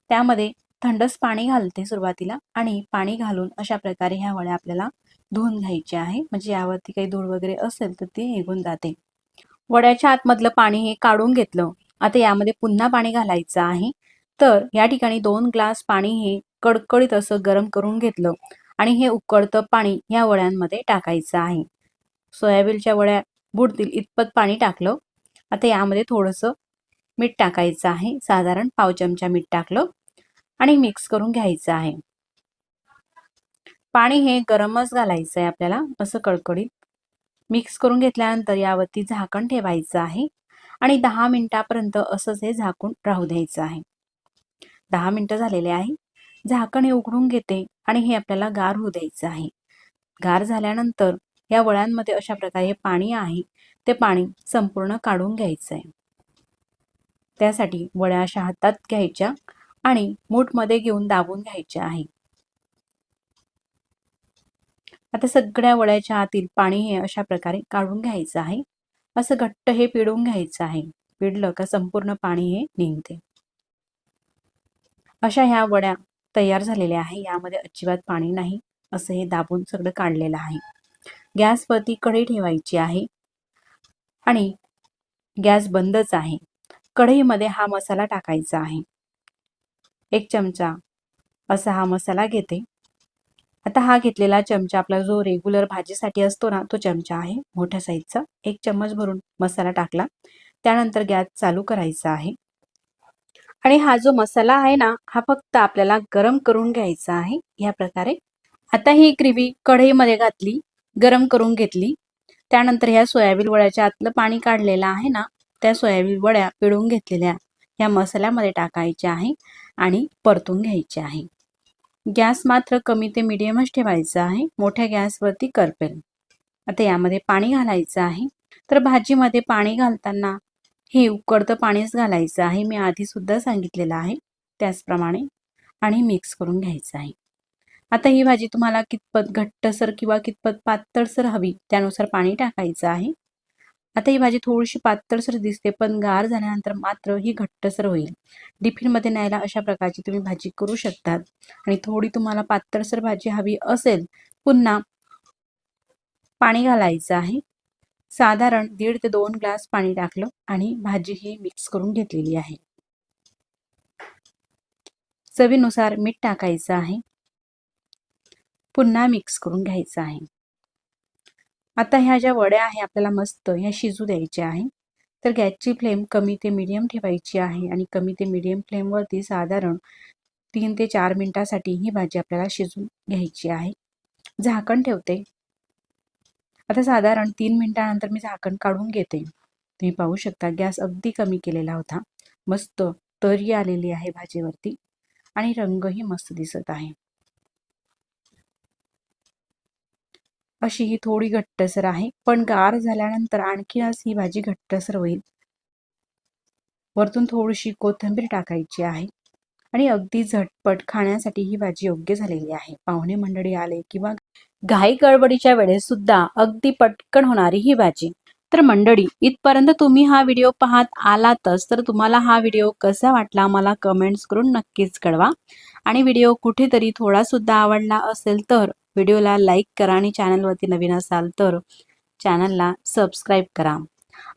त्यामध्ये थंडच पाणी घालते सुरुवातीला आणि पाणी घालून अशा प्रकारे ह्या वड्या आपल्याला धुवून घ्यायच्या आहे, म्हणजे यावरती काही धूळ वगैरे असेल तर ती निघून जाते. वड्याच्या आतमधलं पाणी हे काढून घेतलं. आता यामध्ये पुन्हा पाणी घालायचं आहे. तर या ठिकाणी 2 ग्लास पाणी हे कडकडीत असं गरम करून घेतलं आणि हे उकळतं पाणी या वड्यांमध्ये टाकायचं आहे. सोयाबीनच्या वड्या बुडतील इतपत पाणी टाकलं. आता यामध्ये थोडंसं मीठ टाकायचं आहे, साधारण पाव चमचा मीठ टाकलं आणि मिक्स करून घ्यायचं आहे. पाणी हे गरमच घालायचं आहे आपल्याला, असं कडकडीत. मिक्स करून घेतल्यानंतर यावरती झाकण ठेवायचं आहे आणि 10 मिनिटापर्यंत असंच हे झाकून राहू द्यायचं आहे. 10 मिनिटं झालेले आहे. झाकण हे उघडून घेते आणि हे आपल्याला गार होऊ द्यायचं आहे. गार झाल्यानंतर या वड्यांमध्ये अशा प्रकारे पाणी आहे ते पाणी संपूर्ण काढून घ्यायचं आहे. त्यासाठी वड्या अशा हातात घ्यायच्या आणि मूठमध्ये घेऊन दाबून घ्यायच्या आहे. आता सगळ्या वड्याच्या आतील पाणी हे अशा प्रकारे काढून घ्यायचं आहे. असं घट्ट हे पिळून घ्यायचं आहे. पिळलं का संपूर्ण पाणी हे निघते. अशा ह्या वड्या तयार झालेल्या आहे. यामध्ये अजिबात पाणी नाही. असं हे दाबून सगळं काढलेलं आहे. गॅसवरती कढई ठेवायची आहे आणि गॅस बंदच आहे. कढईमध्ये हा मसाला टाकायचा आहे. 1 चमचा असा हा मसाला घेते. आता हा घेतलेला चमचा आपला जो रेग्युलर भाजीसाठी असतो ना, तो चमचा आहे मोठ्या साईजचा. 1 चम्मच भरून मसाला टाकला. त्यानंतर गॅस चालू करायचा आहे आणि हा जो मसाला आहे ना, हा फक्त आपल्याला गरम करून घ्यायचा आहे या प्रकारे. आता ही ग्रेव्ही कढईमध्ये घातली, गरम करून घेतली. त्यानंतर ह्या सोयाबीन वड्याच्या आतलं पाणी काढलेलं आहे ना, त्या सोयाबीन वड्या पिळून घेतलेल्या या मसाल्यामध्ये टाकायच्या आहे आणि परतून घ्यायच्या आहे. गॅस मात्र कमी ते मीडियमच ठेवायचा आहे. मोठ्या गॅसवरती करपेल. आता यामध्ये पाणी घालायचं आहे. तर भाजीमध्ये पाणी घालताना हे उकळतं पाणीच घालायचं आहे. मी आधी सुद्धा सांगितलेलं आहे त्याचप्रमाणे आणि मिक्स करून घ्यायचं आहे. आता ही भाजी तुम्हाला कितपत घट्टसर किंवा कितपत पातळसर हवी त्यानुसार पाणी टाकायचं आहे. आता ही भाजी थोडीशी पातळसर दिसते, पण गार झाल्यानंतर मात्र ही घट्टसर होईल. टिफिनमध्ये न्यायला अशा प्रकारची तुम्ही भाजी करू शकतात. आणि थोडी तुम्हाला पातळसर भाजी हवी असेल, पुन्हा पाणी घालायचं आहे. साधारण 1.5 ते 2 ग्लास पाणी टाकलं आणि भाजी ही मिक्स करून घेतलेली आहे. चवीनुसार मीठ टाकायचं आहे. पुन्हा मिक्स करून घ्यायचं आहे. आता ह्या ज्या वड्या आहे आपल्याला मस्त ह्या शिजू द्यायच्या आहे. तर गॅसची फ्लेम कमी ते मीडियम ठेवायची आहे आणि कमी ते मीडियम फ्लेमवरती साधारण 3 ते 4 मिनिटासाठी ही भाजी आपल्याला शिजून घ्यायची आहे. झाकण ठेवते. आता साधारण 3 मिनिटानंतर मी झाकण काढून घेते. तुम्ही पाहू शकता गॅस अगदी कमी केलेला होता. मस्त तर्री आलेली आहे भाजीवरती आणि रंगही मस्त दिसत आहे. अशी ही थोडी घट्टसर आहे, पण गार झाल्यानंतर आणखीनच ही भाजी घट्टसर होईल. वरतून थोडीशी कोथिंबीर टाकायची आहे आणि अगदी झटपट खाण्यासाठी ही भाजी योग्य झालेली आहे. पाहुणे मंडळी आले किंवा घाई गडबडीच्या वेळेस सुद्धा अगदी पटकन होणारी ही भाजी. तर मंडळी, इथपर्यंत तुम्ही हा व्हिडिओ पाहत आलातच, तर तुम्हाला हा व्हिडिओ कसा वाटला मला कमेंट्स करून नक्कीच कळवा. आणि व्हिडिओ कुठेतरी थोडा सुद्धा आवडला असेल तर व्हिडिओला लाईक करा आणि चॅनलवरती नवीन असाल तर चॅनलला सबस्क्राईब करा.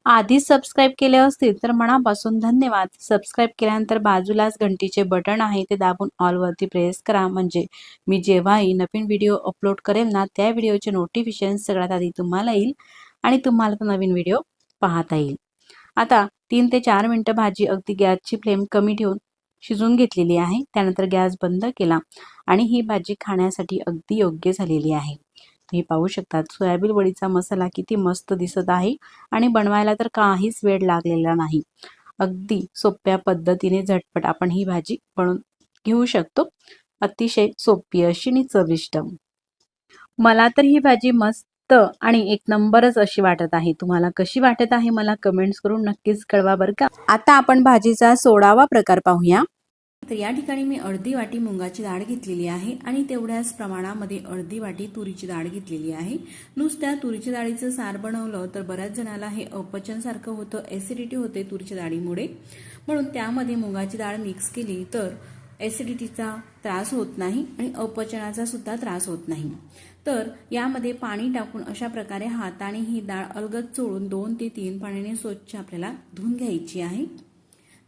आधीच सबस्क्राईब केले असतील तर मनापासून धन्यवाद. सबस्क्राईब केल्यानंतर बाजूलाच घंटीचे बटन आहे ते दाबून ऑलवरती प्रेस करा, म्हणजे मी जेव्हाही नवीन व्हिडिओ अपलोड करेल ना, त्या व्हिडिओचे नोटिफिकेशन सगळ्यात आधी तुम्हाला येईल आणि तुम्हाला तो नवीन व्हिडिओ पाहता येईल. आता 3 ते 4 मिनिटं भाजी अगदी गॅसची फ्लेम कमी ठेवून शिजून घेतलेली आहे. त्यानंतर गॅस बंद केला आणि ही भाजी खाण्यासाठी अगदी योग्य झालेली आहे. तुम्ही पाहू शकता सोयाबीन वडीचा मसाला किती मस्त दिसत आहे आणि बनवायला तर काहीच वेळ लागलेला नाही. अगदी सोप्या पद्धतीने झटपट आपण ही भाजी बनवून घेऊ शकतो. अतिशय सोपी अशी आणि चविष्ट. मला तर ही भाजी मस्त आणि एक नंबरच अशी वाटत आहे. तुम्हाला कशी वाटत आहे मला कमेंट्स करून नक्कीच कळवा बरं का. आता आपण भाजीचा 16वा प्रकार पाहूया. तर या ठिकाणी मी अर्धी वाटी मुगाची डाळ घेतलेली आहे आणि तेवढ्याच प्रमाणामध्ये अर्धी वाटी तुरीची डाळ घेतलेली आहे. नुसत्या तुरीच्या डाळीचं सार बनवलं तर बऱ्याच जणाला हे अपचनसारखं होतं, ऍसिडिटी होते तुरीच्या डाळीमुळे. म्हणून त्यामध्ये मुगाची डाळ मिक्स केली तर ऍसिडिटीचा त्रास होत नाही आणि अपचनाचा सुद्धा त्रास होत नाही. तर यामध्ये पाणी टाकून अशा प्रकारे हाताने ही डाळ अलगद चोळून 2 ते 3 पाण्याने स्वच्छ आपल्याला धुवून घ्यायची आहे.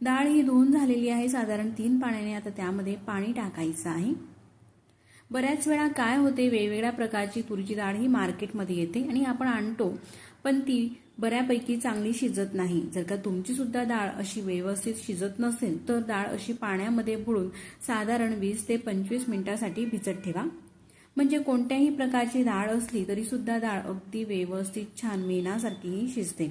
डाळ ही धुवून झालेली आहे साधारण 3 पाण्याने. आता त्यामध्ये पाणी टाकायचं आहे. बऱ्याच वेळा काय होते, वेगवेगळ्या प्रकारची तुरीची डाळ ही मार्केटमध्ये येते आणि आपण आणतो, पण ती बऱ्यापैकी चांगली शिजत नाही. जर का तुमची सुद्धा डाळ अशी व्यवस्थित शिजत नसेल तर डाळ अशी पाण्यामध्ये बुडून साधारण 20 ते 25 मिनिटांसाठी भिजत ठेवा. म्हणजे कोणत्याही प्रकारची डाळ असली तरी सुद्धा डाळ अगदी व्यवस्थित छान मेणासारखी शिजते.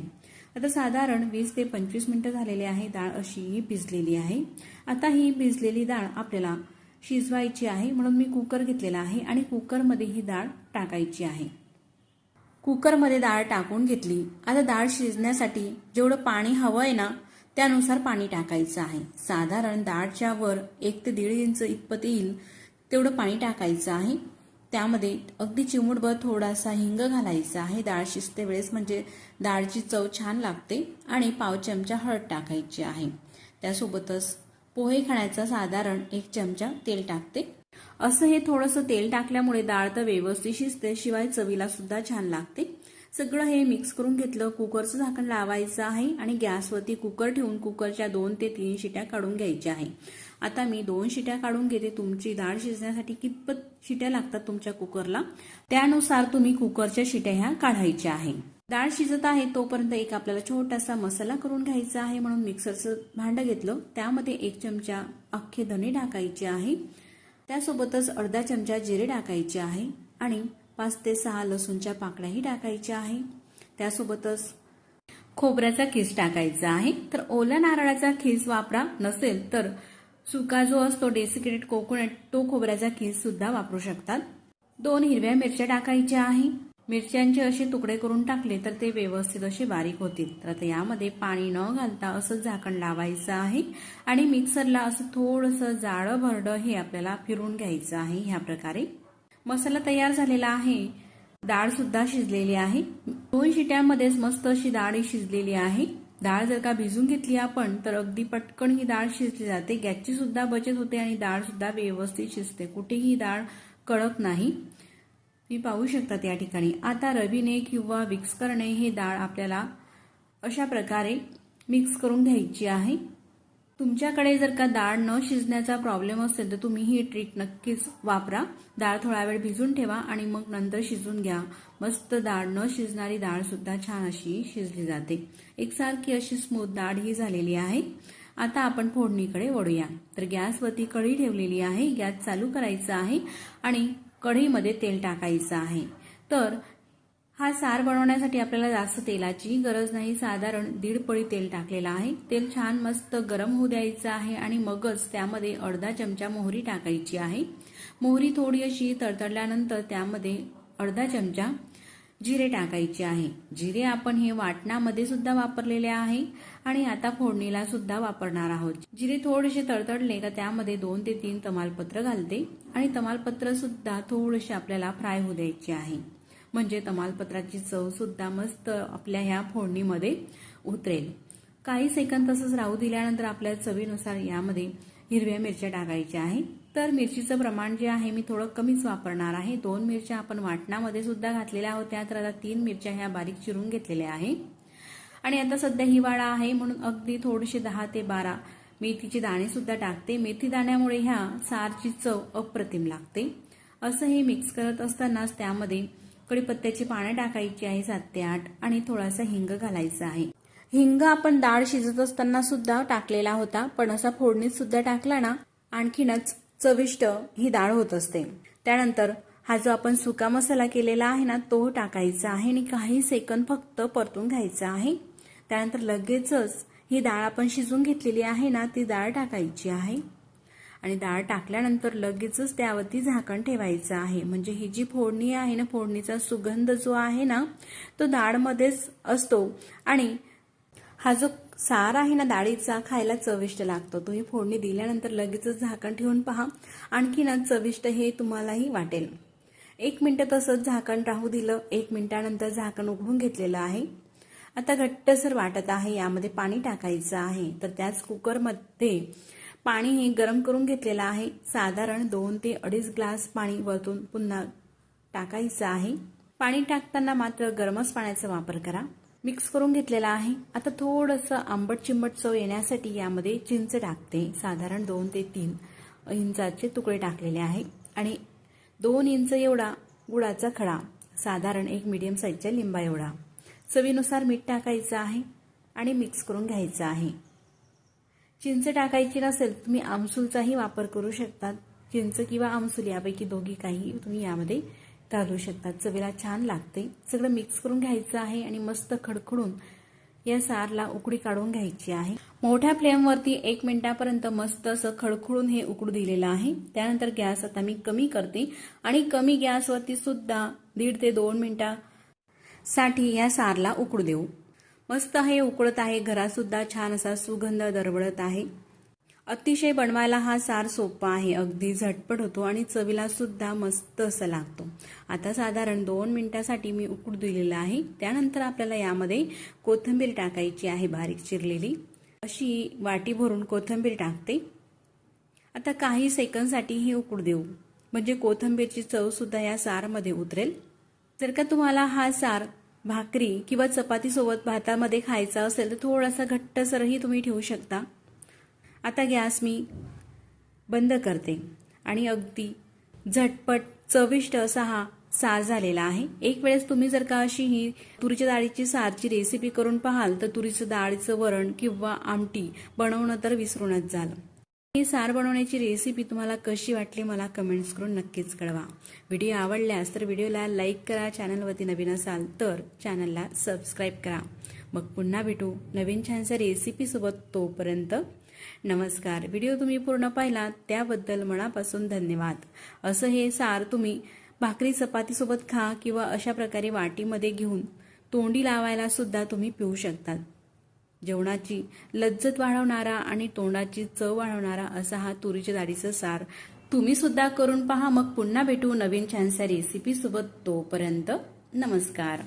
आता साधारण 20 ते 25 मिनिटं झालेले आहे. डाळ अशी भिजलेली आहे. आता ही भिजलेली डाळ आपल्याला शिजवायची आहे, म्हणून मी कुकर घेतलेला आहे आणि कुकरमध्ये ही डाळ टाकायची आहे. कुकरमध्ये डाळ टाकून घेतली. आता डाळ शिजण्यासाठी जेवढं पाणी हवं आहे ना त्यानुसार पाणी टाकायचं आहे. साधारण डाळच्या वर 1 ते 1.5 इंच इतपत येईल तेवढं पाणी टाकायचं आहे. त्यामध्ये अगदी चिमूटभर थोडासा हिंग घालायचा आहे डाळ शिजते वेळेस, म्हणजे डाळची चव छान लागते. आणि पाव चमचा हळद टाकायची आहे. त्यासोबतच पोहे खाण्याचा साधारण 1 चमचा तेल टाकते. असं हे थोडंसं तेल टाकल्यामुळे डाळ तर व्यवस्थित शिजते, शिवाय चवीला सुद्धा छान लागते. सगळं हे मिक्स करून घेतलं. कुकरचं झाकण लावायचं आहे आणि गॅसवरती कुकर ठेवून कुकरच्या 2 ते 3 शिट्या काढून घ्यायच्या आहे. आता मी 2 शिट्या काढून घेते. तुमची डाळ शिजण्यासाठी कितपत शिट्या लागतात तुमच्या कुकरला त्यानुसार तुम्ही कुकरच्या शिट्या ह्या काढायच्या आहे. डाळ शिजत आहे तोपर्यंत एक आपल्याला छोटासा मसाला करून घ्यायचा आहे, म्हणून मिक्सरचं भांडं घेतलं. त्यामध्ये 1 चमचा अख्खे धणे टाकायचे आहे. त्यासोबतच अर्धा चमचा जिरे टाकायचे आहे आणि 5 ते 6 लसूणच्या पाकळ्याही टाकायच्या आहे. त्यासोबतच खोबऱ्याचा खीस टाकायचा आहे. तर ओल्या नारळाचा खीस वापरा, नसेल तर सुका जो असतो डेसिकेटेड कोकोनट तो खोबऱ्याचा खीस सुद्धा वापरू शकतात. 2 हिरव्या मिरच्या टाकायच्या आहे. मिरच्यांचे असे तुकडे करून टाकले तर ते व्यवस्थित असे बारीक होतील. तर आता यामध्ये पाणी न घालता असं झाकण लावायचं आहे आणि मिक्सरला असं थोडंसं जाडं भरडं हे आपल्याला फिरून घ्यायचं आहे. ह्या प्रकारे मसाला तयार झालेला आहे. डाळ सुद्धा शिजलेली आहे. 2 शिट्यांमध्येच मस्त अशी डाळ शिजलेली आहे. डाळ जर का भिजून घेतली आपण तर अगदी पटकन ही डाळ शिजली जाते. गॅसची सुद्धा बचत होते आणि डाळ सुद्धा व्यवस्थित शिजते. कुठेही डाळ कडक नाही. तुम्ही पाहू शकता या ठिकाणी. आता रवीने किंवा विक्सरने हे डाळ आपल्याला अशा प्रकारे मिक्स करून घ्यायची आहे. तुमच्याकडे जर का डाळ न शिजण्याचा प्रॉब्लेम असेल तर तुम्ही ही ट्रिक नक्कीच वापरा. डाळ थोडा वेळ भिजून ठेवा आणि मग नंतर शिजून घ्या. मस्त डाळ न शिजणारी डाळ सुद्धा छान अशी शिजली जाते. एकसारखी अशी स्मूथ डाळ ही झालेली आहे. आता आपण फोडणीकडे वळूया. तर गॅसवरती कढई ठेवलेली आहे. गॅस चालू करायचा आहे आणि कढईमध्ये तेल टाकायचं आहे. तर हा सार बनवण्यासाठी आपल्याला जास्त तेलाची गरज नाही. साधारण 1.5 पळी तेल टाकलेलं आहे. तेल छान मस्त गरम होऊ द्यायचं आहे आणि मगच त्यामध्ये अर्धा चमचा मोहरी टाकायची आहे. मोहरी थोडी अशी तडतडल्यानंतर त्यामध्ये अर्धा चमचा जिरे टाकायचे आहे. जिरे आपण हे वाटणामध्ये सुद्धा वापरलेले आहे आणि आता फोडणीला सुद्धा वापरणार आहोत. जिरे थोडेसे तडतडले का त्यामध्ये 2 ते 3 तमालपत्र घालते आणि तमालपत्र सुद्धा थोडेसे आपल्याला फ्राय होऊ द्यायचे आहे, म्हणजे तमालपत्राची चव सुद्धा मस्त आपल्या ह्या फोडणीमध्ये उतरेल. काही सेकंद तसंच राहू दिल्यानंतर आपल्या चवीनुसार यामध्ये हिरव्या मिरच्या टाकायच्या आहे. तर मिरचीचं प्रमाण जे आहे मी थोडं कमीच वापरणार आहे. 2 मिरच्या आपण वाटणामध्ये सुद्धा घातलेल्या होत्या, तर आता 3 मिरच्या ह्या बारीक चिरून घेतलेल्या आहे. आणि आता सध्या हिवाळा आहे म्हणून अगदी थोडेसे 10 ते 12 मेथीचे दाणे सुद्धा टाकते. मेथी दाण्यामुळे ह्या सारची चव अप्रतिम लागते. असं हे मिक्स करत असतानाच त्यामध्ये कढीपत्त्याची पाने टाकायची आहे 7 ते 8 आणि थोडासा हिंग घालायचा आहे. हिंग आपण डाळ शिजत असताना सुद्धा टाकलेला होता, पण असा फोडणीत सुद्धा टाकला ना आणखीनच चविष्ट ही डाळ होत असते. त्यानंतर हा जो आपण सुका मसाला केलेला आहे ना तो टाकायचा आहे आणि काही सेकंद फक्त परतून घ्यायचा आहे. त्यानंतर लगेचच ही डाळ आपण शिजून घेतलेली आहे ना ती डाळ टाकायची आहे आणि डाळ टाकल्यानंतर लगेचच त्यावरती झाकण ठेवायचं आहे. म्हणजे ही जी फोडणी आहे ना, फोडणीचा सुगंध जो आहे ना तो डाळमध्येच असतो आणि हा जो सार आहे ना डाळीचा खायला चविष्ट लागतो. तो ही फोडणी दिल्यानंतर लगेचच झाकण ठेवून पहा, आणखीनच चविष्ट हे तुम्हालाही वाटेल. 1 मिनिट तसंच झाकण राहू दिलं. 1 मिनिटानंतर झाकण उघडून घेतलेलं आहे. आता घट्टसर वाटत आहे. यामध्ये पाणी टाकायचं आहे. तर त्याच कुकरमध्ये पाणी हे गरम करून घेतलेलं आहे. साधारण 2 ते 2.5 ग्लास पाणी वरतून पुन्हा टाकायचं आहे. पाणी टाकताना मात्र गरमच पाण्याचा वापर करा. मिक्स करून घेतलेला आहे. आता थोडंसं आंबट चिंबट चव येण्यासाठी यामध्ये चिंच टाकते. साधारण 2 ते 3 इंचाचे तुकडे टाकलेले आहे आणि 2 इंच एवढा गुळाचा खडा, साधारण 1 मीडियम साईजच्या लिंबा एवढा. चवीनुसार मीठ टाकायचं आहे आणि मिक्स करून घ्यायचं आहे. चिंच टाकायची नसेल तुम्ही आमसूलचाही वापर करू शकतात. चिंच किंवा आमसूल यापैकी दोघी काही तुम्ही यामध्ये घालू शकतात. चवीला छान लागते. सगळं मिक्स करून घ्यायचं आहे आणि मस्त खडखडून या सारला उकळी काढून घ्यायची आहे. मोठ्या फ्लेमवरती 1 मिनिटापर्यंत मस्त असं खळखळून हे उकडू दिलेलं आहे। त्यानंतर गॅस आता मी कमी करते आणि कमी गॅसवरती सुद्धा 1.5 ते 2 मिनिटासाठी या सारला उकडू देऊ। मस्त हे उकळत आहे, घरात सुद्धा छान असा सुगंध दरवळत आहे। अतिशय बनवायला हा सार सोपा आहे, अगदी झटपट होतो आणि चवीला सुद्धा मस्त असा लागतो। आता साधारण 2 मिनिटासाठी मी उकडू दिलेला आहे। त्यानंतर आपल्याला यामध्ये कोथिंबीर टाकायची आहे, बारीक चिरलेली अशी वाटी भरून कोथिंबीर टाकते। आता काही सेकंदसाठी ही उकडू देऊ, म्हणजे कोथिंबीरची चव सुद्धा या सारमध्ये उतरेल। जर का तुम्हाला हा सार भाकरी किंवा चपाती सोबत भातामध्ये खायचा असेल तर थोडासा घट्टसरही तुम्ही ठेवू शकता। आता गॅस मी बंद करते आणि अगदी झटपट चविष्ट असा हा सार झालेला आहे। एक वेळेस तुम्ही जर का अशी ही तुरीच्या डाळीची सारची रेसिपी करून पाहाल तर तुरीच्या डाळीचं वरण किंवा आमटी बनवणं तर विसरूनच झालं। ही सार बनवण्याची रेसिपी तुम्हाला कशी वाटली मला कमेंट्स करून नक्कीच कळवा। व्हिडिओ आवडल्यास तर व्हिडिओला लाईक करा, चॅनलवरती नवीन असाल तर चॅनलला सबस्क्राईब करा। मग पुन्हा भेटू नवीन छानशा रेसिपी सोबत, तोपर्यंत नमस्कार। व्हिडिओ तुम्ही पूर्ण पाहिला त्याबद्दल मनापासून धन्यवाद। असं हे सार तुम्ही भाकरी चपाती सोबत खा किंवा अशा प्रकारे वाटीमध्ये घेऊन तोंडी लावायला सुद्धा तुम्ही पिऊ शकता। जेवणाची लज्जत वाढवणारा आणि तोंडाची चव वाढवणारा असा हा तुरीच्या डाळीचा सार तुम्ही सुद्धा करून पहा। मग पुन्हा भेटू नवीन छानशा रेसिपी सोबत, तोपर्यंत नमस्कार।